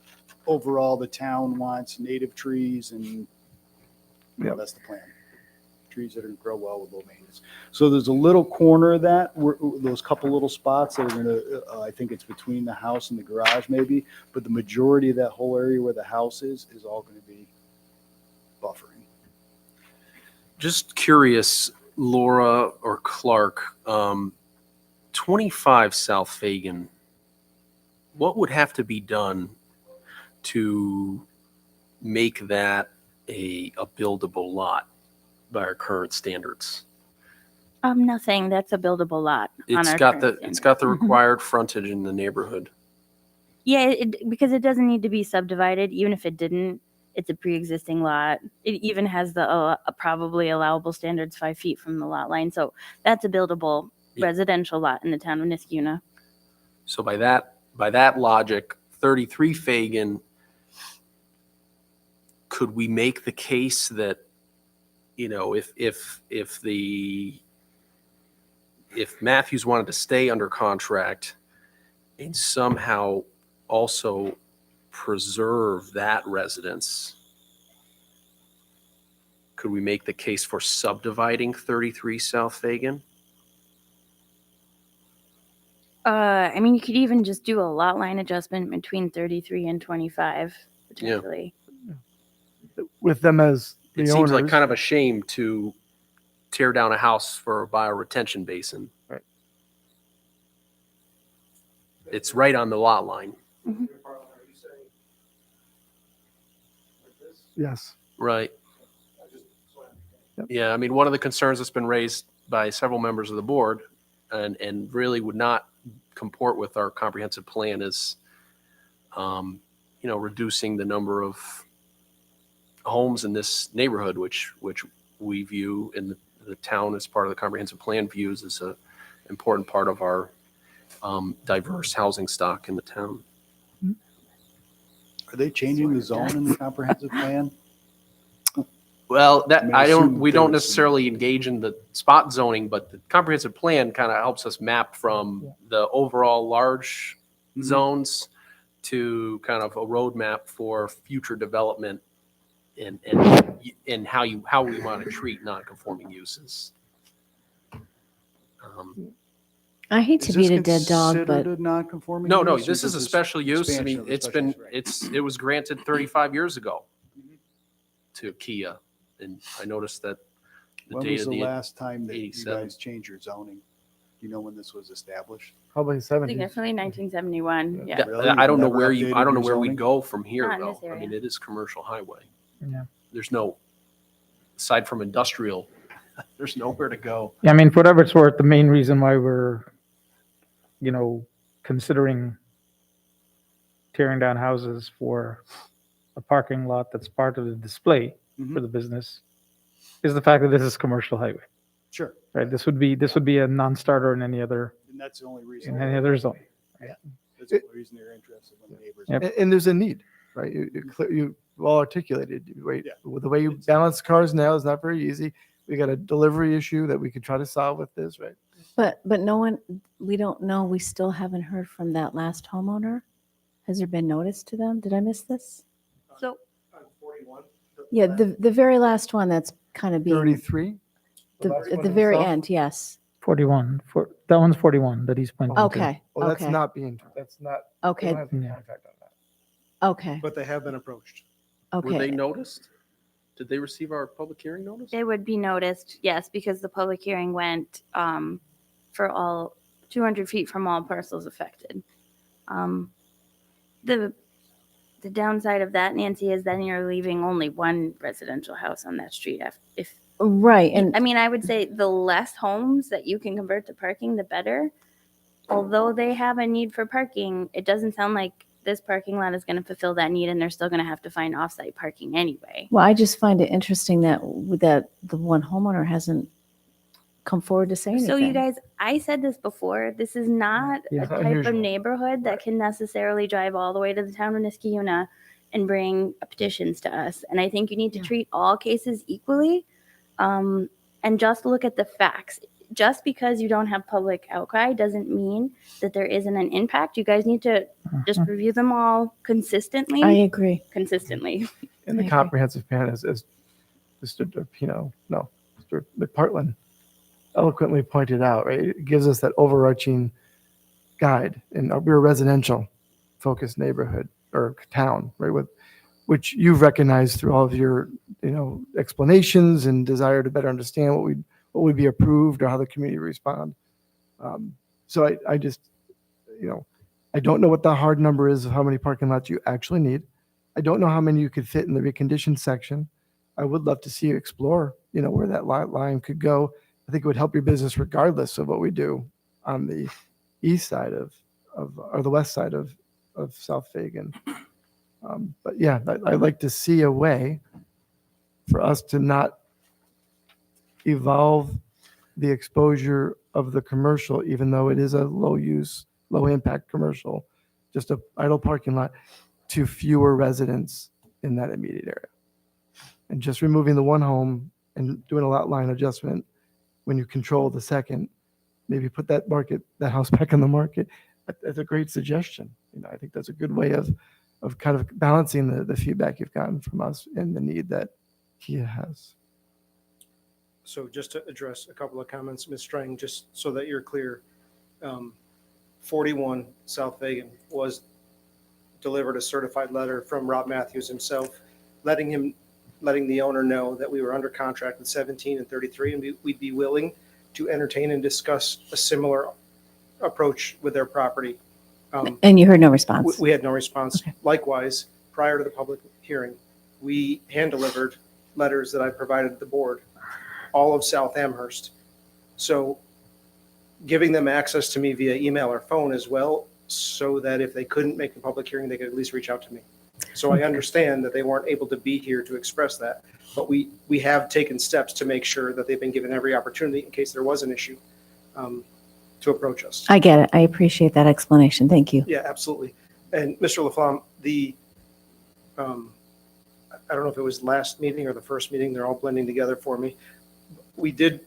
overall the town wants native trees, and that's the plan. Trees that are grow well with low maintenance. So there's a little corner of that, those couple little spots that are going to, I think it's between the house and the garage maybe, but the majority of that whole area where the house is all going to be buffering. Just curious, Laura or Clark, 25 South Fagan, what would have to be done to make that a buildable lot by our current standards? Nothing. That's a buildable lot. It's got the required frontage in the neighborhood. Yeah, because it doesn't need to be subdivided. Even if it didn't, It's a pre-existing lot. It even has the probably allowable standards 5 feet from the lot line. So that's a buildable Yeah. residential lot in the town of Niskuna. So by that logic, 33 Fagan, could we make the case that, you know, if Matthews wanted to stay under contract and somehow also preserve that residence, could we make the case for subdividing 33 South Fagan? I mean, you could even just do a lot line adjustment between 33 and 25 potentially. With them as the It owners. seems like kind of a shame to tear down a house for a bioretention basin. Right. It's right on the lot line. Yes. Right. Yeah, I mean, one of the concerns that's been raised by several members of the board and really would not comport with our comprehensive plan is, reducing the number of homes in this neighborhood, which we view in the town as part of the comprehensive plan views as a important part of our diverse housing stock in the town. Are they changing the zone in the comprehensive plan? Well, I mean, I assume we there don't was some- necessarily engage in the spot zoning, but the comprehensive plan kind of helps us map from the overall large zones to kind of a roadmap for future development and how we want to treat non-conforming uses. I hate to Is beat this a dead dog, but considered a non-conforming No, use, or this is a this special use. I expansion mean, of the it's special been, use, right? it was granted 35 years ago to Kia. And I noticed that the When date was of the the last time that you 87. guys changed your zoning? Do you know when this was established? Probably 70s. Significantly 1971. Yeah. Really? I don't know Never where updated I don't know your where we zoning? go from here Not in though. this I area. mean, it is commercial highway. Yeah. There's no, aside from industrial, there's nowhere to go. Yeah, I mean, for whatever it's worth, the main reason why we're, considering tearing down houses for a parking lot that's part of the display for the business is the fact that this is commercial highway, Sure. right? This would be a non-starter in any other And that's the only reason. zone. That's the only reason they're interested when the neighbors. Yep. And there's a need, right? You well articulated. Wait, the way you balance cars now is not very easy. We got a delivery issue that we could try to solve with this, right? But we don't know, we still haven't heard from that last homeowner. Has there been notice to them? Did I miss this? So Yeah, the very last one that's kind of being, 33. at the very end, yes. 41. That one's 41 that he's pointing to. Okay, Well, that's okay. not being. That's not. Okay. They don't have a Yeah. contract on that. Okay, But they have been approached. Were they okay. noticed? Did they receive our public hearing notice? They would be noticed, yes, because the public hearing went for all 200 feet from all parcels affected. The downside of that, Nancy, is then you're leaving only one residential house on that street. If Right, and I mean, I would say the less homes that you can convert to parking, the better. Although they have a need for parking, it doesn't sound like this parking lot is going to fulfill that need, and they're still going to have to find off-site parking anyway. well, I just find it interesting that the one homeowner hasn't come forward to say anything. So you guys, I said this before, this is not Yeah. a type Unusual. of neighborhood that can necessarily drive all the way to the town of Niskayuna and bring petitions to us. And I think you need to treat all cases equally and just look at the facts. Just because you don't have public outcry doesn't mean that there isn't an impact. You guys need to just review them all consistently. I agree. Consistently. In the I agree. comprehensive plan, as Mr. McPartland eloquently pointed out, right? It gives us that overarching guide, and we're a residential focused neighborhood or town, right? Which you've recognized through all of your, explanations and desire to better understand what would be approved or how the community would respond. So I just, I don't know what the hard number is of how many parking lots you actually need. I don't know how many you could fit in the reconditioned section. I would love to see you explore, where that line could go. I think it would help your business regardless of what we do on the east side or the west side of South Fagan. But yeah, I'd like to see a way for us to not evolve the exposure of the commercial, even though it is a low use, low impact commercial, just a idle parking lot, to fewer residents in that immediate area. And just removing the one home and doing a lot line adjustment when you control the second, maybe put that house back on the market. That's a great suggestion. I think that's a good way of kind of balancing the feedback you've gotten from us and the need that Kia has. So just to address a couple of comments, Ms. Strang, just so that you're clear, 41 South Fagan was delivered a certified letter from Rob Matthews himself, letting the owner know that we were under contract with 17 and 33, and we'd be willing to entertain and discuss a similar approach with their property. And you heard no response? We had no response. Okay. Likewise, prior to the public hearing, we hand-delivered letters that I provided the board, all of South Amherst. So giving them access to me via email or phone as well, so that if they couldn't make the public hearing, they could at least reach out to me. So I understand that they weren't able to be here to express that, but we have taken steps to make sure that they've been given every opportunity in case there was an issue to approach us. I get it. I appreciate that explanation. Thank you. Yeah, absolutely. And Mr. Laflamme, I don't know if it was last meeting or the first meeting, they're all blending together for me. We did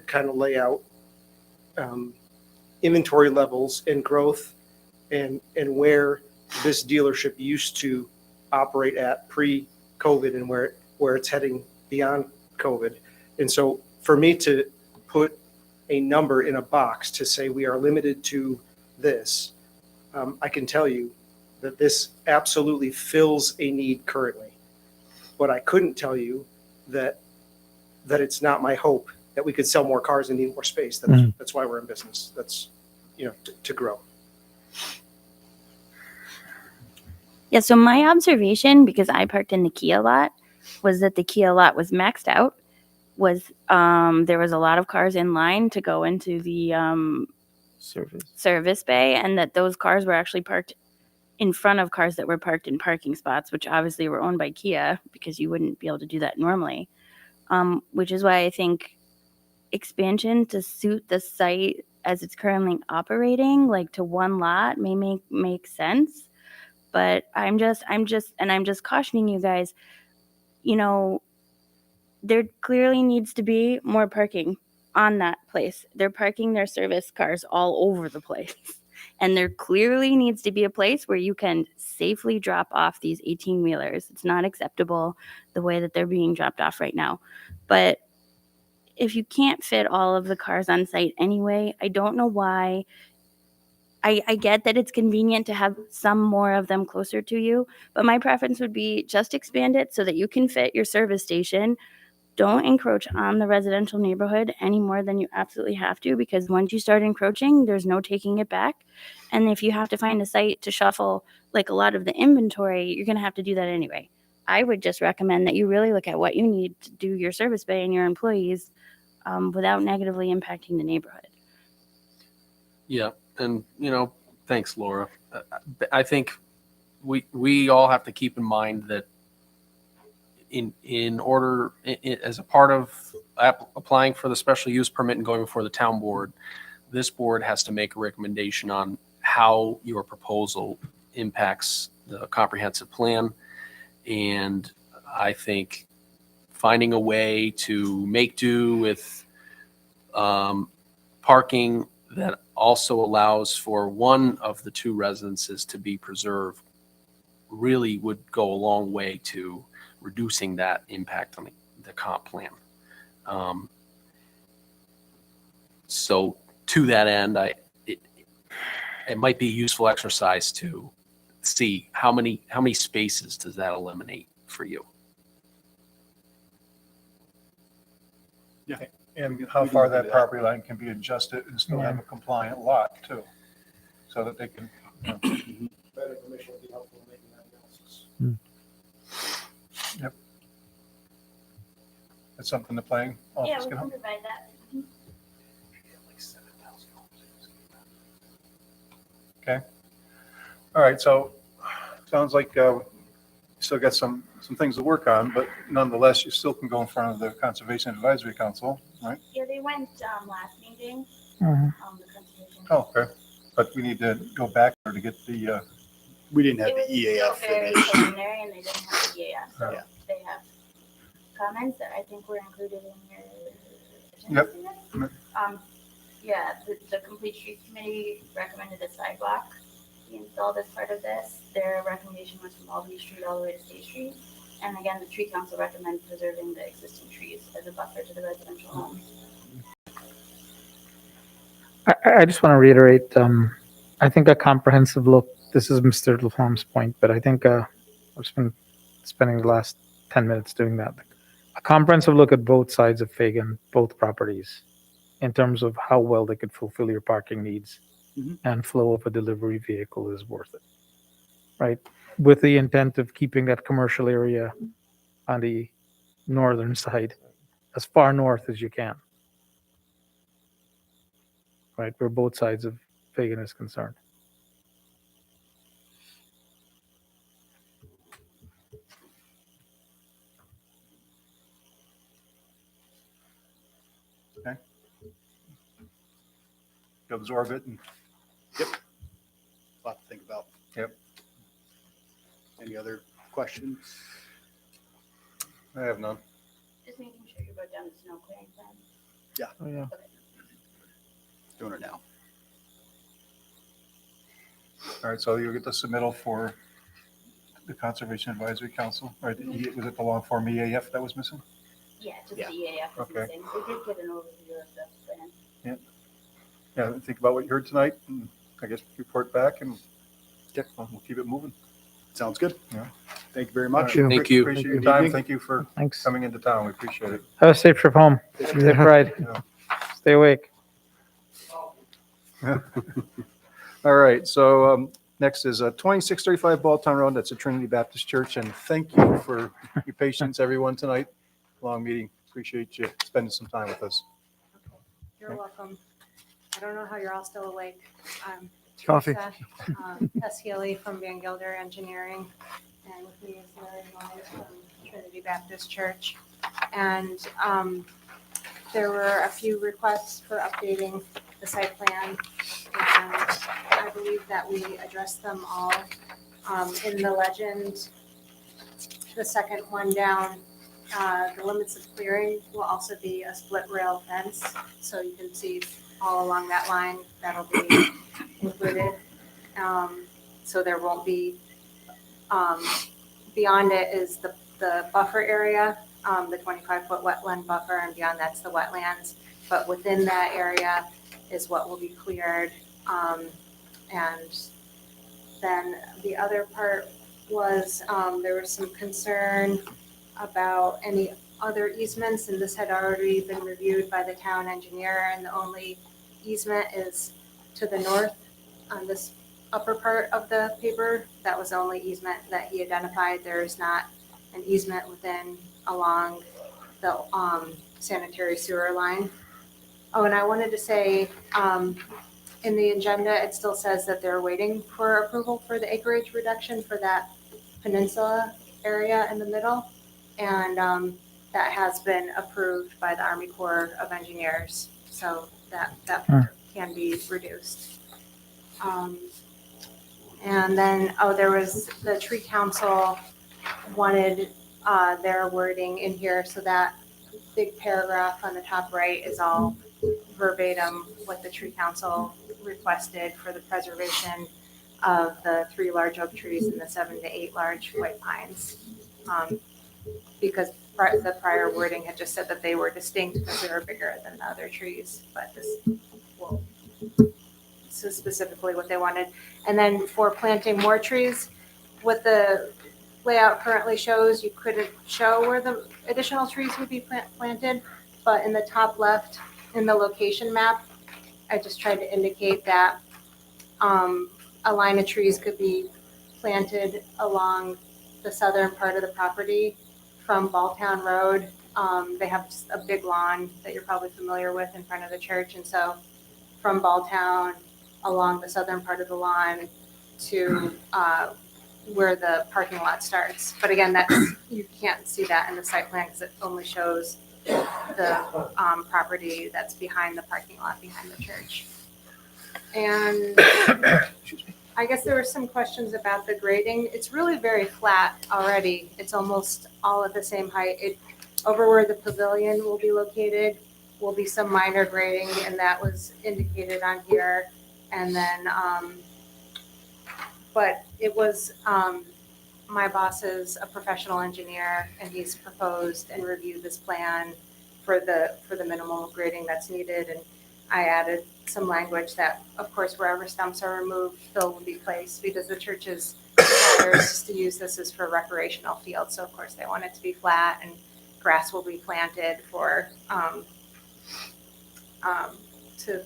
kind of lay out inventory levels and growth and where this dealership used to operate at pre-COVID and where it's heading beyond COVID. And so for me to put a number in a box to say we are limited to this, I can tell you that this absolutely fills a need currently. But I couldn't tell you that it's not my hope that we could sell more cars and need more space. That's why we're in business. That's, to grow. Yeah, so my observation, because I parked in the Kia lot, was that the Kia lot was maxed out. There was a lot of cars in line to go into the service bay, and that those cars were actually parked in front of cars that were parked in parking spots, which obviously were owned by Kia, because you wouldn't be able to do that normally. Which is why I think expansion to suit the site as it's currently operating, like to one lot, may make sense. But I'm just cautioning you guys, there clearly needs to be more parking on that place. They're parking their service cars all over the place. And there clearly needs to be a place where you can safely drop off these 18-wheelers. It's not acceptable the way that they're being dropped off right now. But if you can't fit all of the cars on site anyway, I don't know why. I get that it's convenient to have some more of them closer to you, but my preference would be just expand it so that you can fit your service station. Don't encroach on the residential neighborhood any more than you absolutely have to, because once you start encroaching, there's no taking it back. And if you have to find a site to shuffle like a lot of the inventory, you're going to have to do that anyway. I would just recommend that you really look at what you need to do your service bay and your employees without negatively impacting the neighborhood. Yeah. And, thanks, Laura. I think we all have to keep in mind that in order, as a part of applying for the special use permit and going before the town board, this board has to make a recommendation on how your proposal impacts the comprehensive plan. And I think finding a way to make do with parking that also allows for one of the two residences to be preserved really would go a long way to reducing that impact on the comp plan. So to that end, it might be a useful exercise to see how many spaces does that eliminate for you. Yeah. And how far that property line can be adjusted and still have a compliant lot too, so that they can. That information would be helpful in making that analysis. Yep. That's something the planning office can help. Provide that. Okay. All right. So sounds like still got some things to work on, but nonetheless, you still can go in front of the Conservation Advisory Council, right? Yeah, they went last meeting. Mhm. The conservation. Oh, okay. But we need to go back there to get the, We didn't have It the was EAF still very finished. preliminary, and they didn't have the EAF, so Yeah. they have comments that I think were included in your. Yep. agenda. Yeah, the Complete Streets Committee recommended a sidewalk be installed as part of this. Their recommendation was from Albany Street all the way to State Street. And again, the tree council recommends preserving the existing trees as a buffer to the residential homes. I just want to reiterate, I think a comprehensive look, this is Mr. Laflamme's point, but I think I've been spending the last 10 minutes doing that. A comprehensive look at both sides of Fagan, both properties, in terms of how well they could fulfill your parking needs Mhm. and flow of a delivery vehicle is worth it, right? With the intent of keeping that commercial area on the northern side as far north as you can, right, where both sides of Fagan is concerned. okay? You absorb it and, Yep. A lot to think about. yep, Any other questions? I have none. Just making sure you wrote down the snow clearing plan. Yeah, Oh, yeah. doing it now. All right, so you'll get the submittal for the Conservation Advisory Council, right? Was it the long form EAF that was missing? Yeah, just Yeah. the EAF is Okay. missing. We did get an overview of the plan. Yeah, think about what you heard tonight, and I guess report back, and Yep. we'll keep it moving. Sounds good. Yeah. Thank you very much. All right, Thank you. Appreciate your Thank time. you. Thank you for Thanks. coming into town. We appreciate it. Have a safe trip home. Safe ride. Yeah. Stay awake. All right, so next is 2635 Balltown Road. That's a Trinity Baptist Church, and thank you for your patience, everyone, tonight. Long meeting. Appreciate you spending some time with us. You're welcome. I don't know how you're all still awake. I'm Coffee. Teresa, S. Healy from Van Gilder Engineering, and with me is Larry Myers from Trinity Baptist Church. And there were a few requests for updating the site plan, and I believe that we addressed them all. In the legend, the second one down, the limits of clearing will also be a split rail fence, so you can see all along that line, that'll be included. So there won't be, beyond it is the buffer area, the 25-foot wetland buffer, and beyond that's the wetlands. But within that area is what will be cleared. And then the other part was, there was some concern about any other easements, and this had already been reviewed by the town engineer, and the only easement is to the north on this upper part of the paper. That was the only easement that he identified. There is not an easement along the sanitary sewer line. Oh, and I wanted to say, in the agenda, it still says that they're waiting for approval for the acreage reduction for that peninsula area in the middle. And that has been approved by the Army Corps of Engineers, so that can be reduced. And then, there was the tree council wanted their wording in here, so that big paragraph on the top right is all verbatim what the tree council requested for the preservation of the 3 large oak trees and the 7 to 8 large white pines. Because the prior wording had just said that they were distinct because they were bigger than the other trees, but this is specifically what they wanted. And then for planting more trees, what the layout currently shows, you couldn't show where the additional trees would be planted, but in the top left in the location map, I just tried to indicate that a line of trees could be planted along the southern part of the property from Balltown Road. They have just a big lawn that you're probably familiar with in front of the church. And so from Balltown along the southern part of the lawn to where the parking lot starts. But again, that's, you can't see that in the site plan because it only shows the property that's behind the parking lot, behind the church. And I guess there were some questions about the grading. It's really very flat already. It's almost all at the same height. Over where the pavilion will be located will be some minor grading, and that was indicated on here. And then, but it was, my boss is a professional engineer, and he's proposed and reviewed this plan for the minimal grading that's needed. And I added some language that, of course, wherever stumps are removed, fill will be placed, because the church's desire is to use this as for recreational field. So of course they want it to be flat, and grass will be planted for, to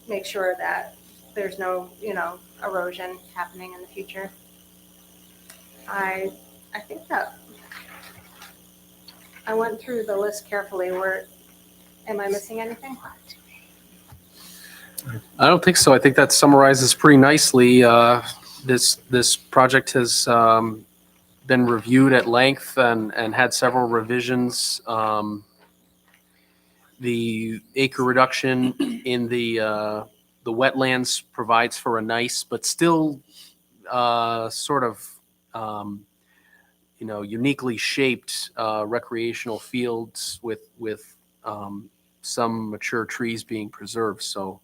make sure that there's no, erosion happening in the future. I think that I went through the list carefully. Am I missing anything? I don't think so. I think that summarizes pretty nicely. This project has been reviewed at length and had several revisions. The acre reduction in the wetlands provides for a nice but still sort of uniquely shaped recreational fields with some mature trees being preserved. So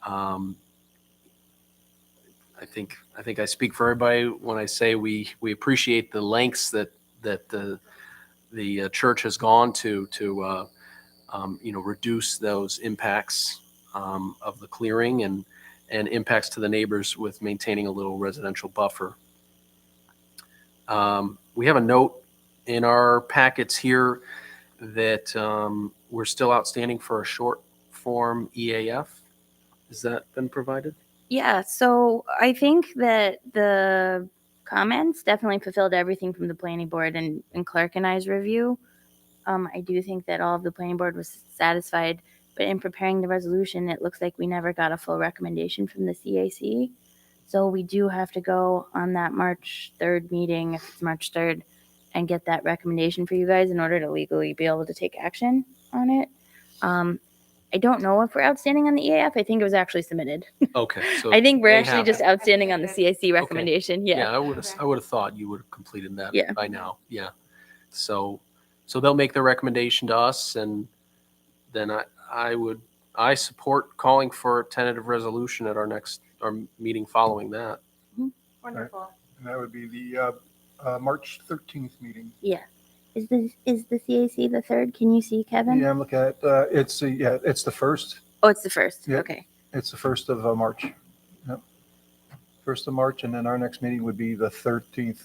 I think I speak for everybody when I say we appreciate the lengths that the church has gone to reduce those impacts of the clearing and impacts to the neighbors with maintaining a little residential buffer. We have a note in our packets here that we're still outstanding for a short form EAF. Has that been provided? Yeah, so I think that the comments definitely fulfilled everything from the planning board and Clark and I's review. I do think that all of the planning board was satisfied, but in preparing the resolution, it looks like we never got a full recommendation from the CAC. So we do have to go on that March 3rd meeting, if it's March 3rd, and get that recommendation for you guys in order to legally be able to take action on it. I don't know if we're outstanding on the EAF. I think it was actually submitted. Okay. So I think we're they actually have just it. outstanding on the CAC recommendation. Yeah. I would have thought you would have completed that Yeah. by now. Yeah. So they'll make their recommendation to us, and then I support calling for a tentative resolution at our meeting following that. Wonderful. And that would be the March 13th meeting. Yeah. Is the CAC the 3rd? Can you see, Kevin? Yeah, I'm looking at, it's the first. Oh, it's the 1st. Yeah. Okay. It's the 1st of March. Yep. 1st of March, and then our next meeting would be the 13th.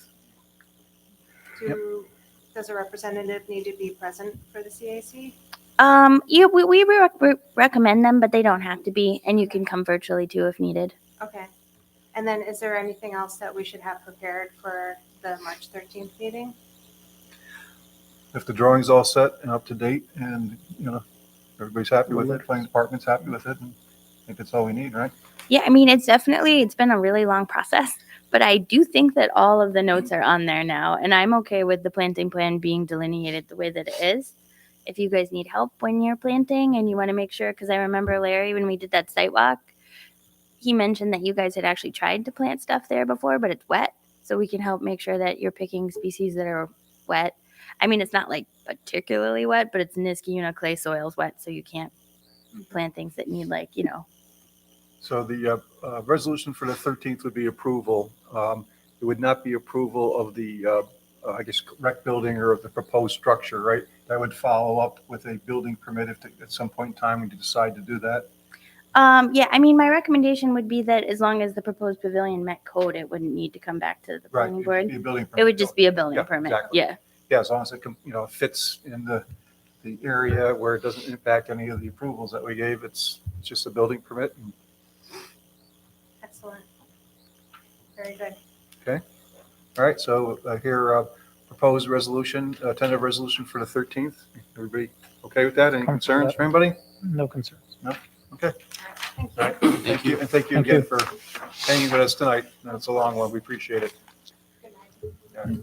Does a representative need to be present for the CAC? Yeah, we recommend them, but they don't have to be, and you can come virtually too if needed. Okay. And then is there anything else that we should have prepared for the March 13th meeting? If the drawing's all set and up to date, and everybody's happy with it, planning department's happy with it, and I think that's all we need, right? Yeah, I mean, it's been a really long process, but I do think that all of the notes are on there now, and I'm okay with the planting plan being delineated the way that it is. If you guys need help when you're planting and you want to make sure, because I remember Larry, when we did that site walk, he mentioned that you guys had actually tried to plant stuff there before, but it's wet. So we can help make sure that you're picking species that are wet. I mean, it's not like particularly wet, but it's Niskayuna clay soils wet, so you can't plant things that need So the resolution for the 13th would be approval. It would not be approval of the, rec building or of the proposed structure, right? That would follow up with a building permit if at some point in time we decide to do that. Yeah, I mean, my recommendation would be that as long as the proposed pavilion met code, it wouldn't need to come back to the Right, planning it'd board. be a building It permit. would just be a building Yeah, permit. exactly. Yeah. Yeah, as long as it fits in the area where it doesn't impact any of the approvals that we gave. It's just a building permit. Excellent. Very good. Okay. All right. So here, proposed resolution, tentative resolution for the 13th. Everybody okay with that? Any concerns from anybody? No concerns. No? Okay. All right, thank you, and thank you Thank again you. for hanging with us tonight. That's a long one. We appreciate it. Yeah.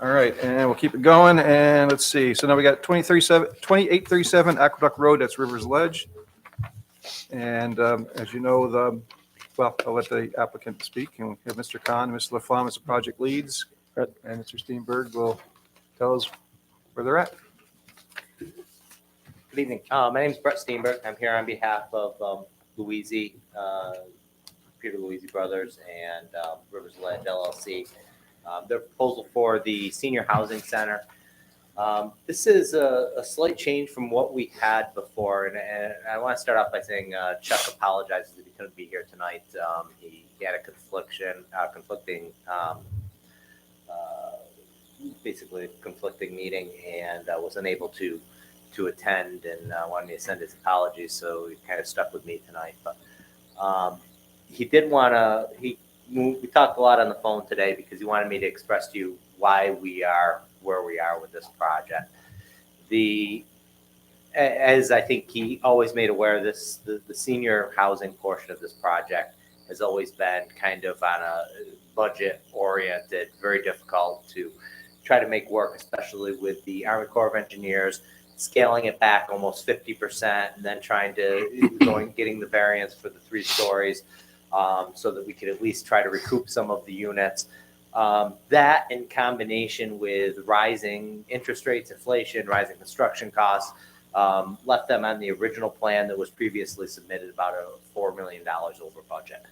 All right, and we'll keep it going, and let's see. So now we got 2837 Aqueduct Road, that's Rivers Ledge. And as you know, well, I'll let the applicant speak, and we have Mr. Khan, Mr. Laflamme as the project leads, and Mr. Steenberg will tell us where they're at. Good evening. My name is Brett Steenberg. I'm here on behalf of Louisi, Peter Louisi Brothers, and Rivers Ledge LLC. Their proposal for the senior housing center. This is a slight change from what we had before, and I want to start off by saying Chuck apologizes that he couldn't be here tonight. He had a conflicting meeting, and was unable to attend, and wanted me to send his apologies, so he kind of stuck with me tonight. But he did want to, we talked a lot on the phone today because he wanted me to express to you why we are where we are with this project. As I think he always made aware, the senior housing portion of this project has always been kind of on a budget oriented, very difficult to try to make work, especially with the Army Corps of Engineers scaling it back almost 50% and then getting the variance for the 3 stories so that we could at least try to recoup some of the units. That in combination with rising interest rates, inflation, rising construction costs, left them on the original plan that was previously submitted about $4 million over budget,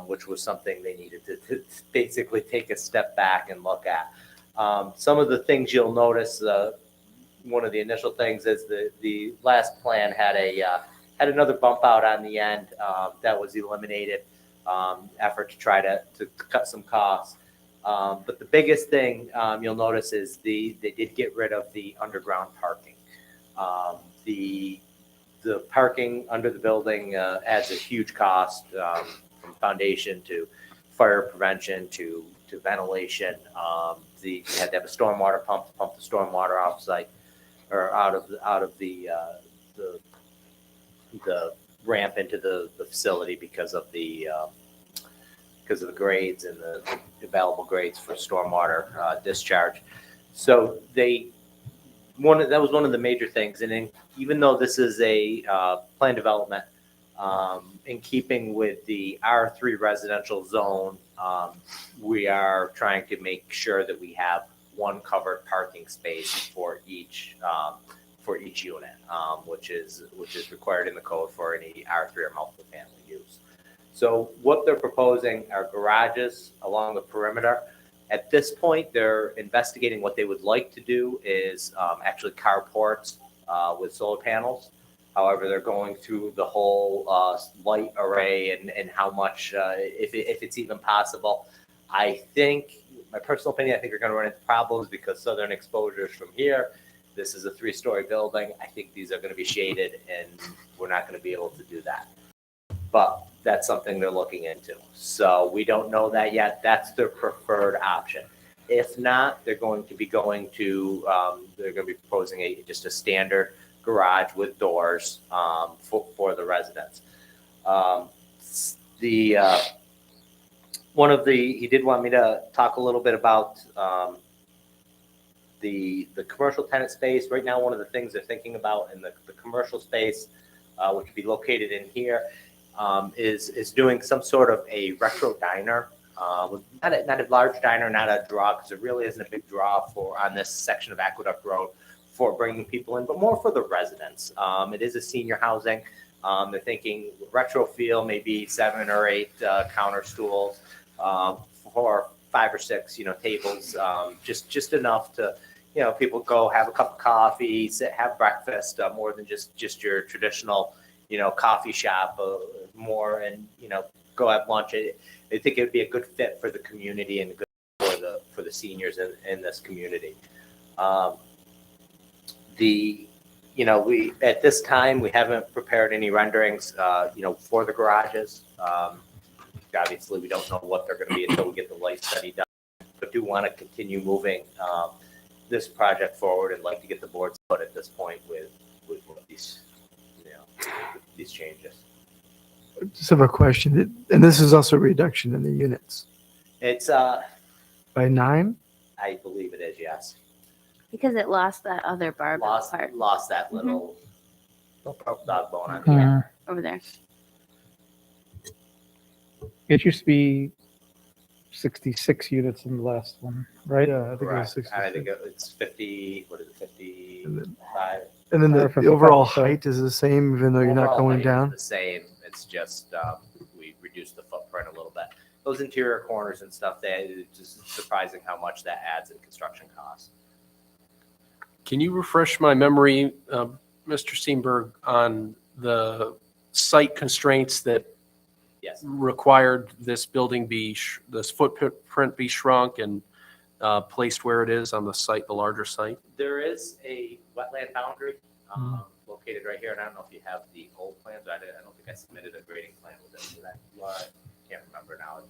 which was something they needed to basically take a step back and look at. Some of the things you'll notice, one of the initial things is the last plan had another bump out on the end that was eliminated, effort to try to cut some costs. But the biggest thing you'll notice is they did get rid of the underground parking. The parking under the building adds a huge cost from foundation to fire prevention to ventilation. They had to have a stormwater pump to pump the stormwater off site or out of the ramp into the facility because of the grades and the available grades for stormwater discharge. So that was one of the major things. And then, even though this is a plan development in keeping with the R3 residential zone, we are trying to make sure that we have one covered parking space for each unit, which is required in the code for any R3 or multiple family use. So what they're proposing are garages along the perimeter. At this point, they're investigating what they would like to do is actually carports with solar panels. However, they're going through the whole light array and how much, if it's even possible. I think, my personal opinion, I think you're going to run into problems because southern exposures from here. This is a 3-story building. I think these are going to be shaded, and we're not going to be able to do that. But that's something they're looking into. So we don't know that yet. That's their preferred option. If not, they're going to be proposing just a standard garage with doors for the residents. He did want me to talk a little bit about the commercial tenant space. Right now, one of the things they're thinking about in the commercial space, which would be located in here, is doing some sort of a retro diner. Not a large diner, not a draw, because there really isn't a big draw on this section of Aqueduct Road for bringing people in, but more for the residents. It is a senior housing. They're thinking retro feel, maybe 7 or 8 counter stools, for 5 or 6, tables, just enough to, people go have a cup of coffee, have breakfast, more than just your traditional, coffee shop, more, and go have lunch. I think it would be a good fit for the community and good for the seniors in this community. We at this time we haven't prepared any renderings, for the garages. Obviously, we don't know what they're going to be until we get the light study done, but do want to continue moving this project forward and like to get the board's foot at this point with these, these changes. Just have a question, and this is also a reduction in the units It's, by 9? I believe it is, yes. Because it lost that other barbell Lost, part lost that little dog bone on the Mhm. end. over there. It used to be 66 units in the last one, right? Yeah, I think it was Correct. 66. I think it's 50, what is it, 55? And then Or the 55, overall so- height is the same, even though you're not Overall going height is down? The same, it's just, we reduced the footprint a little bit. Those interior corners and stuff, it's just surprising how much that adds in construction costs. Can you refresh my memory, Mr. Steenberg, on the site constraints that Yes. required this building this footprint be shrunk and placed where it is on the site, the larger site? There is a wetland boundary located right here, and I don't know if you have the old plans. I don't think I submitted a grading plan with it. Did I can't remember now.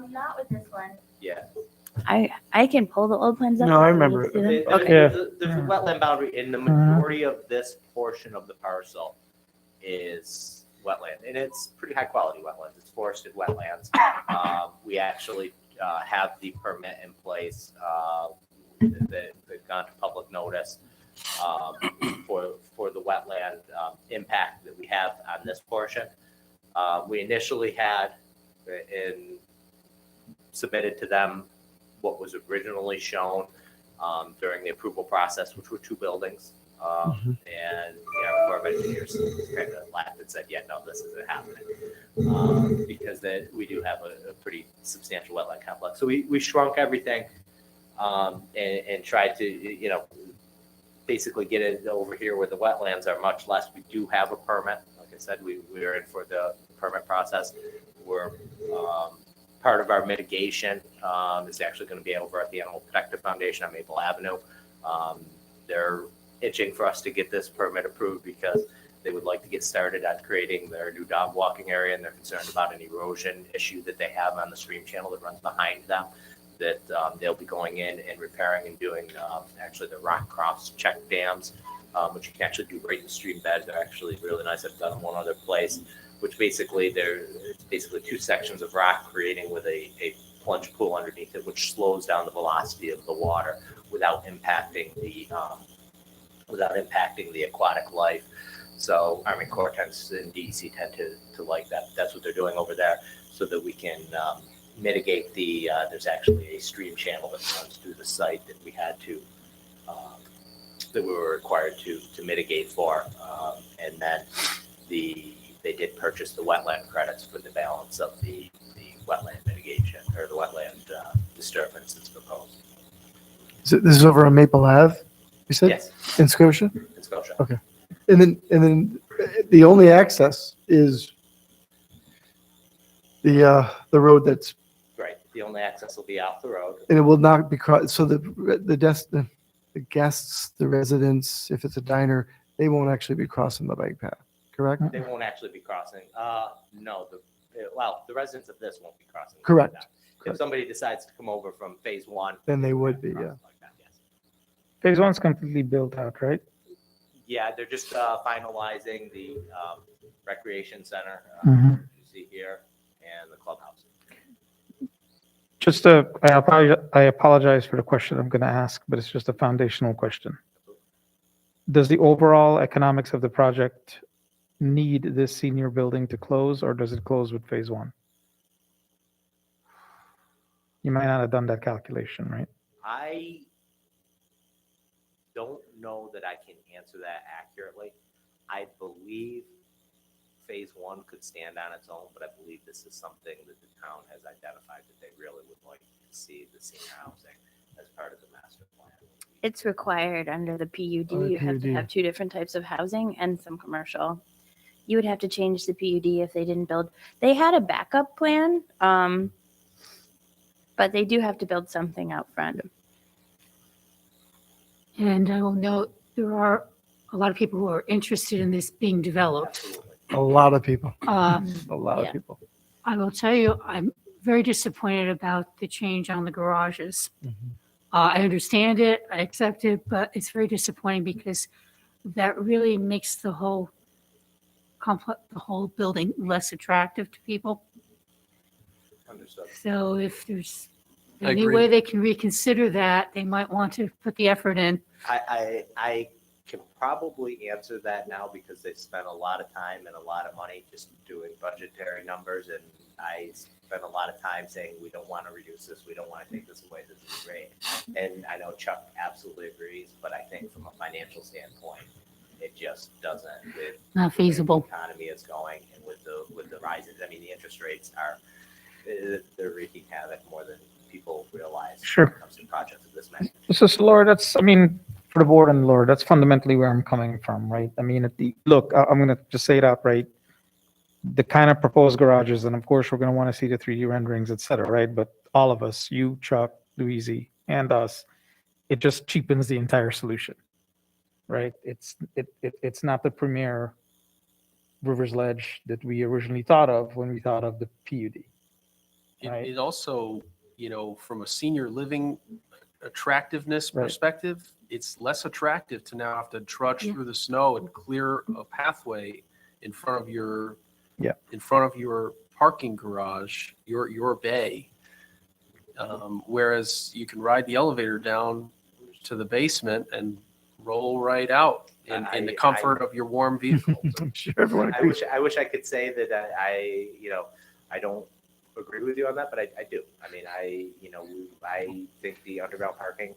Not with this one. Yeah. I can pull the old plans up. No, I if you remember need to it. see them. There's Okay. there's a wetland boundary, and the Mhm. majority of this portion of the parcel is wetland, and it's pretty high quality wetlands. It's forested wetlands. We actually have the permit in place that gone to public notice for the wetland impact that we have on this portion. We initially had submitted to them what was originally shown during the approval process, which were 2 buildings. And the Corps of Engineers kind of laughed and said, yeah, no, this isn't happening. Because we do have a pretty substantial wetland complex. So we shrunk everything and tried to, basically get it over here where the wetlands are much less. We do have a permit. Like I said, we are in for the permit process. We're part of our mitigation is actually going to be over at the Animal Protective Foundation on Maple Avenue. They're itching for us to get this permit approved because they would like to get started on creating their new dog walking area, and they're concerned about an erosion issue that they have on the stream channel that runs behind them, that they'll be going in and repairing and doing actually the rock cross check dams, which you can actually do right in the stream bed. They're actually really nice. I've done one other place, which basically it's basically 2 sections of rock creating with a plunge pool underneath it, which slows down the velocity of the water without impacting the aquatic life. So Army Corps tends and DEC tend to like that. That's what they're doing over there, so that we can mitigate there's actually a stream channel that runs through the site that we had to that we were required to mitigate for, and then they did purchase the wetland credits for the balance of the wetland mitigation or the wetland disturbance that's proposed. So this is over on Maple Ave, you said? Yes. In Scotia? In Scotia. Okay. And then the only access is the road that's, Right. The only access will be out the road. and it will not be crossed. So the guests, the residents, if it's a diner, they won't actually be crossing the bike path, correct? They won't actually be crossing. No, the residents of this won't be crossing. Correct. If somebody decides to come over from phase 1. Then they would be, yeah. Phase 1's completely built out, right? Yeah, they're just finalizing the recreation center, Mhm. you see here, and the clubhouse. I apologize for the question I'm going to ask, but it's just a foundational question. Does the overall economics of the project need this senior building to close, or does it close with phase 1? You might not have done that calculation, right? I don't know that I can answer that accurately. I believe phase 1 could stand on its own, but I believe this is something that the town has identified that they really would like to see the senior housing as part of the master plan. It's required under the PUD. Oh, the You have to PUD. have 2 different types of housing and some commercial. You would have to change the PUD if they didn't build. They had a backup plan, but they do have to build something out front. And I will note, there are a lot of people who are interested in this being developed. A lot of people. Uh, A lot yeah. of people. I will tell you, I'm very disappointed about the change on the garages. I understand it, I accept it, but it's very disappointing because that really makes the whole the whole building less attractive to people. Understood. So if there's I any agree. way they can reconsider that, they might want to put the effort in. I can probably answer that now because they spent a lot of time and a lot of money just doing budgetary numbers. And I spent a lot of time saying, we don't want to reduce this. We don't want to take this away. This is great. And I know Chuck absolutely agrees, but I think from a financial standpoint, it just doesn't with Not feasible. the economy is going and with the rises. I mean, the interest rates are, they're wreaking havoc more than people realize. Sure. When it comes to projects of this magnitude. So Laura, that's, I mean, for the board and Laura, that's fundamentally where I'm coming from, right? I mean, look, I'm going to just say it outright. The kind of proposed garages, and of course, we're going to want to see the 3D renderings, et cetera, right? But all of us, you, Chuck, Louise, and us, it just cheapens the entire solution, right? It's not the premier River's Ledge that we originally thought of when we thought of the PUD. Right. It also, from a senior living attractiveness Right. perspective, it's less attractive to now have to trudge through the snow and clear a pathway in front of your parking garage, your bay. Whereas you can ride the elevator down to the basement and roll right out in the comfort of your warm vehicle. I'm sure everyone I agrees. wish I could say that I don't agree with you on that, but I do. I mean, I think the underground parking,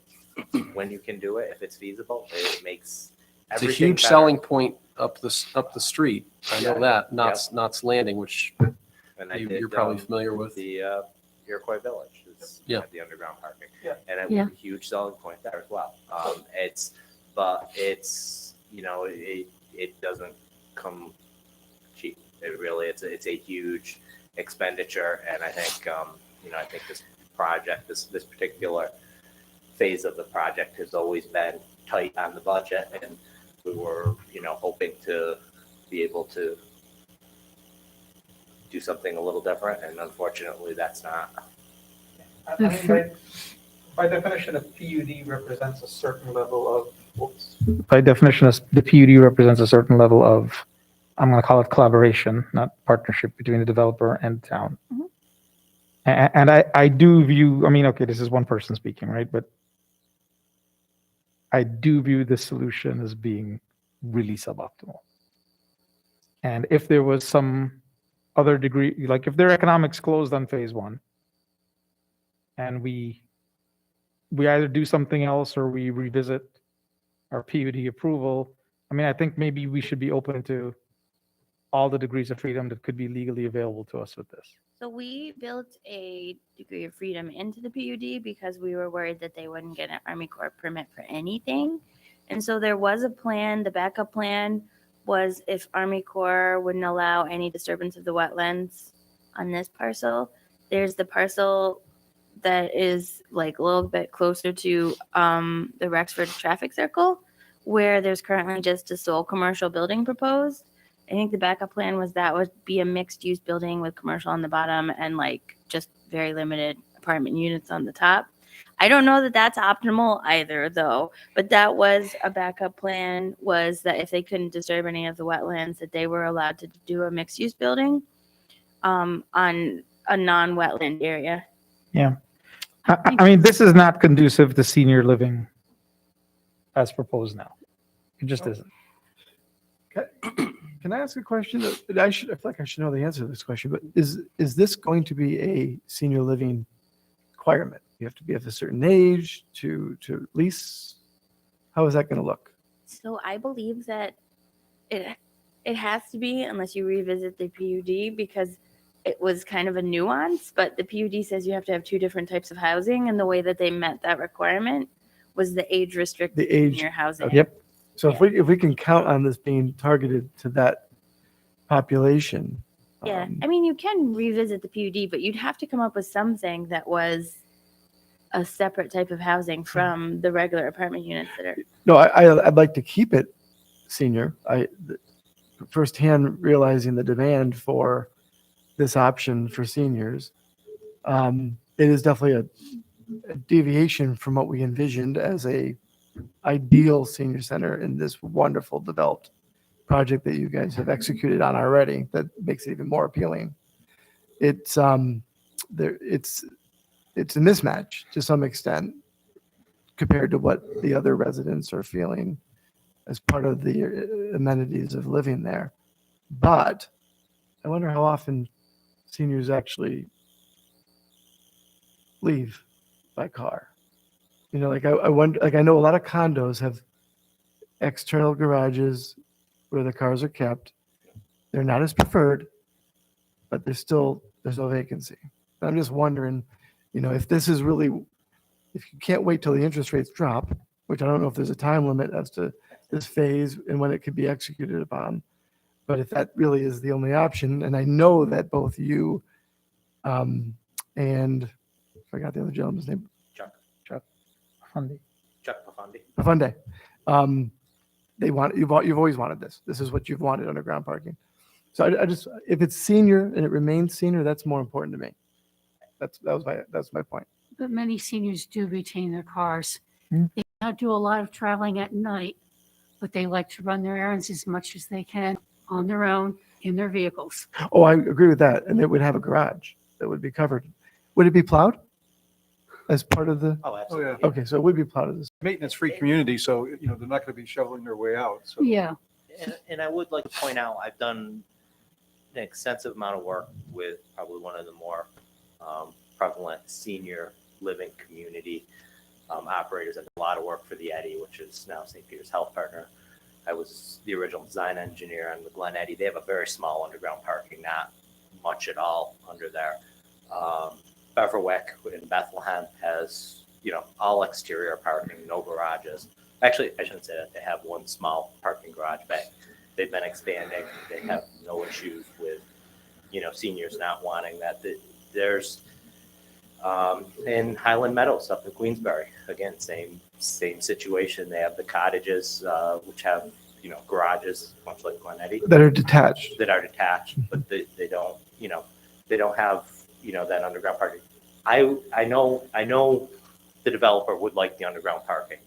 when you can do it, if it's feasible, it makes It's a everything huge better. selling point up the street. I know Yeah. that, Knott's Landing, which And I you're did, probably familiar with. the Iroquois Village. Yeah. The underground parking. Yeah. And it Yeah. was a huge selling point there as well. It's it doesn't come cheap. It really, it's a huge expenditure. And I think, I think this project, this particular phase of the project has always been tight on the budget. And we were, hoping to be able to do something a little different. And unfortunately, that's not. I mean, by definition, a PUD represents a certain level of. By definition, the PUD represents a certain level of, I'm going to call it collaboration, not partnership between the developer and the town. And I do view, I mean, okay, this is one person speaking, right? But I do view the solution as being really suboptimal. And if there was some other degree, like if their economics closed on phase one, and we either do something else or we revisit our PUD approval, I mean, I think maybe we should be open to all the degrees of freedom that could be legally available to us with this. So we built a degree of freedom into the PUD because we were worried that they wouldn't get an Army Corps permit for anything. And so there was a plan. The backup plan was if Army Corps wouldn't allow any disturbance of the wetlands on this parcel, there's the parcel that is like a little bit closer to the Rexford traffic circle, where there's currently just a sole commercial building proposed. I think the backup plan was that would be a mixed use building with commercial on the bottom and like just very limited apartment units on the top. I don't know that that's optimal either though, but that was a backup plan, was that if they couldn't disturb any of the wetlands, that they were allowed to do a mixed use building on a non-wetland area. Yeah. I mean, this is not conducive to senior living as proposed now. It just isn't. Can I ask a question? I feel like I should know the answer to this question, but is this going to be a senior living requirement? You have to be of a certain age to lease? How is that going to look? So I believe that it has to be, unless you revisit the PUD, because it was kind of a nuance, but the PUD says you have to have two different types of housing, and the way that they met that requirement was the age restricted senior housing. Yep. So if we can count on this being targeted to that population. Yeah, I mean, you can revisit the PUD, but you'd have to come up with something that was a separate type of housing from the regular apartment units that are. No, I'd like to keep it senior. Firsthand realizing the demand for this option for seniors. It is definitely a deviation from what we envisioned as a ideal senior center in this wonderful developed project that you guys have executed on already that makes it even more appealing. It's it's a mismatch to some extent compared to what the other residents are feeling as part of the amenities of living there. But I wonder how often seniors actually leave by car. You know, like I wonder, like I know a lot of condos have external garages where the cars are kept. They're not as preferred, but there's no vacancy. I'm just wondering, you know, if this is really, if you can't wait till the interest rates drop, which I don't know if there's a time limit as to this phase and when it could be executed upon, but if that really is the only option, and I know that both you and I forgot the other gentleman's name. Fundy. Chuck Pafundi. Pafunde. They want, you've always wanted this. This is what you've wanted, underground parking. So I just, if it's senior and it remains senior, that's more important to me. That's my point. But many seniors do retain their cars. Hmm. They not do a lot of traveling at night, but they like to run their errands as much as they can on their own in their vehicles. Oh, I agree with that. And it would have a garage that would be covered. Would it be plowed as part of the? Oh, Oh, absolutely. yeah. Okay, so it would be plowed as this. Maintenance-free community, so, you know, they're not going to be shoveling their way out. So Yeah. And I would like to point out, I've done an extensive amount of work with probably one of the more prevalent senior living community operators. I've done a lot of work for the Eddy, which is now St. Peter's Health Partner. I was the original design engineer on the Glen Eddy. They have a very small underground parking, not much at all under there. Beverwick in Bethlehem has, you know, all exterior parking, no garages. Actually, I shouldn't say that. They have one small parking garage, but they've been expanding. They have no issues with, you know, seniors not wanting that. There's in Highland Meadows up in Queensbury, again, same situation. They have the cottages, which have, you know, garages, much like Glen Eddy. That are detached. But they don't, you know, they don't have, you know, that underground parking. I know the developer would like the underground parking.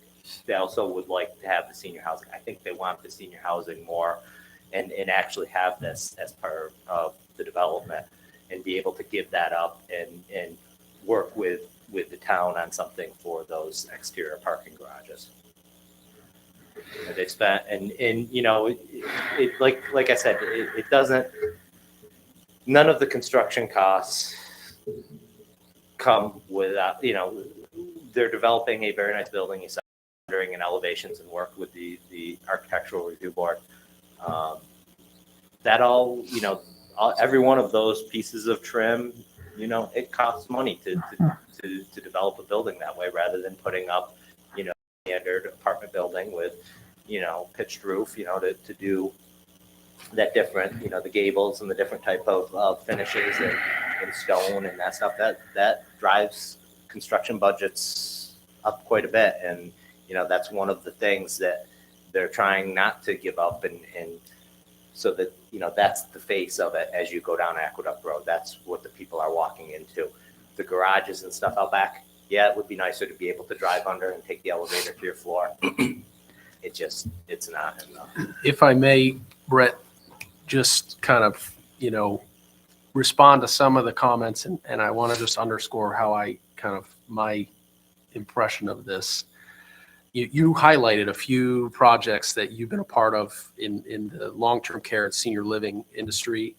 They also would like to have the senior housing. I think they want the senior housing more and actually have this as part of the development and be able to give that up and work with the town on something for those exterior parking garages. And they spent, and you know, it like I said, it doesn't, none of the construction costs come without, you know, they're developing a very nice building. You saw rendering and elevations and work with the architectural review board. That all, you know, every one of those pieces of trim, you know, it costs money to develop a building that way rather than putting up, you know, standard apartment building with, you know, pitched roof, you know, to do that different, you know, the gables and the different type of finishes and stone and that stuff that drives construction budgets up quite a bit. And, you know, that's one of the things that they're trying not to give up. And so that, you know, that's the face of it as you go down Aqueduct Road. That's what the people are walking into. The garages and stuff out back, yeah, it would be nicer to be able to drive under and take the elevator to your floor. It's not enough. If I may, Brett, just kind of, you know, respond to some of the comments, and I want to just underscore how I kind of, my impression of this. You highlighted a few projects that you've been a part of in the long-term care and senior living industry.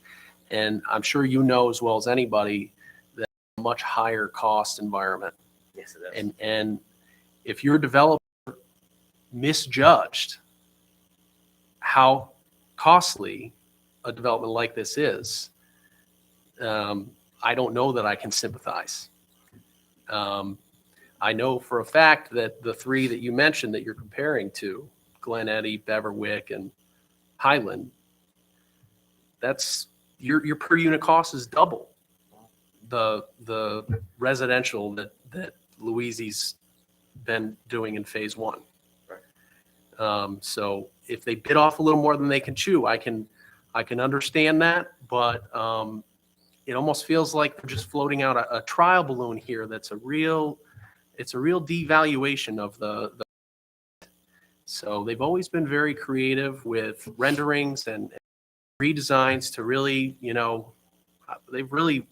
And I'm sure you know as well as anybody that a much higher cost environment. Yes, it is. And if your developer misjudged how costly a development like this is, I don't know that I can sympathize. I know for a fact that the three that you mentioned that you're comparing to, Glen Eddy, Beverwick, and Highland, that's your per unit cost is double the residential that Louisi's been doing in phase one. So if they bit off a little more than they can chew, I can understand that, but it almost feels like they're just floating out a trial balloon here. That's a real devaluation of the So they've always been very creative with renderings and redesigns to really, they've really,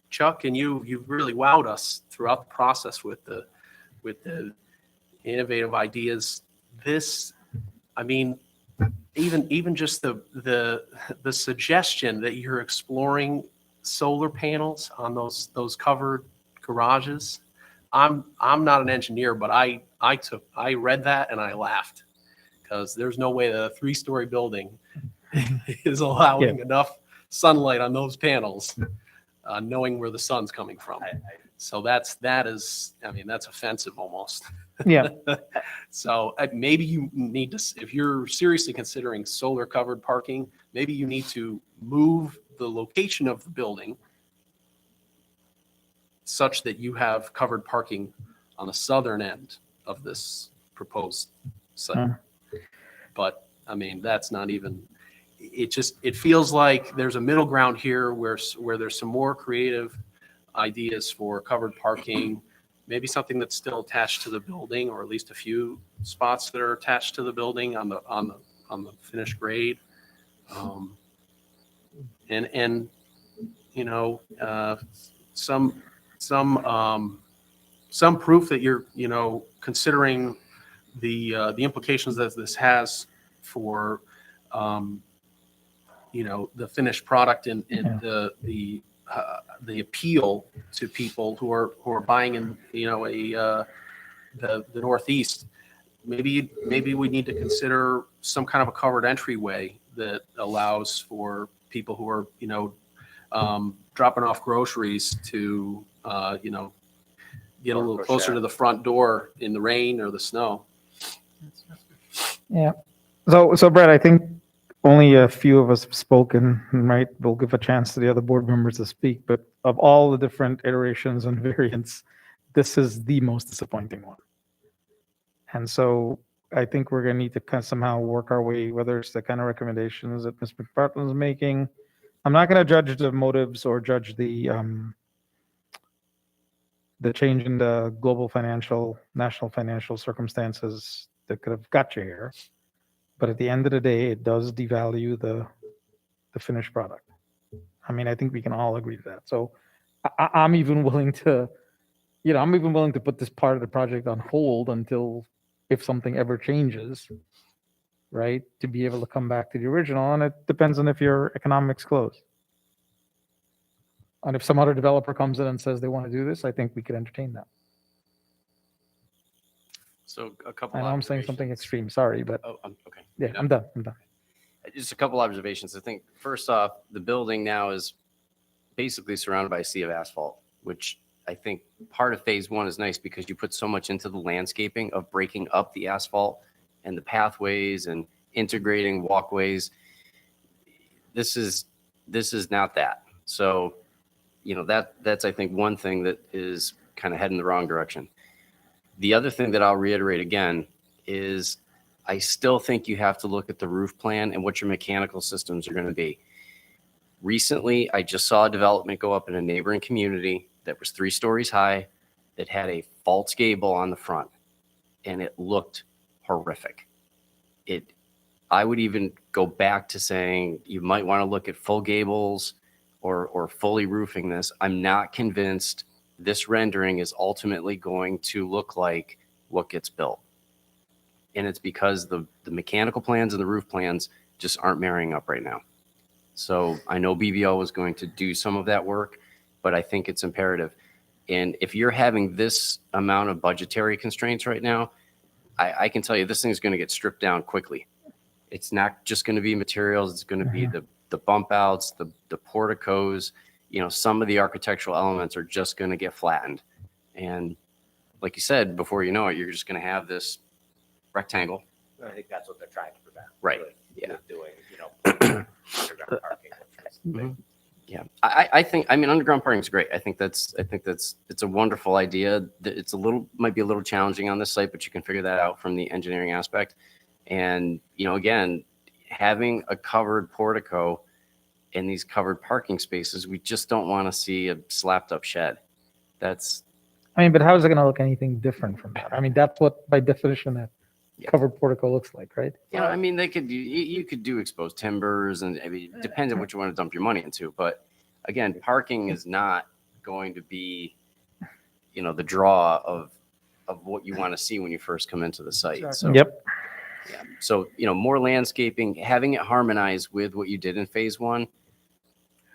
Chuck and you've really wowed us throughout the process with the innovative ideas. This, I mean, even just the suggestion that you're exploring solar panels on those covered garages. I'm not an engineer, but I read that and I laughed, because there's no way that a 3-story building is allowing enough sunlight on those panels, knowing where the sun's coming from. So that's offensive almost. Yeah. So maybe you need to, if you're seriously considering solar covered parking, maybe you need to move the location of the building such that you have covered parking on the southern end of this proposed site. But I mean, that's not even, it feels like there's a middle ground here where there's some more creative ideas for covered parking, maybe something that's still attached to the building, or at least a few spots that are attached to the building on the finished grade. And some proof that you're considering the implications that this has for the finished product and the appeal to people who are buying in the Northeast. Maybe we need to consider some kind of a covered entryway that allows for people who are dropping off groceries to get a little closer to the front door in the rain or the snow. Yeah. So Brett, I think only a few of us have spoken, right? We'll give a chance to the other board members to speak, but of all the different iterations and variants, this is the most disappointing one. And so I think we're going to need to kind of somehow work our way, whether it's the kind of recommendations that Ms. McPartland is making. I'm not going to judge the motives or judge the change in the national financial circumstances that could have got you here. But at the end of the day, it does devalue the finished product. I mean, I think we can all agree to that. So I'm even willing to, put this part of the project on hold until, if something ever changes, right, to be able to come back to the original. And it depends on if your economics close. And if some other developer comes in and says they want to do this, I think we could entertain that. So a couple. I know I'm saying something extreme, sorry, but okay. Yeah, I'm done. Just a couple observations. I think first off, the building now is basically surrounded by a sea of asphalt, which I think part of phase one is nice because you put so much into the landscaping of breaking up the asphalt and the pathways and integrating walkways. This is not that. So, that's I think one thing that is kind of heading the wrong direction. The other thing that I'll reiterate again is I still think you have to look at the roof plan and what your mechanical systems are going to be. Recently, I just saw a development go up in a neighboring community that was 3 stories high, that had a false gable on the front, and it looked horrific. I would even go back to saying you might want to look at full gables or fully roofing this. I'm not convinced this rendering is ultimately going to look like what gets built. And it's because the mechanical plans and the roof plans just aren't marrying up right now. So I know BVO is going to do some of that work, but I think it's imperative. And if you're having this amount of budgetary constraints right now, I can tell you this thing's going to get stripped down quickly. It's not just going to be materials. It's going to be the bump outs, the porticos. Some of the architectural elements are just going to get flattened. And like you said, before you know it, you're just going to have this rectangle. I think that's what they're trying to prevent. Right. With Yeah. Doing, underground parking. Yeah. I think underground parking is great. I think it's a wonderful idea. It's might be a little challenging on this site, but you can figure that out from the engineering aspect. And, again, having a covered portico in these covered parking spaces, we just don't want to see a slapped up shed. But how is it going to look anything different from that? I mean, that's what, by definition, that covered portico looks like, right? You know, I mean, they could, you could do exposed timbers and I mean, it depends on what you want to dump your money into. But again, parking is not going to be, you know, the draw of what you want to see when you first come into the site. So, Yep. yeah. So, you know, more landscaping, having it harmonize with what you did in phase one.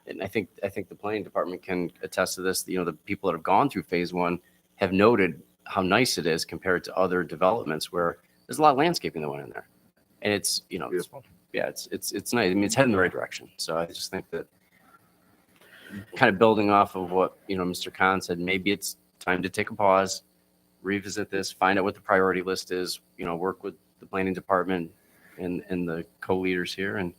And I think the planning department can attest to this. You know, the people that have gone through phase one have noted how nice it is compared to other developments where there's a lot of landscaping that went in there. And it's, you know, it's nice. I mean, it's heading in the right direction. So I just think that kind of building off of what, you know, Mr. Khan said, maybe it's time to take a pause, revisit this, find out what the priority list is, you know, work with the planning department and the co-leaders here and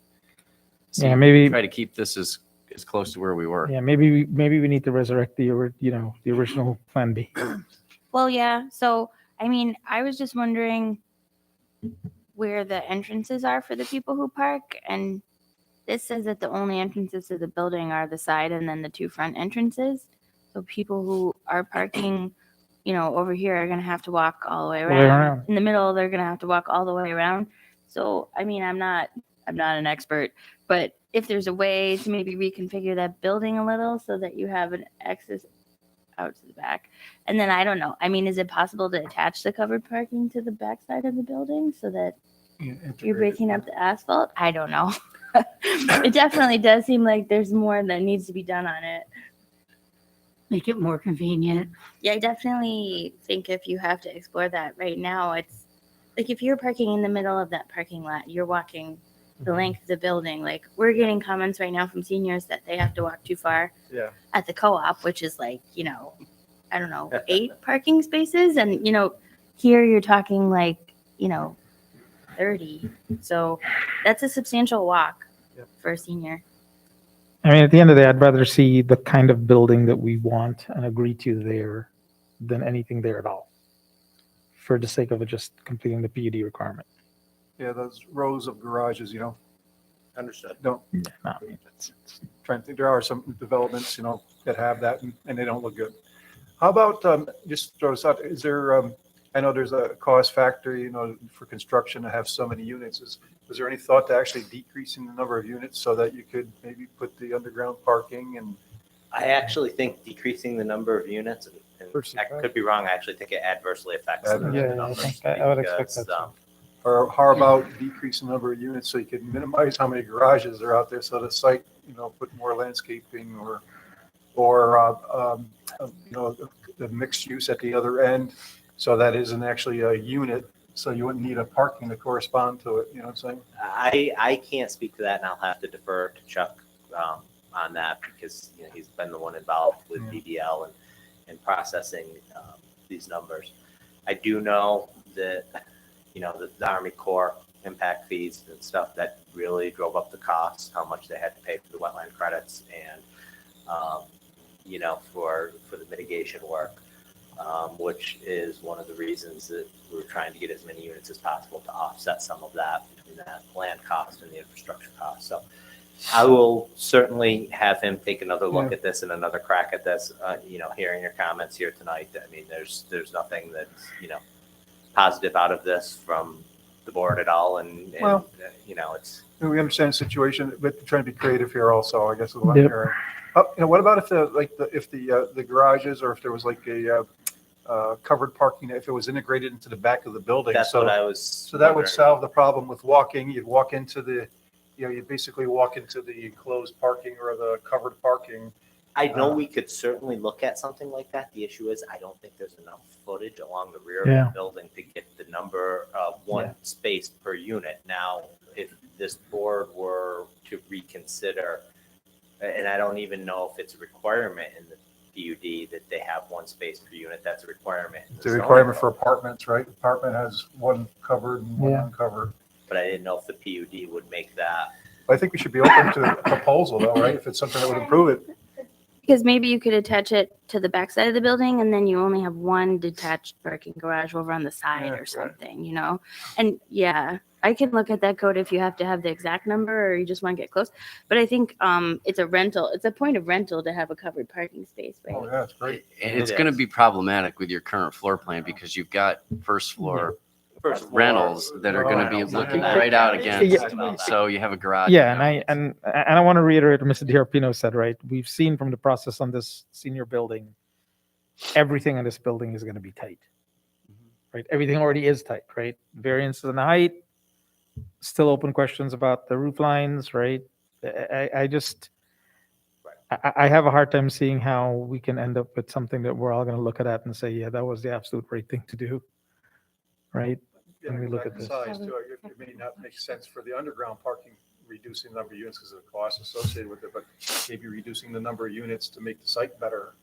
see, Yeah, maybe- try to keep this as close to where we were. Yeah, maybe we need to resurrect the original Plan B. Well, yeah. So, I mean, I was just wondering where the entrances are for the people who park. And this says that the only entrances to the building are the side and then the two front entrances. So people who are parking, you know, over here are going to have to walk all the way All the way around. around. In the middle, they're going to have to walk all the way around. So, I mean, I'm not an expert, but if there's a way to maybe reconfigure that building a little so that you have an access out to the back. And then I don't know. I mean, is it possible to attach the covered parking to the back side of the building so that you're breaking up the asphalt? I don't know. It definitely does seem like there's more that needs to be done on it. Make it more convenient. Yeah, I definitely think if you have to explore that right now, it's like if you're parking in the middle of that parking lot, you're walking the length of the building. Like we're getting comments right now from seniors that they have to walk too far at the co-op, which is like, you know, I don't know, 8 parking spaces. And, you know, here you're talking like, you know, 30. So that's a substantial walk for a senior. I mean, at the end of the day, I'd rather see the kind of building that we want and agree to there than anything there at all, for the sake of it just completing the PUD requirement. Yeah, those rows of garages, you know, Understood. don't, No, trying to think, there are some developments, you know, that have that and they don't look good. How about, just throw this out, is there, I know there's a cost factor, you know, for construction to have so many units. Was there any thought to actually decreasing the number of units so that you could maybe put the underground parking and? I actually think decreasing the number of units, and I could be wrong, I actually think it adversely affects the Yeah, I numbers. think I would expect because, that. Or how about decreasing the number of units so you can minimize how many garages are out there so the site, you know, put more landscaping or you know, the mixed use at the other end. So that isn't actually a unit. So you wouldn't need a parking to correspond to it. You know what I'm saying? I can't speak to that, and I'll have to defer to Chuck on that because you know he's been the one involved with BBL and processing these numbers. I do know that you know the Army Corps impact fees and stuff that really drove up the cost, how much they had to pay for the wetland credits and you know for the mitigation work. Which is one of the reasons that we're trying to get as many units as possible to offset some of that between that land cost and the infrastructure cost. So I will certainly have him take another look at this and another crack at this. You know, hearing your comments here tonight, I mean, there's nothing that's, you know, positive out of this from the board at all. And Well, you know, it's. We understand the situation, but trying to be creative here also, I guess. Is what Yep. I'm hearing. You know, what about if the garages or if there was like a covered parking, if it was integrated into the back of the building? That's what I was. So that would wondering. solve the problem with walking. You'd walk into the, you know, you basically walk into the enclosed parking or the covered parking. I know we could certainly look at something like that. The issue is I don't think there's enough footage along the rear of the building to get the number of one space per unit. Now, if this board were to reconsider, and I don't even know if it's a requirement in the PUD that they have one space per unit, that's a requirement. in It's a zoning requirement code. for apartments, right? Apartment has one covered and one uncovered. But I didn't know if the PUD would make that. I think we should be open to a proposal though, right? If it's something that would improve it. Because maybe you could attach it to the back side of the building and then you only have one detached parking garage over on the side or something, you know? And yeah, I can look at that code if you have to have the exact number or you just want to get close. But I think it's a rental. It's a point of rental to have a covered parking space, right? Oh, yeah, that's great. And it's going to be problematic with your current floor plan because you've got first floor First floor. rentals that are going to be Rentals. looking Yeah. right out Yeah. against. Yeah. So you have a garage. Yeah, and I want to reiterate what Mr. DiRapino said, right? We've seen from the process on this senior building, everything on this building is going to be tight, right? Everything already is tight, right? Variances in the height, still open questions about the roof lines, right? I just, I have a hard time seeing how we can end up with something that we're all going to look at and say, yeah, that was the absolute right thing to do, right? When we look at this. Size too, it may not make sense for the underground parking, reducing the number of units because of the cost associated with it, but maybe reducing the number of units to make the site better.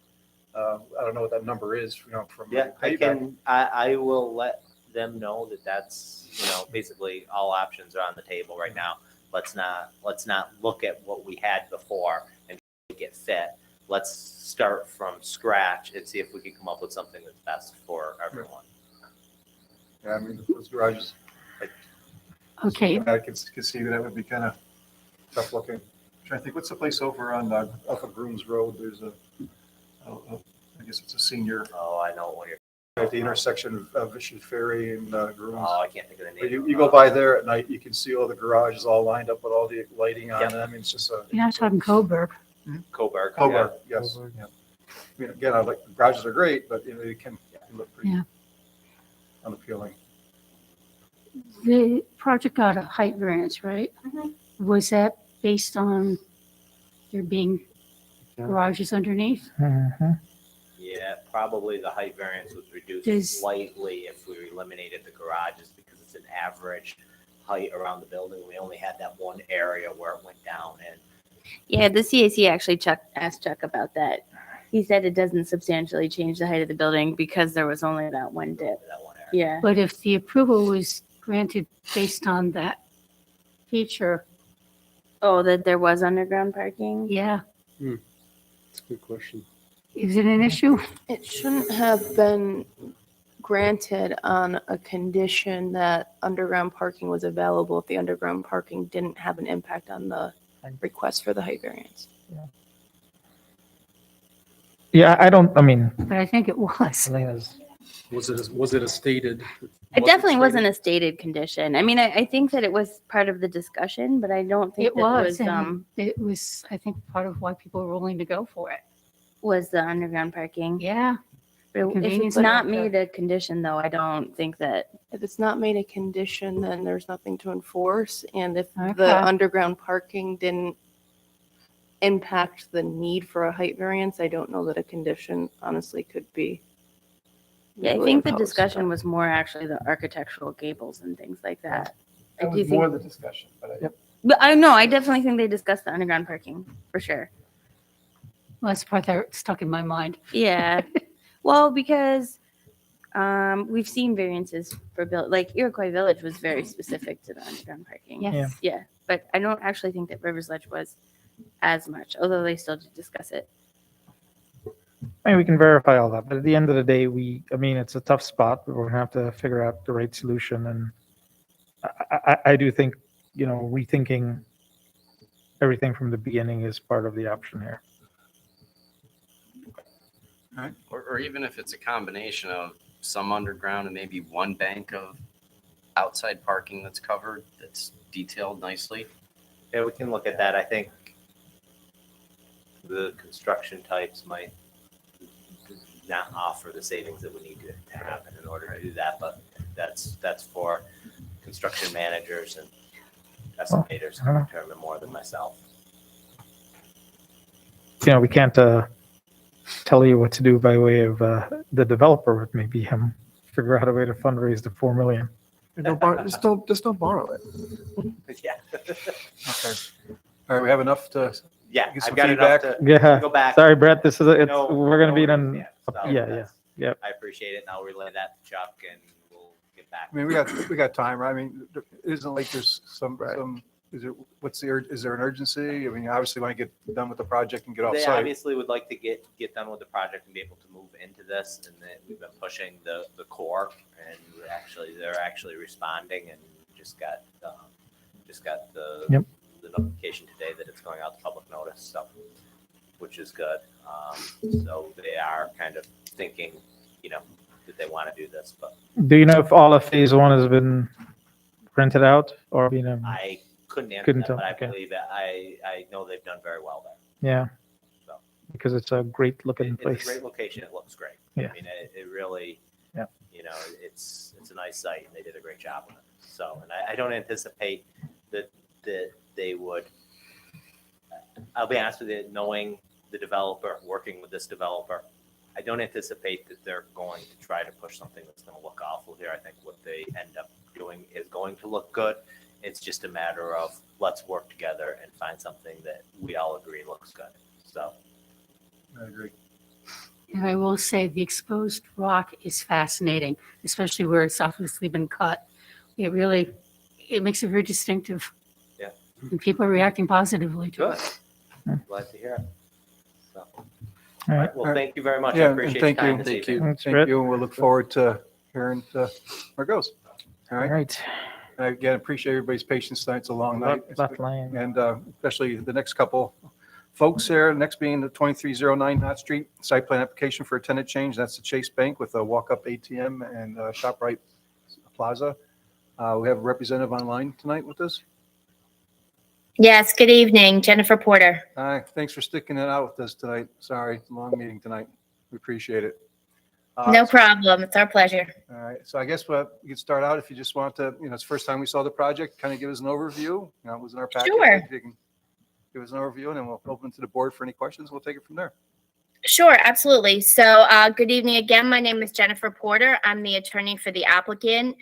I don't know what that number is, from. Yeah, payback. I will let them know that that's, basically all options are on the table right now. Let's not look at what we had before and make it fit. Let's start from scratch and see if we can come up with something that's best for everyone. Yeah, I mean, those garages. Okay. I can see that would be kind of tough looking. I'm trying to think, what's the place over on, off of Grooms Road? There's I guess it's a senior. Oh, I know what you're. At the intersection of Issue Ferry and Grooms. Oh, I can't think of the name. You go by there at night, you can see all the garages all lined up with all the lighting on Yep. them. It's just a. You're not talking Coburg. Coburg. Coburg, yes. Yeah. I mean, again, I like, the garages are great, but they can look pretty Yeah. unappealing. The project got a height variance, right? Was that based on there being garages underneath? Yeah, probably the height variance was reduced Does- slightly if we eliminated the garages because it's an average height around the building. We only had that one area where it went down and Yeah, the CAC actually asked Chuck about that. He said it doesn't substantially change the height of the building because there was only that one dip. that one area. Yeah. But if the approval was granted based on that feature, Oh, that there was underground parking? yeah, That's a good question. is it an issue? It shouldn't have been granted on a condition that underground parking was available if the underground parking didn't have an impact on the request for the height variance. Yeah, I mean. But I think it was. Was it a stated? It definitely wasn't a stated condition. I mean, I think that it was part of the discussion, but I don't think It that was, was, and it was, I think, part of why people were willing to go for it. was the underground parking. Yeah. But if Convenience it's not factor. made a condition though, I don't think that. If it's not made a condition, then there's nothing to enforce. And if Okay. the underground parking didn't impact the need for a height variance, I don't know that a condition honestly could be. Yeah, I legally think the imposed. discussion was more actually the architectural gables and things like that. I That do was more think, the discussion, but I. but I know, I definitely think they discussed the underground parking for sure. Well, that's the part that stuck in my mind. Yeah. Well, because we've seen variances for like Iroquois Village was very specific to the underground parking. Yes. Yeah. But I don't actually think that Rivers Ledge was as much, although they still did discuss it. I mean, we can verify all that, but at the end of the day, I mean, it's a tough spot, but we're gonna have to figure out the right solution. And I do think, rethinking everything from the beginning is part of the option here. Or even if it's a combination of some underground and maybe one bank of outside parking that's covered, that's detailed nicely. Yeah, we can look at that. I think the construction types might not offer the savings that we need to happen in order to do that, but that's for construction managers and estimators I don't know. to determine more than myself. We can't tell you what to do by way of the developer, but maybe figure out a way to fundraise the 4 million. Just don't borrow it. Yeah. Okay. All right, we have enough to. Yeah, get some I've got feedback? enough to Yeah. go back. Sorry, Brett, this is, No, we're gonna be no done. worries, so Yeah, that's- yeah. I appreciate it, and I'll relay that to Chuck, and we'll get back. I mean, we got time, right? I mean, it isn't like there's some, is there an urgency? I mean, obviously want to get done with the project and get off They site. obviously would like to get done with the project and be able to move into this, and then we've been pushing the core, and they're actually responding, and just got the Yep. the notification today that it's going out to public notice, so which is good. So they are kind of thinking, that they want to do this, but Do you know if all of phase one has been rented out or been? I couldn't answer Couldn't that, tell, but I okay. believe that I know they've done very well there. Yeah. So. Because it's a great looking It's place. a great location. It looks great. Yeah. I mean, it really, Yeah. you know, it's a nice site and they did a great job with it. So, and I don't anticipate that they would, I'll be honest with you, knowing the developer, working with this developer, I don't anticipate that they're going to try to push something that's going to look awful here. I think what they end up doing is going to look good. It's just a matter of let's work together and find something that we all agree looks good. So. I agree. And I will say the exposed rock is fascinating, especially where it's obviously been cut. It really, it makes it very distinctive. Yeah. And people are reacting positively to Good. it. Glad to hear it. So. All All right. right. Well, thank you very much. Yeah, I and appreciate thank your time you. this evening. That's Thank great. you. And we'll look forward to hearing where it goes. All All right. right. And again, appreciate everybody's patience tonight. It's a long night. Left line. And especially the next couple folks here, next being the 2309 Knott Street site plan application for a tenant change. That's the Chase Bank with a walk-up ATM and ShopRite Plaza. We have a representative online tonight with us. Yes, good evening, Jennifer Porter. Hi, thanks for sticking it out with us tonight. Sorry, it's a long meeting tonight. We appreciate it. No problem. It's our pleasure. All right, so I guess we could start out if you just want to, it's the first time we saw the project, kind of give us an overview. It was in our package. Sure. If you can give us an overview and then we'll open to the board for any questions. We'll take it from there. Sure, absolutely. So good evening again. My name is Jennifer Porter. I'm the attorney for the applicant.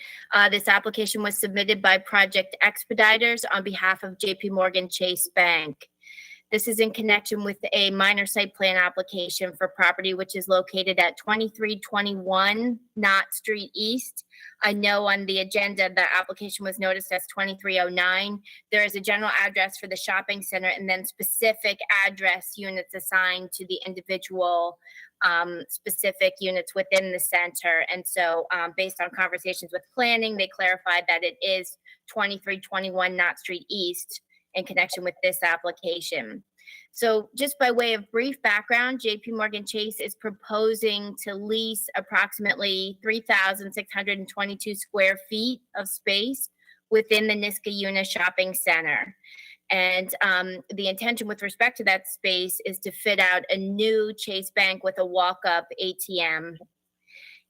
This application was submitted by Project Expediters on behalf of JP Morgan Chase Bank. This is in connection with a minor site plan application for property which is located at 2321 Knott Street East. I know on the agenda, the application was noticed as 2309. There is a general address for the shopping center and then specific address units assigned to the individual specific units within the center. And so based on conversations with planning, they clarified that it is 2321 Knott Street East in connection with this application. So just by way of brief background, JP Morgan Chase is proposing to lease approximately 3,622 square feet of space within the Niskayuna Shopping Center. And the intention with respect to that space is to fit out a new Chase Bank with a walk-up ATM.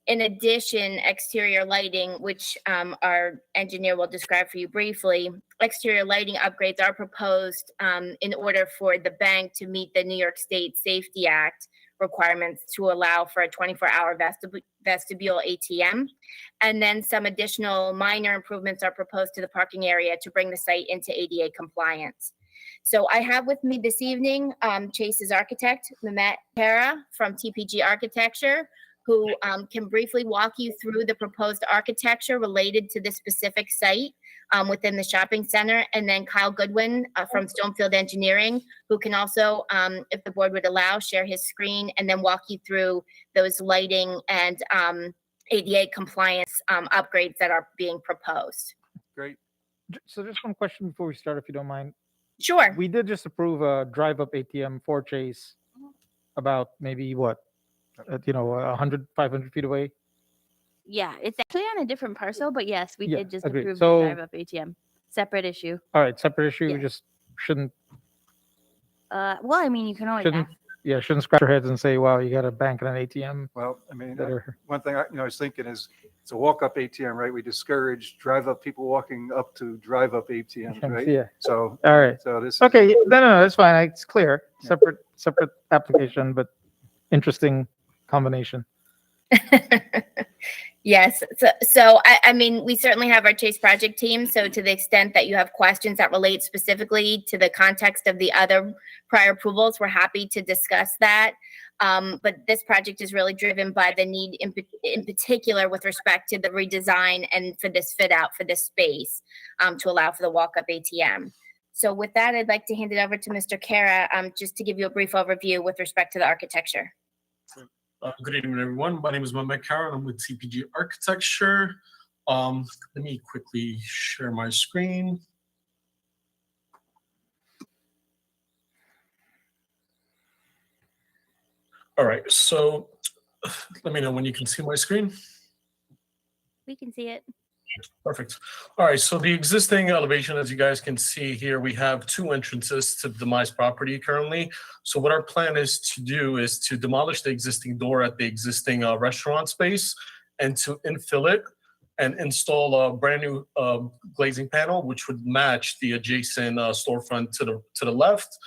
In addition, exterior lighting, which our engineer will describe for you briefly, exterior lighting upgrades are proposed in order for the bank to meet the New York State Safety Act requirements to allow for a 24-hour vestibule ATM. And then some additional minor improvements are proposed to the parking area to bring the site into ADA compliance. So I have with me this evening Chase's architect, Mehmet Kara from TPG Architecture, who can briefly walk you through the proposed architecture related to this specific site within the shopping center. And then Kyle Goodwin from Stonefield Engineering, who can also, if the board would allow, share his screen and then walk you through those lighting and ADA compliance upgrades that are being proposed. Great. So just one question before we start, if you don't mind. Sure. We did just approve a drive-up ATM for Chase about maybe what? 100, 500 feet away. Yeah, it's actually on a different parcel, but yes, we Yeah, did just agreed. approve So- the drive-up ATM. Separate issue. All right, separate issue. Yeah. We just shouldn't Well, I mean, you can always shouldn't ask. shouldn't scratch our heads and say, "Wow, you got a bank and an ATM." Well, I mean, that are one thing I was thinking is it's a walk-up ATM, right? We discourage drive-up people walking up to drive-up ATMs, right? Yeah. So, All right. so this. Okay. No, that's fine. It's clear. Separate application, but interesting combination. Yes. So I mean, we certainly have our Chase project team. So to the extent that you have questions that relate specifically to the context of the other prior approvals, we're happy to discuss that. But this project is really driven by the need in particular with respect to the redesign and for this fit out for this space to allow for the walk-up ATM. So with that, I'd like to hand it over to Mr. Kara just to give you a brief overview with respect to the architecture. Good evening, everyone. My name is Mehmet Kara, and I'm with TPG Architecture. Let me quickly share my screen. All right, so let me know when you can see my screen. We can see it. Perfect. All right, so the existing elevation, as you guys can see here, we have two entrances to the demised property currently. So what our plan is to do is to demolish the existing door at the existing restaurant space and to infill it and install a brand new glazing panel, which would match the adjacent storefront to the left.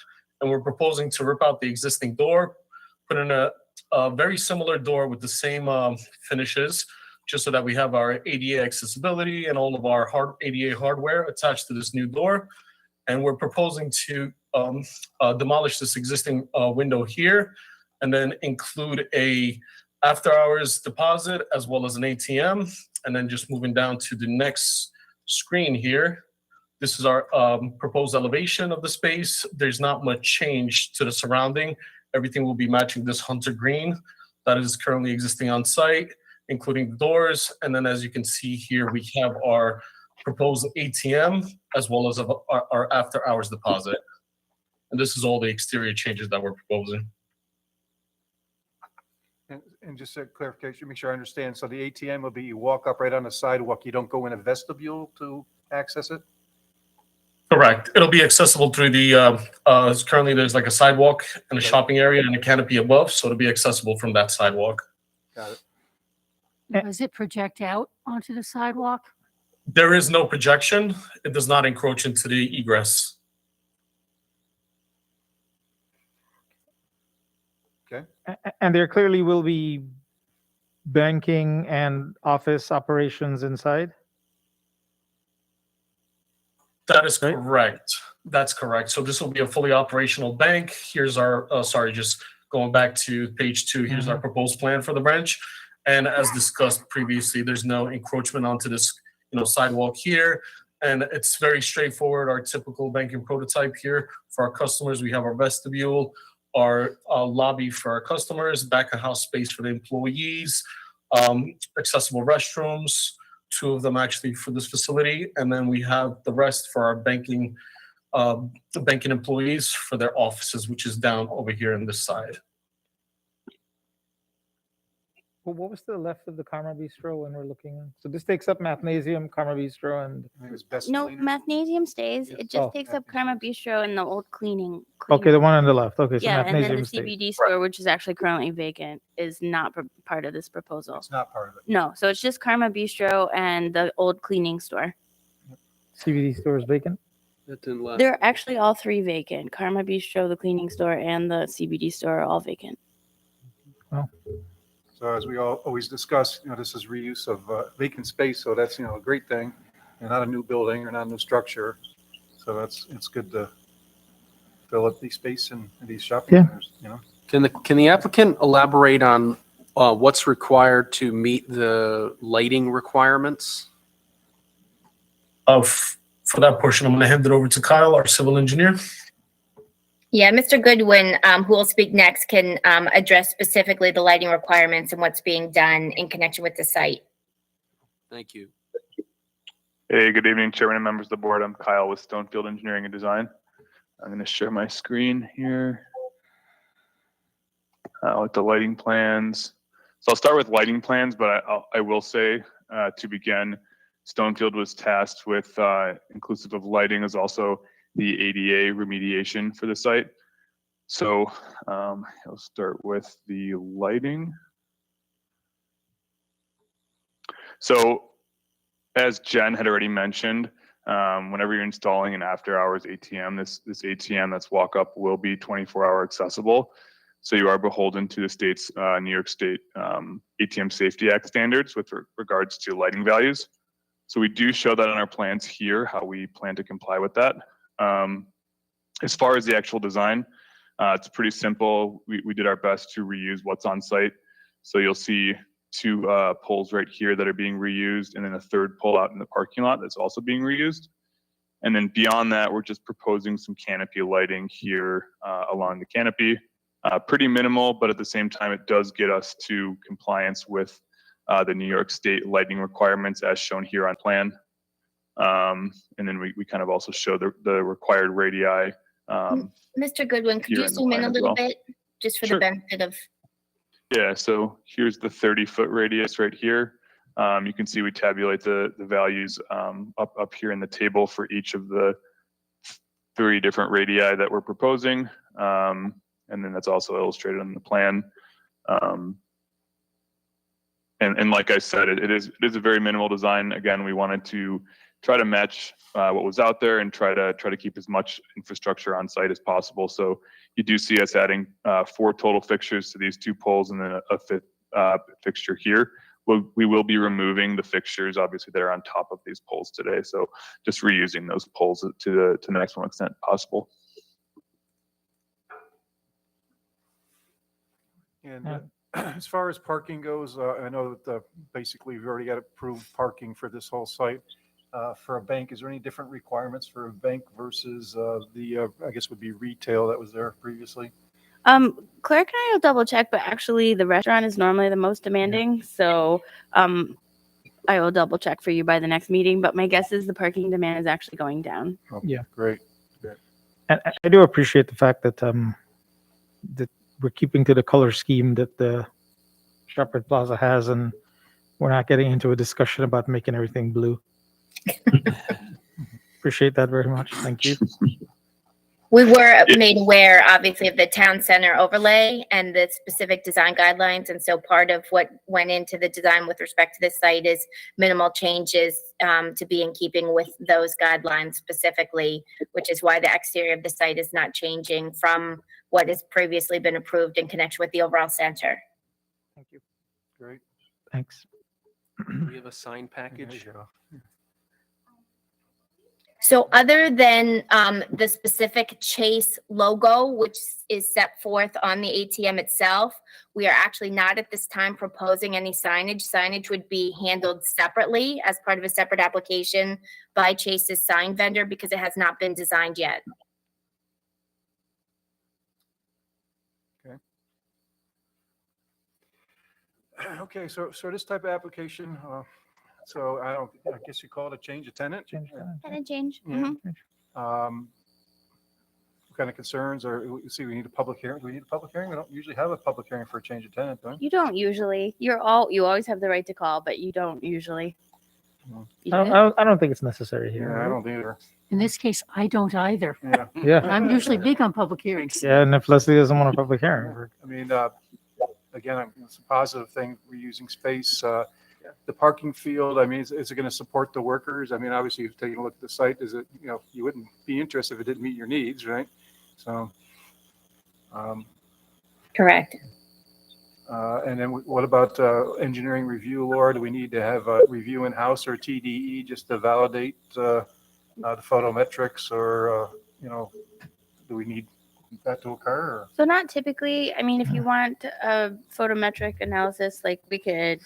And we're proposing to rip out the existing door, put in a very similar door with the same finishes, just so that we have our ADA accessibility and all of our ADA hardware attached to this new door. And we're proposing to demolish this existing window here and then include a after hours deposit as well as an ATM. And then just moving down to the next screen here. This is our proposed elevation of the space. There's not much change to the surrounding. Everything will be matching this hunter green that is currently existing on site, including the doors. And then as you can see here, we have our proposed ATM as well as our after hours deposit. And this is all the exterior changes that we're proposing. And just a clarification, make sure I understand. So the ATM will be, you walk up right on the sidewalk, you don't go in a vestibule to access it? Correct. It'll be accessible through the, currently there's like a sidewalk and a shopping area and a canopy above. So it'll be accessible from that sidewalk. Got it. Does it project out onto the sidewalk? There is no projection. It does not encroach into the egress. Okay. And there clearly will be banking and office operations inside? That is correct. That's correct. So this will be a fully operational bank. Here's our, just going back to page 2, here's our proposed plan for the branch. And as discussed previously, there's no encroachment onto this, sidewalk here. And it's very straightforward, our typical banking prototype here. For our customers, we have our vestibule, our lobby for our customers, back of house space for the employees, accessible restrooms, 2 of them actually for this facility. And then we have the rest for our banking employees for their offices, which is down over here on this side. Well, what was to the left of the Karma Bistro when we're looking? So this takes up Mathnasium, Karma Bistro, and No, Mathnasium stays. It just Oh. takes up Karma Bistro and the old cleaning. okay, the one on the left. Okay, so Yeah, and then the Mathnasium stays. CBD store, which is actually currently vacant, is not part of this proposal. It's not part of it. No, so it's just Karma Bistro and the old cleaning store. CBD store is vacant. That didn't last. They're actually all 3 vacant. Karma Bistro, the cleaning store, and the CBD store are all vacant. So as we always discuss, this is reuse of vacant space, so that's, a great thing. And not a new building or not a new structure. So it's good to fill up the space in these shopping centers, Can the applicant elaborate on what's required to meet the lighting requirements? For that portion, I'm going to hand it over to Kyle, our civil engineer. Yeah, Mr. Goodwin, who will speak next, can address specifically the lighting requirements and what's being done in connection with the site. Thank you. Hey, good evening, Chairman and members of the board. I'm Kyle with Stonefield Engineering and Design. I'm going to share my screen here with the lighting plans. So I'll start with lighting plans, but I will say to begin, Stonefield was tasked with inclusive of lighting as also the ADA remediation for the site. So I'll start with the lighting. So as Jen had already mentioned, whenever you're installing an after hours ATM, this ATM that's walk up will be 24-hour accessible. So you are beholden to the state's New York State ATM Safety Act standards with regards to lighting values. So we do show that on our plans here, how we plan to comply with that. As far as the actual design, it's pretty simple. We did our best to reuse what's on site. So you'll see 2 poles right here that are being reused, and then a 3rd pole out in the parking lot that's also being reused. And then beyond that, we're just proposing some canopy lighting here along the canopy. Pretty minimal, but at the same time, it does get us to compliance with the New York State lighting requirements as shown here on plan. And then we kind of also show the required radii. Mr. Goodwin, could you zoom in a little bit just for the benefit of? Yeah, so here's the 30-foot radius right here. You can see we tabulate the values up here in the table for each of the 3 different radii that we're proposing. And then that's also illustrated in the plan. And like I said, it is a very minimal design. Again, we wanted to try to match what was out there and try to keep as much infrastructure on site as possible. So you do see us adding 4 total fixtures to these 2 poles and then a 5th fixture here. We will be removing the fixtures, obviously, that are on top of these poles today. So just reusing those poles to the maximum extent possible. And as far as parking goes, I know that basically we've already got approved parking for this whole site. For a bank, is there any different requirements for a bank versus I guess would be retail that was there previously? Claire and I will double check, but actually the restaurant is normally the most demanding. So I will double check for you by the next meeting, but my guess is the parking demand is actually going down. Okay, Yeah. Great. And I do appreciate the fact that that we're keeping to the color scheme that the Shepherd Plaza has, and we're not getting into a discussion about making everything blue. Appreciate that very much. Thank you. We were made aware, obviously, of the town center overlay and the specific design guidelines. And so part of what went into the design with respect to this site is minimal changes to be in keeping with those guidelines specifically, which is why the exterior of the site is not changing from what has previously been approved in connection with the overall center. Thank you. Great. Thanks. We have a sign package. So other than the specific Chase logo, which is set forth on the ATM itself, we are actually not at this time proposing any signage. Signage would be handled separately as part of a separate application by Chase's sign vendor because it has not been designed yet. Okay, so this type of application, so I guess you call it a change of tenant? Tenant change. Yeah. What kind of concerns, or see, we need a public hearing? Do we need a public hearing? We don't usually have a public hearing for a change of tenant, do we? You don't usually. You always have the right to call, but you don't usually. I don't think it's necessary here. Yeah, I don't either. In this case, I don't either. Yeah. Yeah. I'm usually big on public hearings. Yeah, and if Leslie doesn't want a public hearing, I mean, again, it's a positive thing. We're using space. The parking field, I mean, is it going to support the workers? I mean, obviously, if you're taking a look at the site, is it, you wouldn't be interested if it didn't meet your needs, right? So. Correct. And then what about engineering review, Laura? Do we need to have a review in-house or TDE just to validate the photometrics, or, do we need that to occur? Or? So not typically. I mean, if you want a photometric analysis, like we could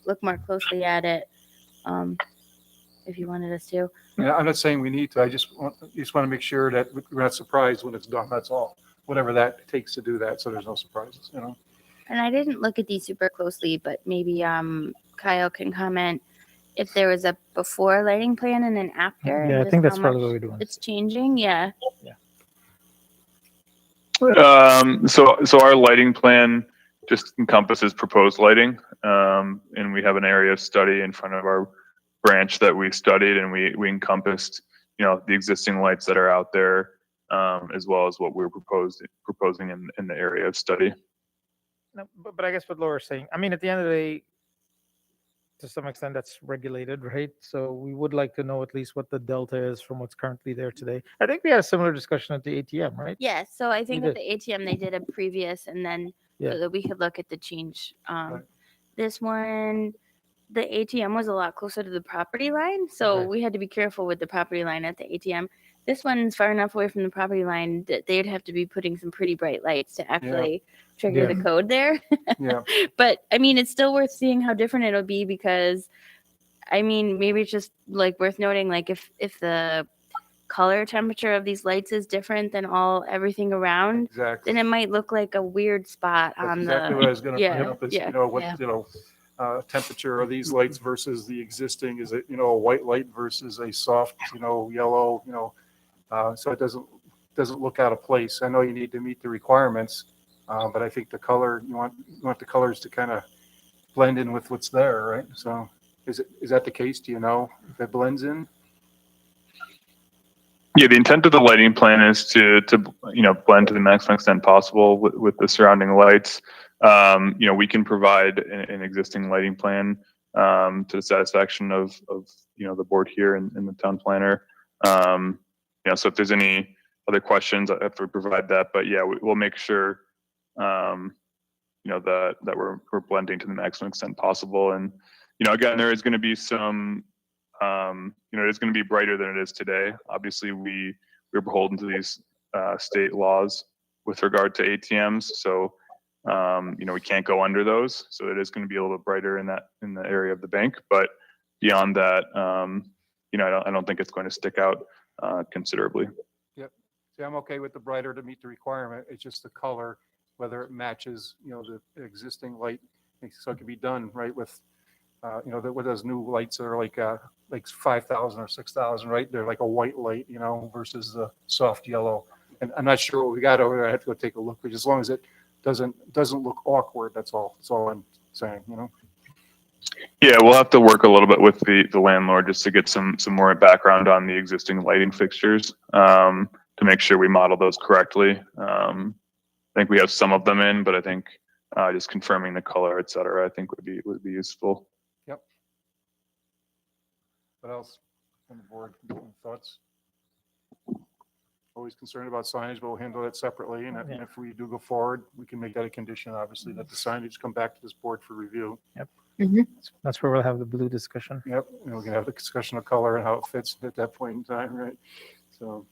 look more closely at it, if you wanted us to. Yeah, I'm not saying we need to. I just want to make sure that we're not surprised when it's done. That's all. Whatever that takes to do that, so there's no surprises. And I didn't look at these super closely, but maybe Kyle can comment if there was a before lighting plan and an after. Yeah, I just think that's how probably much what we're doing. It's changing, yeah. So our lighting plan just encompasses proposed lighting, and we have an area of study in front of our branch that we studied, and we encompassed, the existing lights that are out there, as well as what we're proposing in the area of study. No, but I guess what Laura's saying, I mean, at the end of the day, to some extent, that's regulated, right? So we would like to know at least what the delta is from what's currently there today. I think we had a similar discussion at the ATM, right? Yes, so I think We at the ATM they did a previous and then Yeah. so that we could look at the change. This one, the ATM was a lot closer to the property line, so Right. we had to be careful with the property line at the ATM. This one's far enough away from the property line that they'd have to be putting some pretty bright lights to actually trigger Yeah. the code there. Yeah. But I mean, it's still worth seeing how different it'll be because, I mean, maybe it's just like worth noting, like if the color temperature of these lights is different than everything around, Exactly. then it might look like a weird spot That's on exactly the. what I was going to bring yeah, up is, yeah. what, temperature of these lights versus the existing? Is it, a white light versus a soft, yellow, so it doesn't look out of place. I know you need to meet the requirements, but I think the color, you want the colors to kind of blend in with what's there, right? So is that the case? Do you know if it blends in? Yeah, the intent of the lighting plan is to blend to the maximum extent possible with the surrounding lights. We can provide an existing lighting plan to the satisfaction of the board here and the town planner. So if there's any other questions, I have to provide that. But yeah, we'll make sure that we're blending to the maximum extent possible. And again, there is going to be some it's going to be brighter than it is today. Obviously, we're beholden to these state laws with regard to ATMs. So, we can't go under those. So it is going to be a little bit brighter in the area of the bank. But beyond that, I don't think it's going to stick out considerably. Yep. See, I'm okay with the brighter to meet the requirement. It's just the color, whether it matches, the existing light. So it can be done right with, with those new lights that are like 5,000 or 6,000, right? They're like a white light, versus the soft yellow. And I'm not sure what we got over there. I have to go take a look, but as long as it doesn't look awkward, that's all I'm saying, Yeah, we'll have to work a little bit with the landlord just to get some more background on the existing lighting fixtures to make sure we model those correctly. I think we have some of them in, but I think just confirming the color, et cetera, I think would be useful. Yep. What else on the board? Any thoughts? Always concerned about signage, but we'll handle that separately. And if we do go forward, we can make that a condition, obviously, that the signage come back to this board for review. Yep. That's where we'll have the blue discussion. Yep. And we're gonna have the discussion of color and how it fits at that point in time, right? So,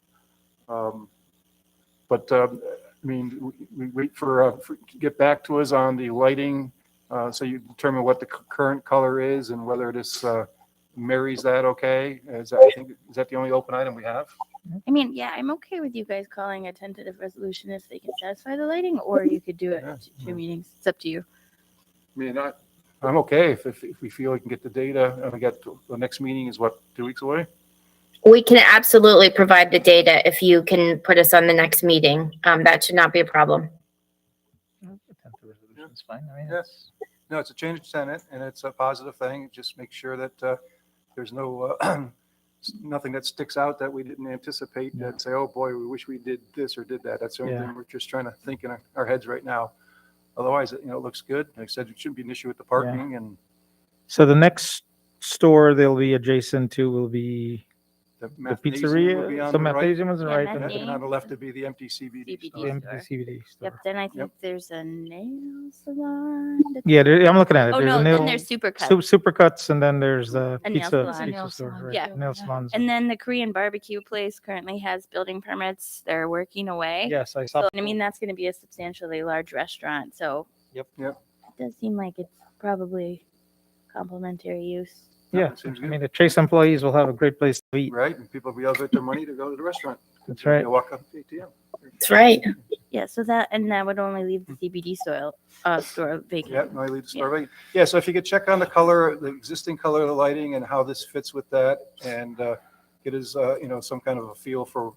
we wait for get back to us on the lighting. So you determine what the current color is and whether this marries that okay. Is that the only open item we have? I mean, yeah, I'm okay with you guys calling a tentative resolution if they can satisfy the lighting, or you could do it Yeah. two meetings. It's up to you. I mean, I'm okay if we feel we can get the data. And we got the next meeting is what, 2 weeks away? We can absolutely provide the data if you can put us on the next meeting. That should not be a problem. It's fine. I mean, Yes. No, it's a change of tenant and it's a positive thing. Just make sure that there's no nothing that sticks out that we didn't anticipate that say, oh boy, we wish we did this or did that. That's the only thing we're just trying to think in our heads right now. Otherwise, it looks good. Like I said, it shouldn't be an issue with the parking and So the next store they'll be adjacent to will be the the Mathnasium will be pizzeria. on So the right. Mathnasium is right. Yeah, And And on the left to be the empty CBD CBD store. the empty CBD store. Yep. Then I think Yep. there's a nail salon. Yeah, I'm looking at it. Oh There's no, a then nail, there's Supercuts. Supercuts, and then there's the A nail pizza, salon. pizza store, right? Yeah. Nail salons. And then the Korean barbecue place currently has building permits. They're working away. Yes, I saw. So, I mean, that's going to be a substantially large restaurant. So Yep. Yep. it does seem like it's probably complementary use. Yeah, seems I good. mean, the Chase employees will have a great place to eat. Right. And people will be able to get their money to go to the restaurant. That's right. They'll walk up to the ATM. That's right. Yeah. So that would only leave the CBD store vacant. Yeah, no, I leave the store vacant. Yeah, so if you could check on the color, the existing color of the lighting and how this fits with that and get us, some kind of a feel for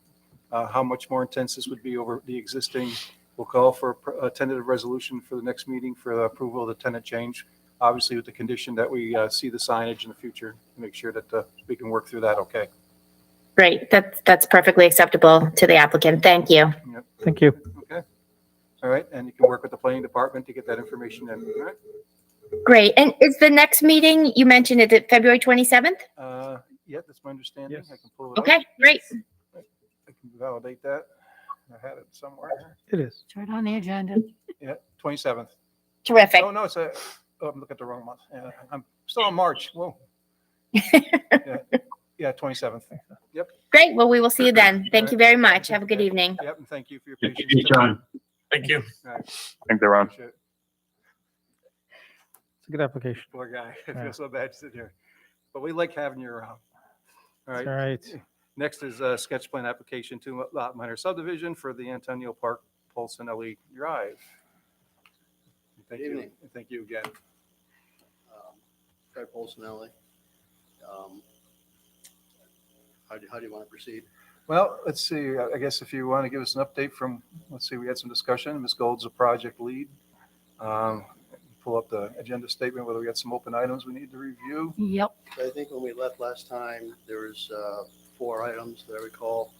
how much more intense this would be over the existing. We'll call for a tentative resolution for the next meeting for the approval of the tenant change, obviously with the condition that we see the signage in the future to make sure that we can work through that okay. Great. That's perfectly acceptable to the applicant. Thank you. Yep. Thank you. Okay. All right, and you can work with the planning department to get that information in. All right. Great. And is the next meeting, you mentioned it February 27th? Yeah, that's my understanding. Yes. I can pull it up. Okay, great. I can validate that. I had it somewhere. It is. It's right on the agenda. Yeah, 27th. Terrific. Oh, no, I'm looking at the wrong month. Yeah, I'm still in March. Whoa. Yeah, 27th. Yep. Great. Well, we will see you then. Thank you very much. Have a good evening. Yep, and thank you for your patience. John. Thank you. All right. Thank you, Ron. Appreciate it. It's a good application. Poor guy. I Yeah. feel so bad sitting here. But we like having you around. All That's right. all right. Next is a sketch plan application to lot minor subdivision for the Antonio Park Polson LE Drive. Thank you. Evening. And thank you again. Guy Polsonelli. How do you want to proceed? Well, let's see. I guess if you want to give us an update from, let's see, we had some discussion. Ms. Gold's a project lead. Pull pull up the agenda statement, whether we got some open items we need to review. Yep. I think when we left last time, there was 4 items that I recall.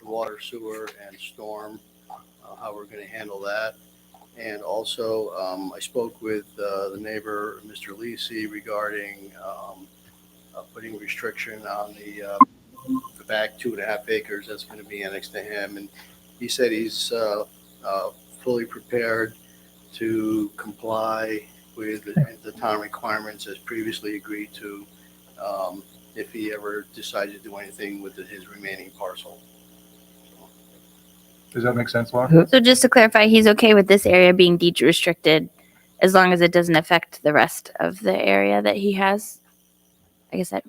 Water, sewer, and storm, how we're going to handle that. And also, I spoke with the neighbor, Mr. Lisi, regarding putting restriction on the back 2.5 acres that's going to be annexed to him. And he said he's fully prepared to comply with the town requirements as previously agreed to, if he ever decided to do anything with his remaining parcel. Does that make sense, Laura? So just to clarify, he's okay with this area being deed restricted as long as it doesn't affect the rest of the area that he has? I guess that,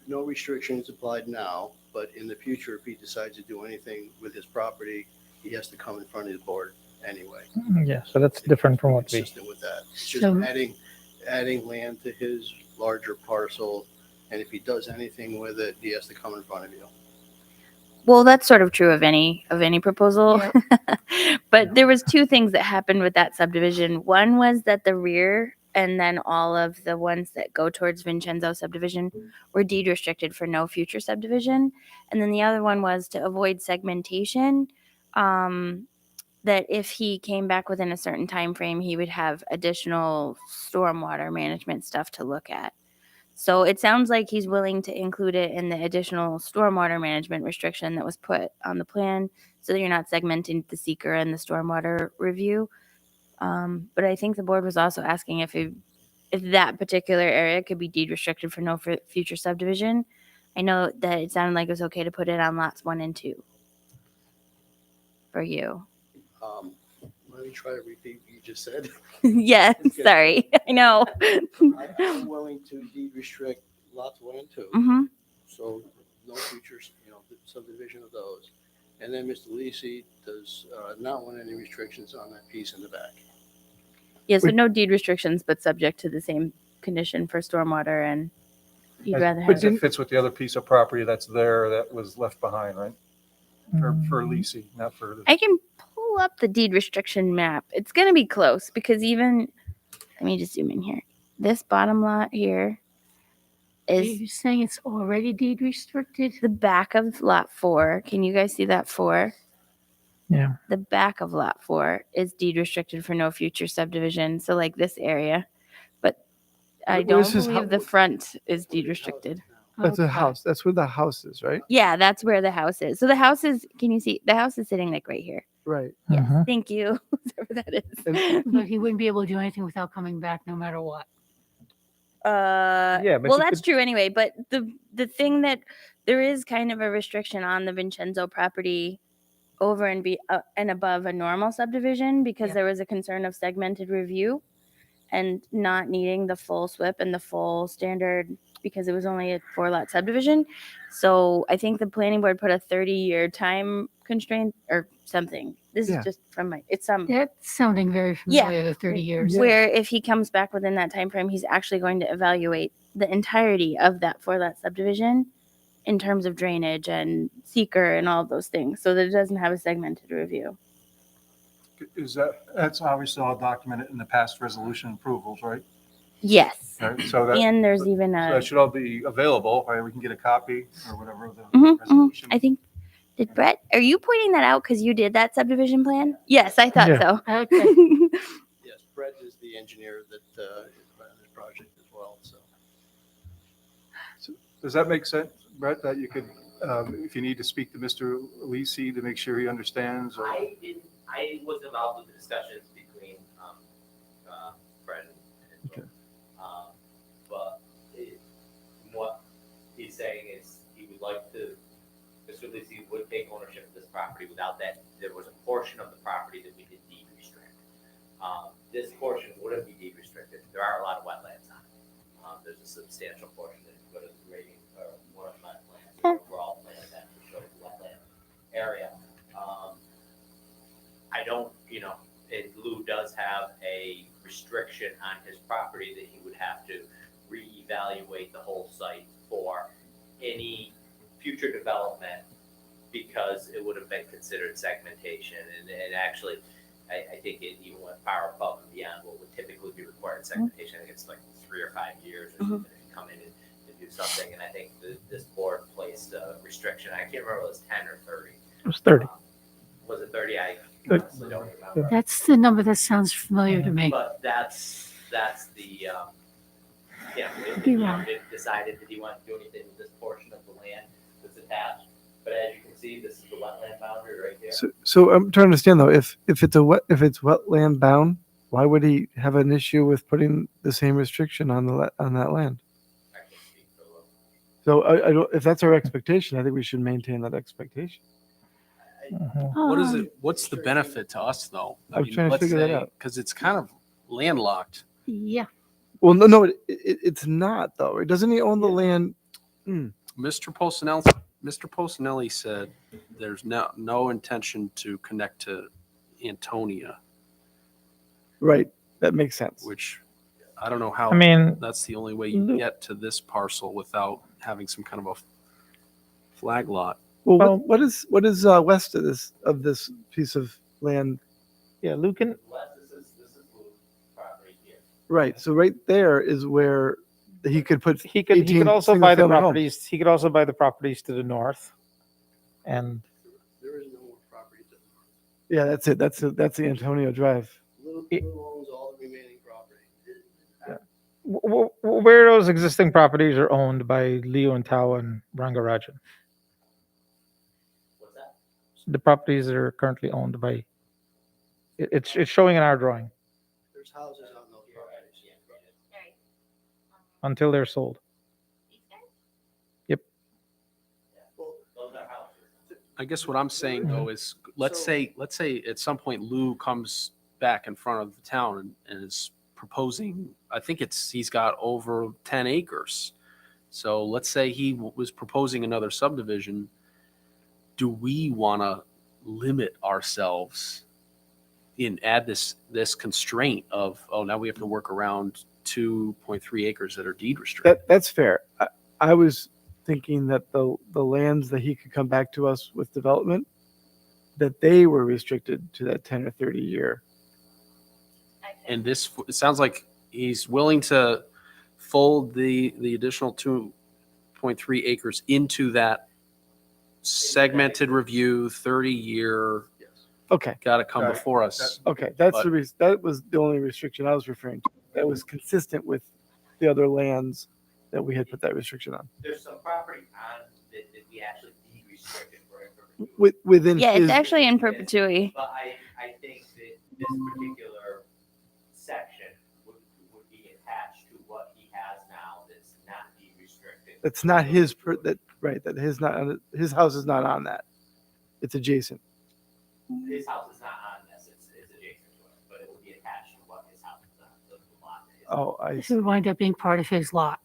No restrictions applied now, but in the future, if he decides to do anything with his property, he has to come in front of the board anyway. Yeah, so that's different from what we, Consistent with that. It's just So- adding land to his larger parcel, and if he does anything with it, he has to come in front of you. well, that's sort of true of any proposal. But there was 2 things that happened with that subdivision. One was that the rear and then all of the ones that go towards Vincenzo subdivision were deed restricted for no future subdivision. And then the other one was to avoid segmentation, that if he came back within a certain time frame, he would have additional stormwater management stuff to look at. So it sounds like he's willing to include it in the additional stormwater management restriction that was put on the plan, so that you're not segmenting the seeker and the stormwater review. But I think the board was also asking if that particular area could be deed restricted for no future subdivision. I know that it sounded like it was okay to put it on lots 1 and 2 for you. Let me try to repeat what you just said. Yeah, sorry. I know. I'm willing to deed restrict lots 1 and 2. Hmm. So no future, subdivision of those. And then Mr. Lisi does not want any restrictions on that piece in the back. Yeah, so no deed restrictions, but subject to the same condition for stormwater, and you'd rather have. But it fits with the other piece of property that's there that was left behind, right? For Lisi, not for the. I can pull up the deed restriction map. It's going to be close because even, let me just zoom in here. This bottom lot here Are is you saying it's already deed restricted? the back of lot 4. Can you guys see that 4? yeah. The back of lot 4 is deed restricted for no future subdivision. So like this area, but I Where don't is his believe the front is deed restricted. That's a Okay. house. That's where the house is, right? Yeah, that's where the house is. So the house is, can you see? The house is sitting like right here. Right. Yes, Mhm. thank you. Whatever that And- is. But he wouldn't be able to do anything without coming back no matter what. Yeah, but Well, you that's could- true anyway. But the thing that there is kind of a restriction on the Vincenzo property over and above a normal subdivision because there was a concern of segmented review and not needing the full SWIP and the full standard because it was only a 4-lot subdivision. So I think the planning board put a 30-year time constraint or something. This Yeah. is just from my, it's some. That's sounding very Yeah. familiar, the 30 years. Where if he comes back within that time frame, he's actually going to evaluate the entirety of that 4-lot subdivision in terms of drainage and seeker and all of those things, so that it doesn't have a segmented review. That's obviously all documented in the past resolution approvals, right? Yes. Right, so that. And there's even So a, that should all be available, right? We can get a copy or whatever of the Mhm, mhm. resolution. I think, did Brett, are you pointing that out because you did that subdivision plan? Yes, I thought Yeah. so. Okay. Yes, Brett is the engineer that is running this project as well, so. Does that make sense, Brett, that you could, if you need to speak to Mr. Lisi to make sure he understands or? I was involved with the discussions between Fred and Okay. but what he's saying is he would like to, Mr. Lisi would take ownership of this property without that. There was a portion of the property that we did deed restrict. This portion wouldn't be deed restricted. There are a lot of wetlands on it. There's a substantial portion that go to the grading or one of my plans, overall plan that shows the wetland area. I don't, and Lou does have a restriction on his property that he would have to reevaluate the whole site for any future development because it would have been considered segmentation. And actually, I think it even went far above and beyond what would typically be required in segmentation. I think it's like 3 or 5 years or something if you come in and do something. And I think this board placed a restriction. I can't remember if it was 10 or 30. It was 30. Was it 30? I Good. honestly don't remember. That's the number that sounds familiar to me. But that's the, Be you know, wrong. they decided that he wanted to do anything with this portion of the land that's attached. But as you can see, this is the wetland boundary right here. So I'm trying to understand though, if it's if it's wetland bound, why would he have an issue with putting the same restriction on on that land? So I don't, if that's our expectation, I think we should maintain that expectation. What is it? What's the benefit to us though? I'm trying to figure that out. Because it's kind of landlocked. Yeah. Well, no, it's not though. Doesn't he own the land? Mr. Posinelli said there's no intention to connect to Antonia, Right. That makes sense. which I don't know how. I mean, that's the only way you get to this parcel without having some kind of a flag lot. Well, what is west of this piece of land? Yeah, Lucan. This is Lou's property here. Right. So right there is where he could put. He could 18 also buy the single-family homes. properties. He could also buy the properties to the north, and There is no more property to Yeah, that's it. That's the Antonio Drive. Lou owns all the remaining property. where those existing properties are owned by Leo and Tao and Rangarajan. What's that? The properties that are currently owned by. It's showing in our drawing There's houses on those properties. until they're sold. Yep. Those are houses. I guess what I'm saying though is, let's say at some point Lou comes back in front of the town and is proposing, I think he's got over 10 acres. So let's say he was proposing another subdivision. Do we want to limit ourselves and add this constraint of, oh, now we have to work around 2.3 acres that are deed restricted? That's fair. I was thinking that the lands that he could come back to us with development, that they were restricted to that 10 or 30 year. And this, it sounds like he's willing to fold the additional 2.3 acres into that segmented review, 30-year. Okay. Got to come Got it. before us. Okay, that But- was the only restriction I was referring to. That was consistent with the other lands that we had put that restriction on. There's some property on that we actually deed restricted for. Within Yeah, it's his, actually in perpetuity. But I think that this particular section would be attached to what he has now that's not deed restricted. that's not his that his house is not on that. It's adjacent. His house is not on this, it's adjacent to it, but it will be attached to what his house is on, the lot is. Oh, I This would wind up being part of his lot.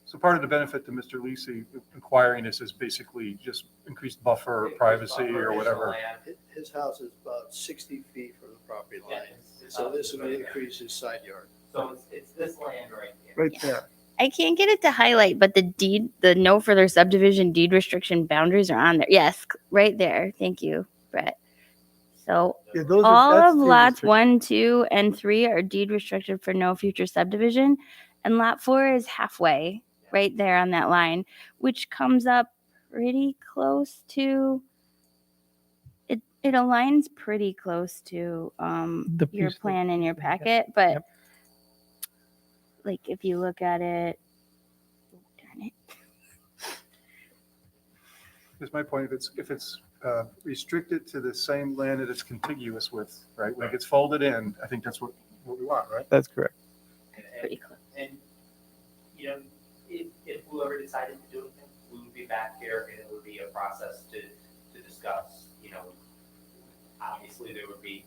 So part of the benefit to Mr. Lisi acquiring this is basically just increased buffer, privacy or whatever. His house is about 60 feet from the property line, so this would increase his side yard. So it's this land right here. Right there. I can't get it to highlight, but the no further subdivision deed restriction boundaries are on there. Yes, right there. Thank you, Brett. So Yeah, all that's of deed lots restricted. 1, 2, and 3 are deed restricted for no future subdivision. And lot 4 is halfway right there on that line, which comes up pretty close to it. It aligns pretty close to The your piece that- plan in your packet, but like if you look at it, darn it. That's my point. If it's restricted to the same land that it's contiguous with, right? When it gets folded in, I think that's what we want, right? That's correct. Pretty close. And, you know, if whoever decided to do anything, we would be back here and it would be a process to discuss, you know, obviously there would be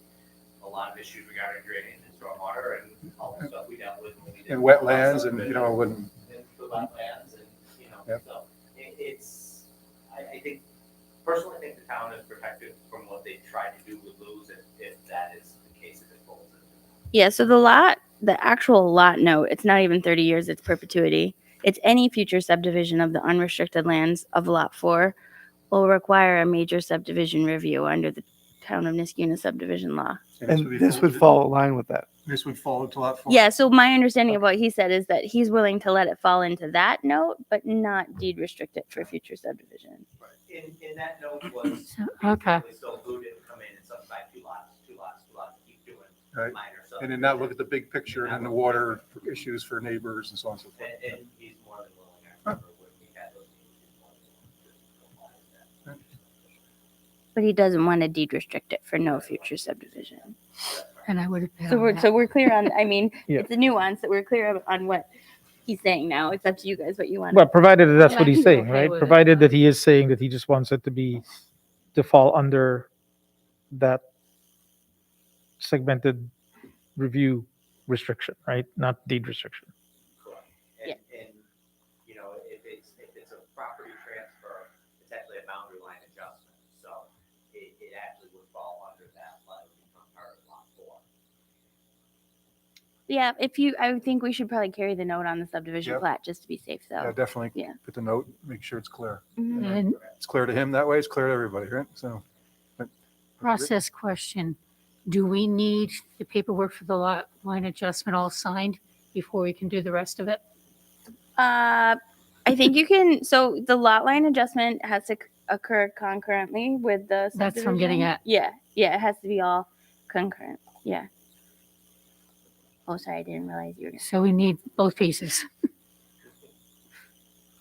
a lot of issues regarding drainage and stormwater and all the stuff we dealt with when we did. And wetlands and, you know, wouldn't. And the wetlands and, you know, Yep. so it's, I think, personally, I think the town is protected from what they tried to do with Lou's if that is the case, if it falls into that. Yeah, so the actual lot note, it's not even 30 years, it's perpetuity. It's any future subdivision of the unrestricted lands of lot 4 will require a major subdivision review under the Town of Niskuna subdivision law. And this would fall in line with that. This would fall into lot 4. Yeah, so my understanding of what he said is that he's willing to let it fall into that note, but not deed restrict it for future subdivision. In that note was. Okay. So who didn't come in and subdivide two lots, keep doing Right. minor And then not look at the big picture and then the water issues for neighbors and so on and so forth. And he's more than willing, I remember when we had those meetings, he's more than willing to comply with that. But he doesn't want to deed restrict it for no future subdivision. And I would have been. So we're clear on, I mean, Yeah. it's a nuance that we're clear on what he's saying now. It's up to you guys what you want. Well, provided that that's what he's saying, Okay right? with it. Provided that he is saying that he just wants it to fall under that segmented review restriction, right? Not deed restriction. And, you know, if it's a property transfer, it's actually a boundary line adjustment, so it actually would fall under that, like, become part of lot 4. Yeah, I would think we should probably carry the note on the subdivision Yep. plat just to be safe, Yeah, though. definitely Yeah. put the note, make sure it's clear. Mhm. And It's clear to him that way, it's clear to everybody, right? So. process question, do we need the paperwork for the lot line adjustment all signed before we can do the rest of it? I think you can, so the lot line adjustment has to occur concurrently with the subdivision. That's what I'm getting at. Yeah, it has to be all concurrent, yeah. Oh, sorry, I didn't realize you were gonna. So we need both pieces.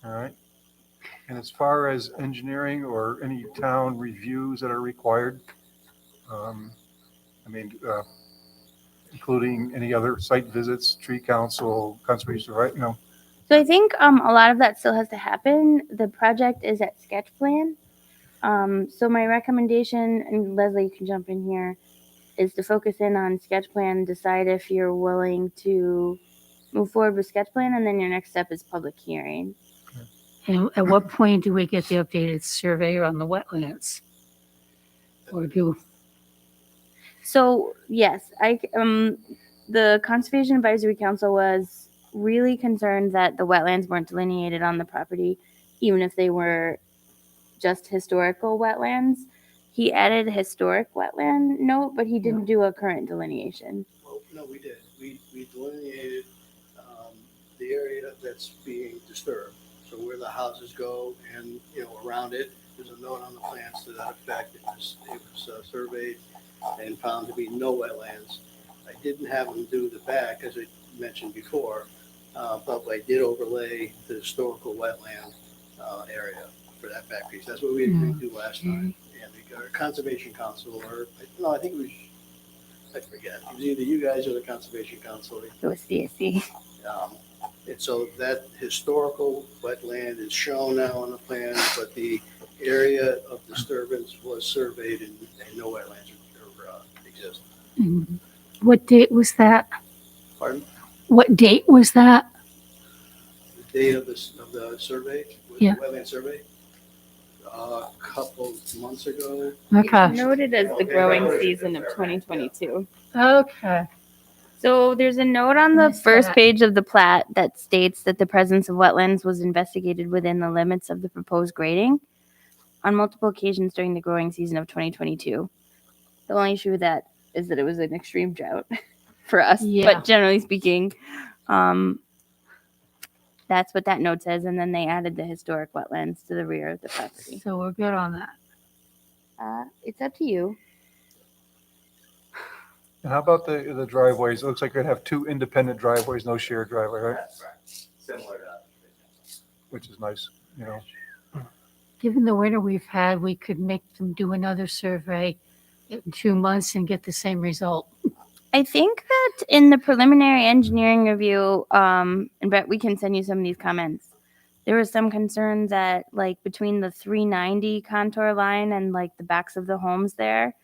All right. And as far as engineering or any town reviews that are required, including any other site visits, tree council, conservation, right? So I think a lot of that still has to happen. The project is at sketch plan. So my recommendation, and Leslie, you can jump in here, is to focus in on sketch plan, decide if you're willing to move forward with sketch plan, and then your next step is public hearing. And at what point do we get the updated survey on the wetlands? Or do, So yes, the Conservation Advisory Council was really concerned that the wetlands weren't delineated on the property, even if they were just historical wetlands. He added a historic wetland note, but he didn't do a current delineation. Well, no, we did. We delineated the area that's being disturbed. So where the houses go and, around it, there's a note on the plans to that effect. It was surveyed and found to be no wetlands. I didn't have them do the back, as I mentioned before, but I did overlay the historical wetland area for that back piece. That's what we agreed to last time. And our Conservation Council, I think it was, I forget. It was either you guys or the Conservation Council. It was CSC. And so that historical wetland is shown now on the plan, but the area of disturbance was surveyed and no wetlands exist. what date was that? Pardon? What date was that? The date of the survey, Yeah. wetland survey? A couple months ago. Okay. Noted as the growing season of 2022. Okay. So there's a note on the first page of the plat that states that the presence of wetlands was investigated within the limits of the proposed grading on multiple occasions during the growing season of 2022. The only issue with that is that it was an extreme drought for us, Yeah. but generally speaking, that's what that note says. And then they added the historic wetlands to the rear of the property. So we're good on that. It's up to you. And how about the driveways? It looks like you'd have 2 independent driveways, no shared driveway, right? That's right. Similar to. Which is nice, Given the winter we've had, we could make them do another survey in 2 months and get the same result. I think that in the preliminary engineering review, and Brett, we can send you some of these comments. There was some concern that like between the 390 contour line and like the backs of the homes there,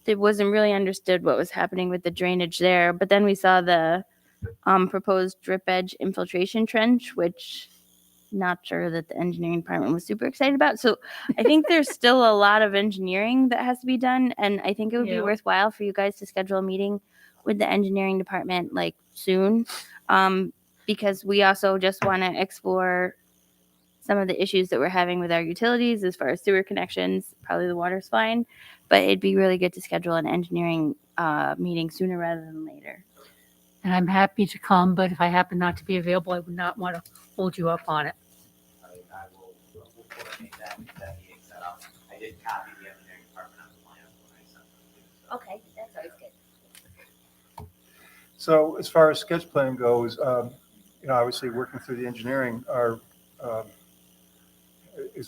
it wasn't really understood what was happening with the drainage there. But then we saw the proposed drip edge infiltration trench, which not sure that the engineering department was super excited about. So I think there's still a lot of engineering that has to be done. And I think it would be Yeah. worthwhile for you guys to schedule a meeting with the engineering department like soon. Because we also just want to explore some of the issues that we're having with our utilities as far as sewer connections. Probably the water's fine, but it'd be really good to schedule an engineering meeting sooner rather than later. And I'm happy to come, but if I happen not to be available, I would not want to hold you up on it. I will coordinate that meeting set up. I did copy the engineering department on the plan when I sent them. Okay, that's always good. So as far as sketch plan goes, obviously working through the engineering,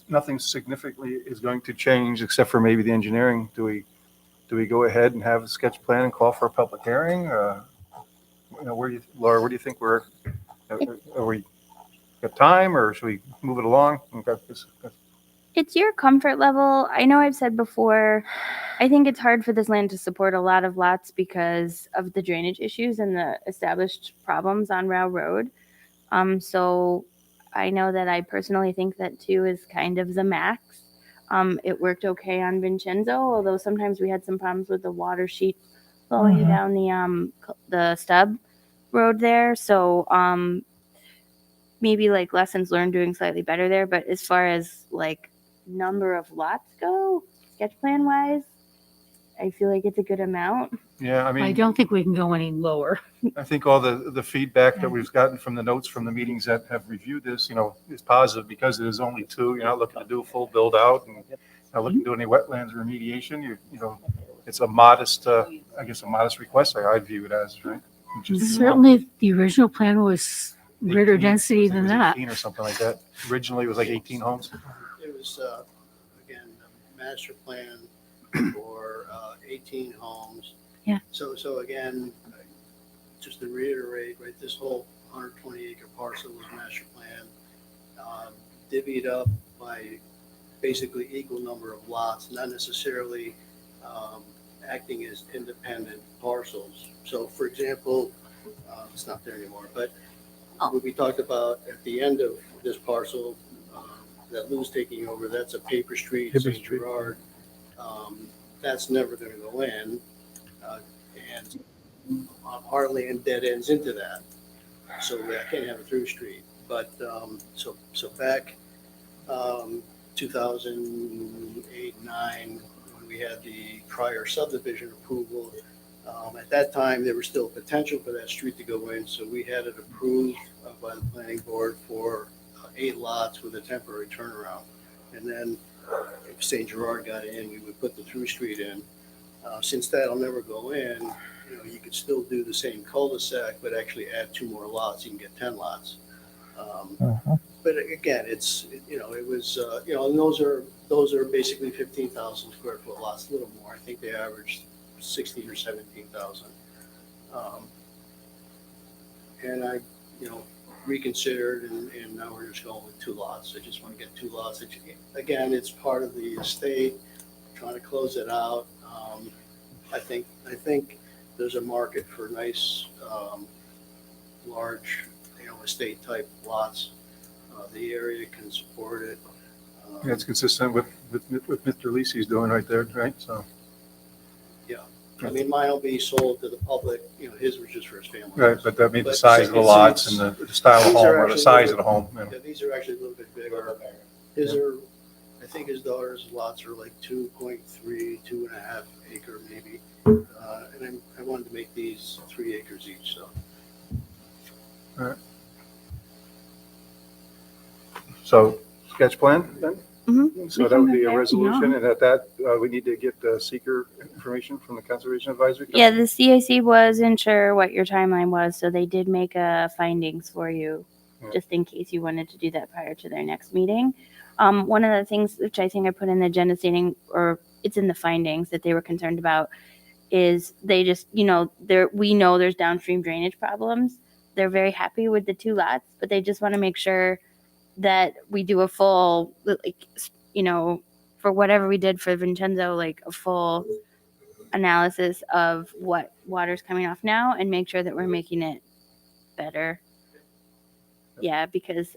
nothing significantly is going to change except for maybe the engineering. Do we go ahead and have a sketch plan and call for a public hearing? Laura, where do you think are we got time, or should we move it along? It's your comfort level. I know I've said before, I think it's hard for this land to support a lot of lots because of the drainage issues and the established problems on Row Road. So I know that I personally think that 2 is kind of the max. It worked okay on Vincenzo, although sometimes we had some problems with the water sheet flowing down the stub road there. So maybe like lessons learned doing slightly better there. But as far as like number of lots go, sketch plan wise, I feel like it's a good amount. Yeah, I mean, I don't think we can go any lower. I think all the feedback that we've gotten from the notes from the meetings that have reviewed this, is positive because it is only 2. You're not looking to do a full build out and not looking to do any wetlands remediation. It's a modest, a modest request. I'd view it as, right? Certainly, the original plan was greater 18, density than that. 18 or something like that. Originally, it was like 18 homes. It was, again, a master plan for 18 homes. Yeah. So again, just to reiterate, right, this whole 120 acre parcel was master plan, divvied up by basically equal number of lots, not necessarily acting as independent parcels. So for example, it's not there anymore, but what we talked about at the end of this parcel that Lou's taking over, that's a paper street, St. Gerard. That's never going to go in. And Heartland dead ends into that. So I can't have a through street. But so back 2008, 9, when we had the prior subdivision approval, at that time there was still potential for that street to go in. So we had it approved by the planning board for 8 lots with a temporary turnaround. And then if St. Gerard got in, we would put the through street in. Since that'll never go in, you could still do the same cul-de-sac, but actually add 2 more lots. You can get 10 lots. But again, it was, and those are basically 15,000 square foot lots, a little more. I think they averaged 16 or 17,000. And I, reconsidered, and now we're just going with 2 lots. I just want to get 2 lots. Again, it's part of the estate, trying to close it out. I think there's a market for nice, large, estate type lots. The area can support it. Yeah, it's consistent with Mr. Lisi's doing right there, right? So. Yeah, I mean, mine will be sold to the public. His was just for his family. Right, but that means the size of the lots and the style of home or the size of the home. Yeah, these are actually a little bit bigger. His are, I think his daughter's lots are like 2.3, 2.5 acre maybe. And I wanted to make these 3 acres each, so. All right. So sketch plan then? Mm-hmm. So that would be a resolution, and at that, we need to get seeker information from the Conservation Advisory Council? Yeah, the CAC wasn't sure what your timeline was, so they did make findings for you, just in case you wanted to do that prior to their next meeting. One of the things which I think I put in the agenda stating, or it's in the findings that they were concerned about, is they just, we know there's downstream drainage problems. They're very happy with the 2 lots, but they just want to make sure that we do a full, for whatever we did for Vincenzo, like a full analysis of what water's coming off now and make sure that we're making it better. Yeah, because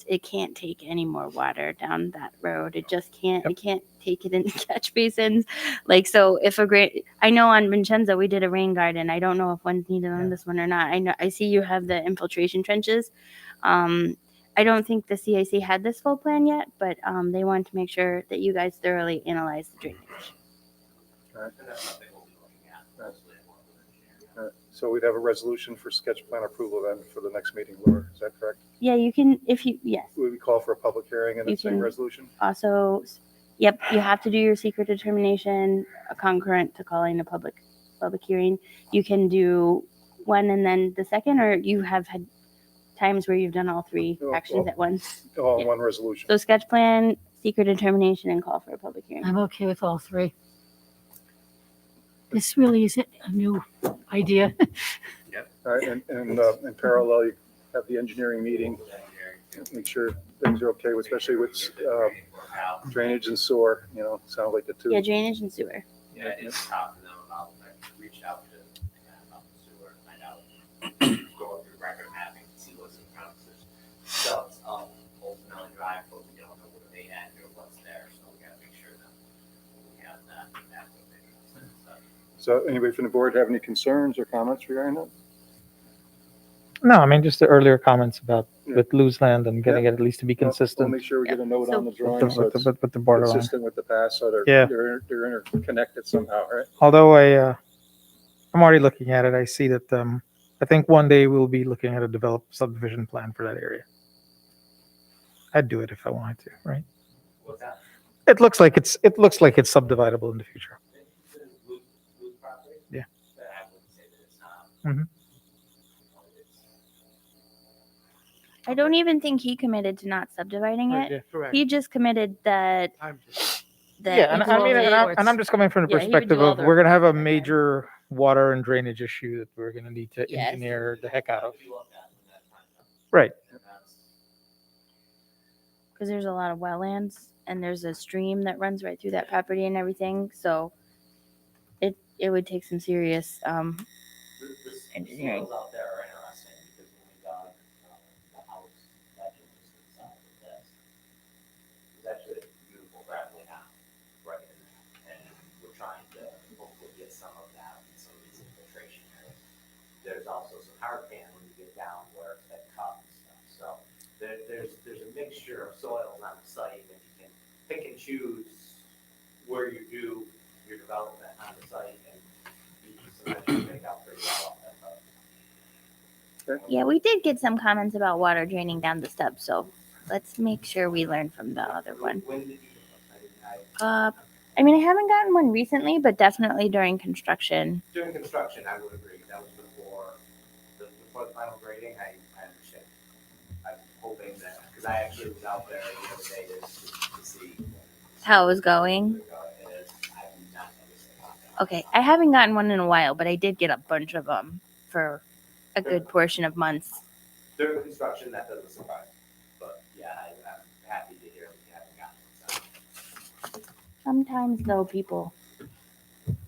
it can't take any more water down that road. It just can't. It can't take it into catch basins. So if I know on Vincenzo we did a rain garden. I don't know if one's needed on this one or not. I see you have the infiltration trenches. I don't think the CIC had this full plan yet, but they wanted to make sure that you guys thoroughly analyze the drainage. So we'd have a resolution for sketch plan approval then for the next meeting, Laura, is that correct? Yeah, you can, if you, yes. We would call for a public hearing and then You same can- resolution? Also, yep, you have to do your secret determination concurrent to calling a public hearing. You can do one and then the second, or you have had times where you've done all three Oh, actions well, at once. All in Yeah. one resolution. So sketch plan, secret determination, and call for a public hearing. I'm okay with all three. This really isn't a new idea. All right, and in parallel, you have the engineering meeting, make sure things are okay, especially with drainage and sewer, sound like the two. Yeah, drainage and sewer. Yeah, it's tough, and then I'll reach out to about the sewer, find out, go through record mapping, see what's in front of us. Stuff's up Old Melon Drive, but we don't know what they had or what's there, so we gotta make sure that we have that. So anybody from the board have any concerns or comments regarding that? No, I mean, just the earlier comments about Yeah. with loose land and getting Yeah. it at least to be We'll consistent make sure we get a note So- on the drawing, with so the, it's with the borderline. consistent with the past, so Yeah. they're interconnected somehow, right? Although I'm already looking at it, I see that I think one day we'll be looking at a developed subdivision plan for that area. I'd do it if I wanted to, right? What's that? It looks like it's subdividable in the future. Loose property? Yeah. But I wouldn't say that it's not. Mhm. I don't even think he committed to not subdividing Right, it. yeah, correct. He just committed that. Yeah, and I mean, and I'm just coming from the Yeah, he would perspective do all of the we're gonna have a major water and drainage issue that we're gonna need to Yes. engineer the heck out of. Right. Because there's a lot of wetlands and there's a stream that runs right through that property and everything. So it would take some serious The engineering. soils out there are interesting because when we dug the house legend just to the side of this, there's actually a beautiful gravelly house right in there. And we're trying to hopefully get some of that in some of these infiltration areas. There's also some hard pan when you get down where it's been cut and stuff. So there's a mixture of soils on the site that you can pick and choose where you do your development on the site, and you can sometimes make out pretty well. Yeah, we did get some comments about water draining down the steps. So let's make sure we learn from the other one. When did you do it? I mean, I haven't gotten one recently, but definitely during construction. During construction, I would agree, that was before the final grading, I understand. I'm hoping that, because I actually was out there the other day to see. How it was going. It is, I have not noticed anything. Okay, I haven't gotten one in a while, but I did get a bunch of them for a good portion of months. During construction, that doesn't surprise me, but yeah, I'm happy to hear we haven't gotten one. Sometimes though, people,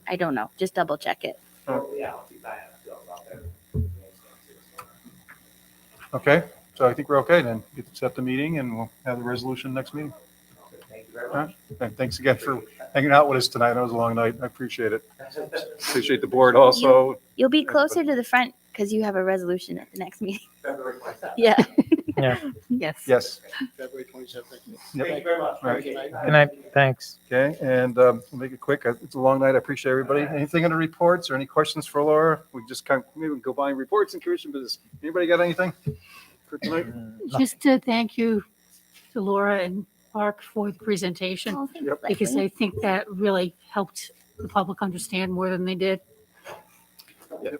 I don't know, just double check it. So, yeah, I'll keep an eye on it, out there. Okay, so I think we're okay then. Get to set the meeting and we'll have the resolution next meeting. Thank you very All right. much. And thanks again for hanging out with us tonight. It was a long night. I appreciate it. Appreciate the board also. You'll be closer to the front because you have a resolution at the next meeting. February 27th. Yeah. Yeah. Yes. Yes. February 27th. Yep. Thank you very much. All right. Appreciate it. Good night. Thanks. Okay, and we'll make it quick. It's a long night. I appreciate everybody. Anything on the reports or any questions for Laura? We just kind of, maybe we can go by reports and commission business. Anybody got anything for tonight? Just to thank you to Laura and Mark for the presentation, Oh, thanks, Yep. because Leslie. I think that really helped the public understand more than they did. Yeah,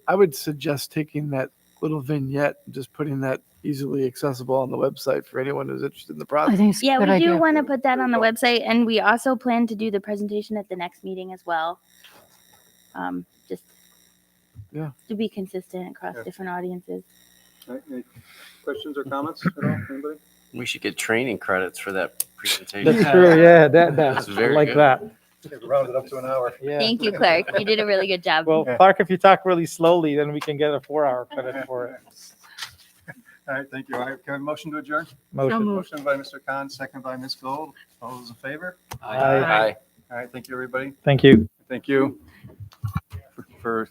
I would suggest taking that little vignette and just putting that easily accessible on the website for anyone who's interested in the I process. think it's a Yeah, good we do idea. want to put that on the website, and we also plan to do the presentation at the next meeting as well. Just Yeah. to be consistent across Yeah. different audiences. All right, any questions or comments at all? Anybody? We should get training credits for that presentation. That's true. Yeah, That's that's very like good. that. Round it up to an hour. Yeah. Thank you, Clark. You did a really good job. Well, Yeah. Clark, if you talk really slowly, then we can get a 4-hour credit for it. All right, thank you. All right, can I have a motion to adjourn? Motion. Motion by Mr. Khan, second by Ms. Gold. All those in favor? Aye. Aye. All right, thank you, everybody. Thank you. Thank you for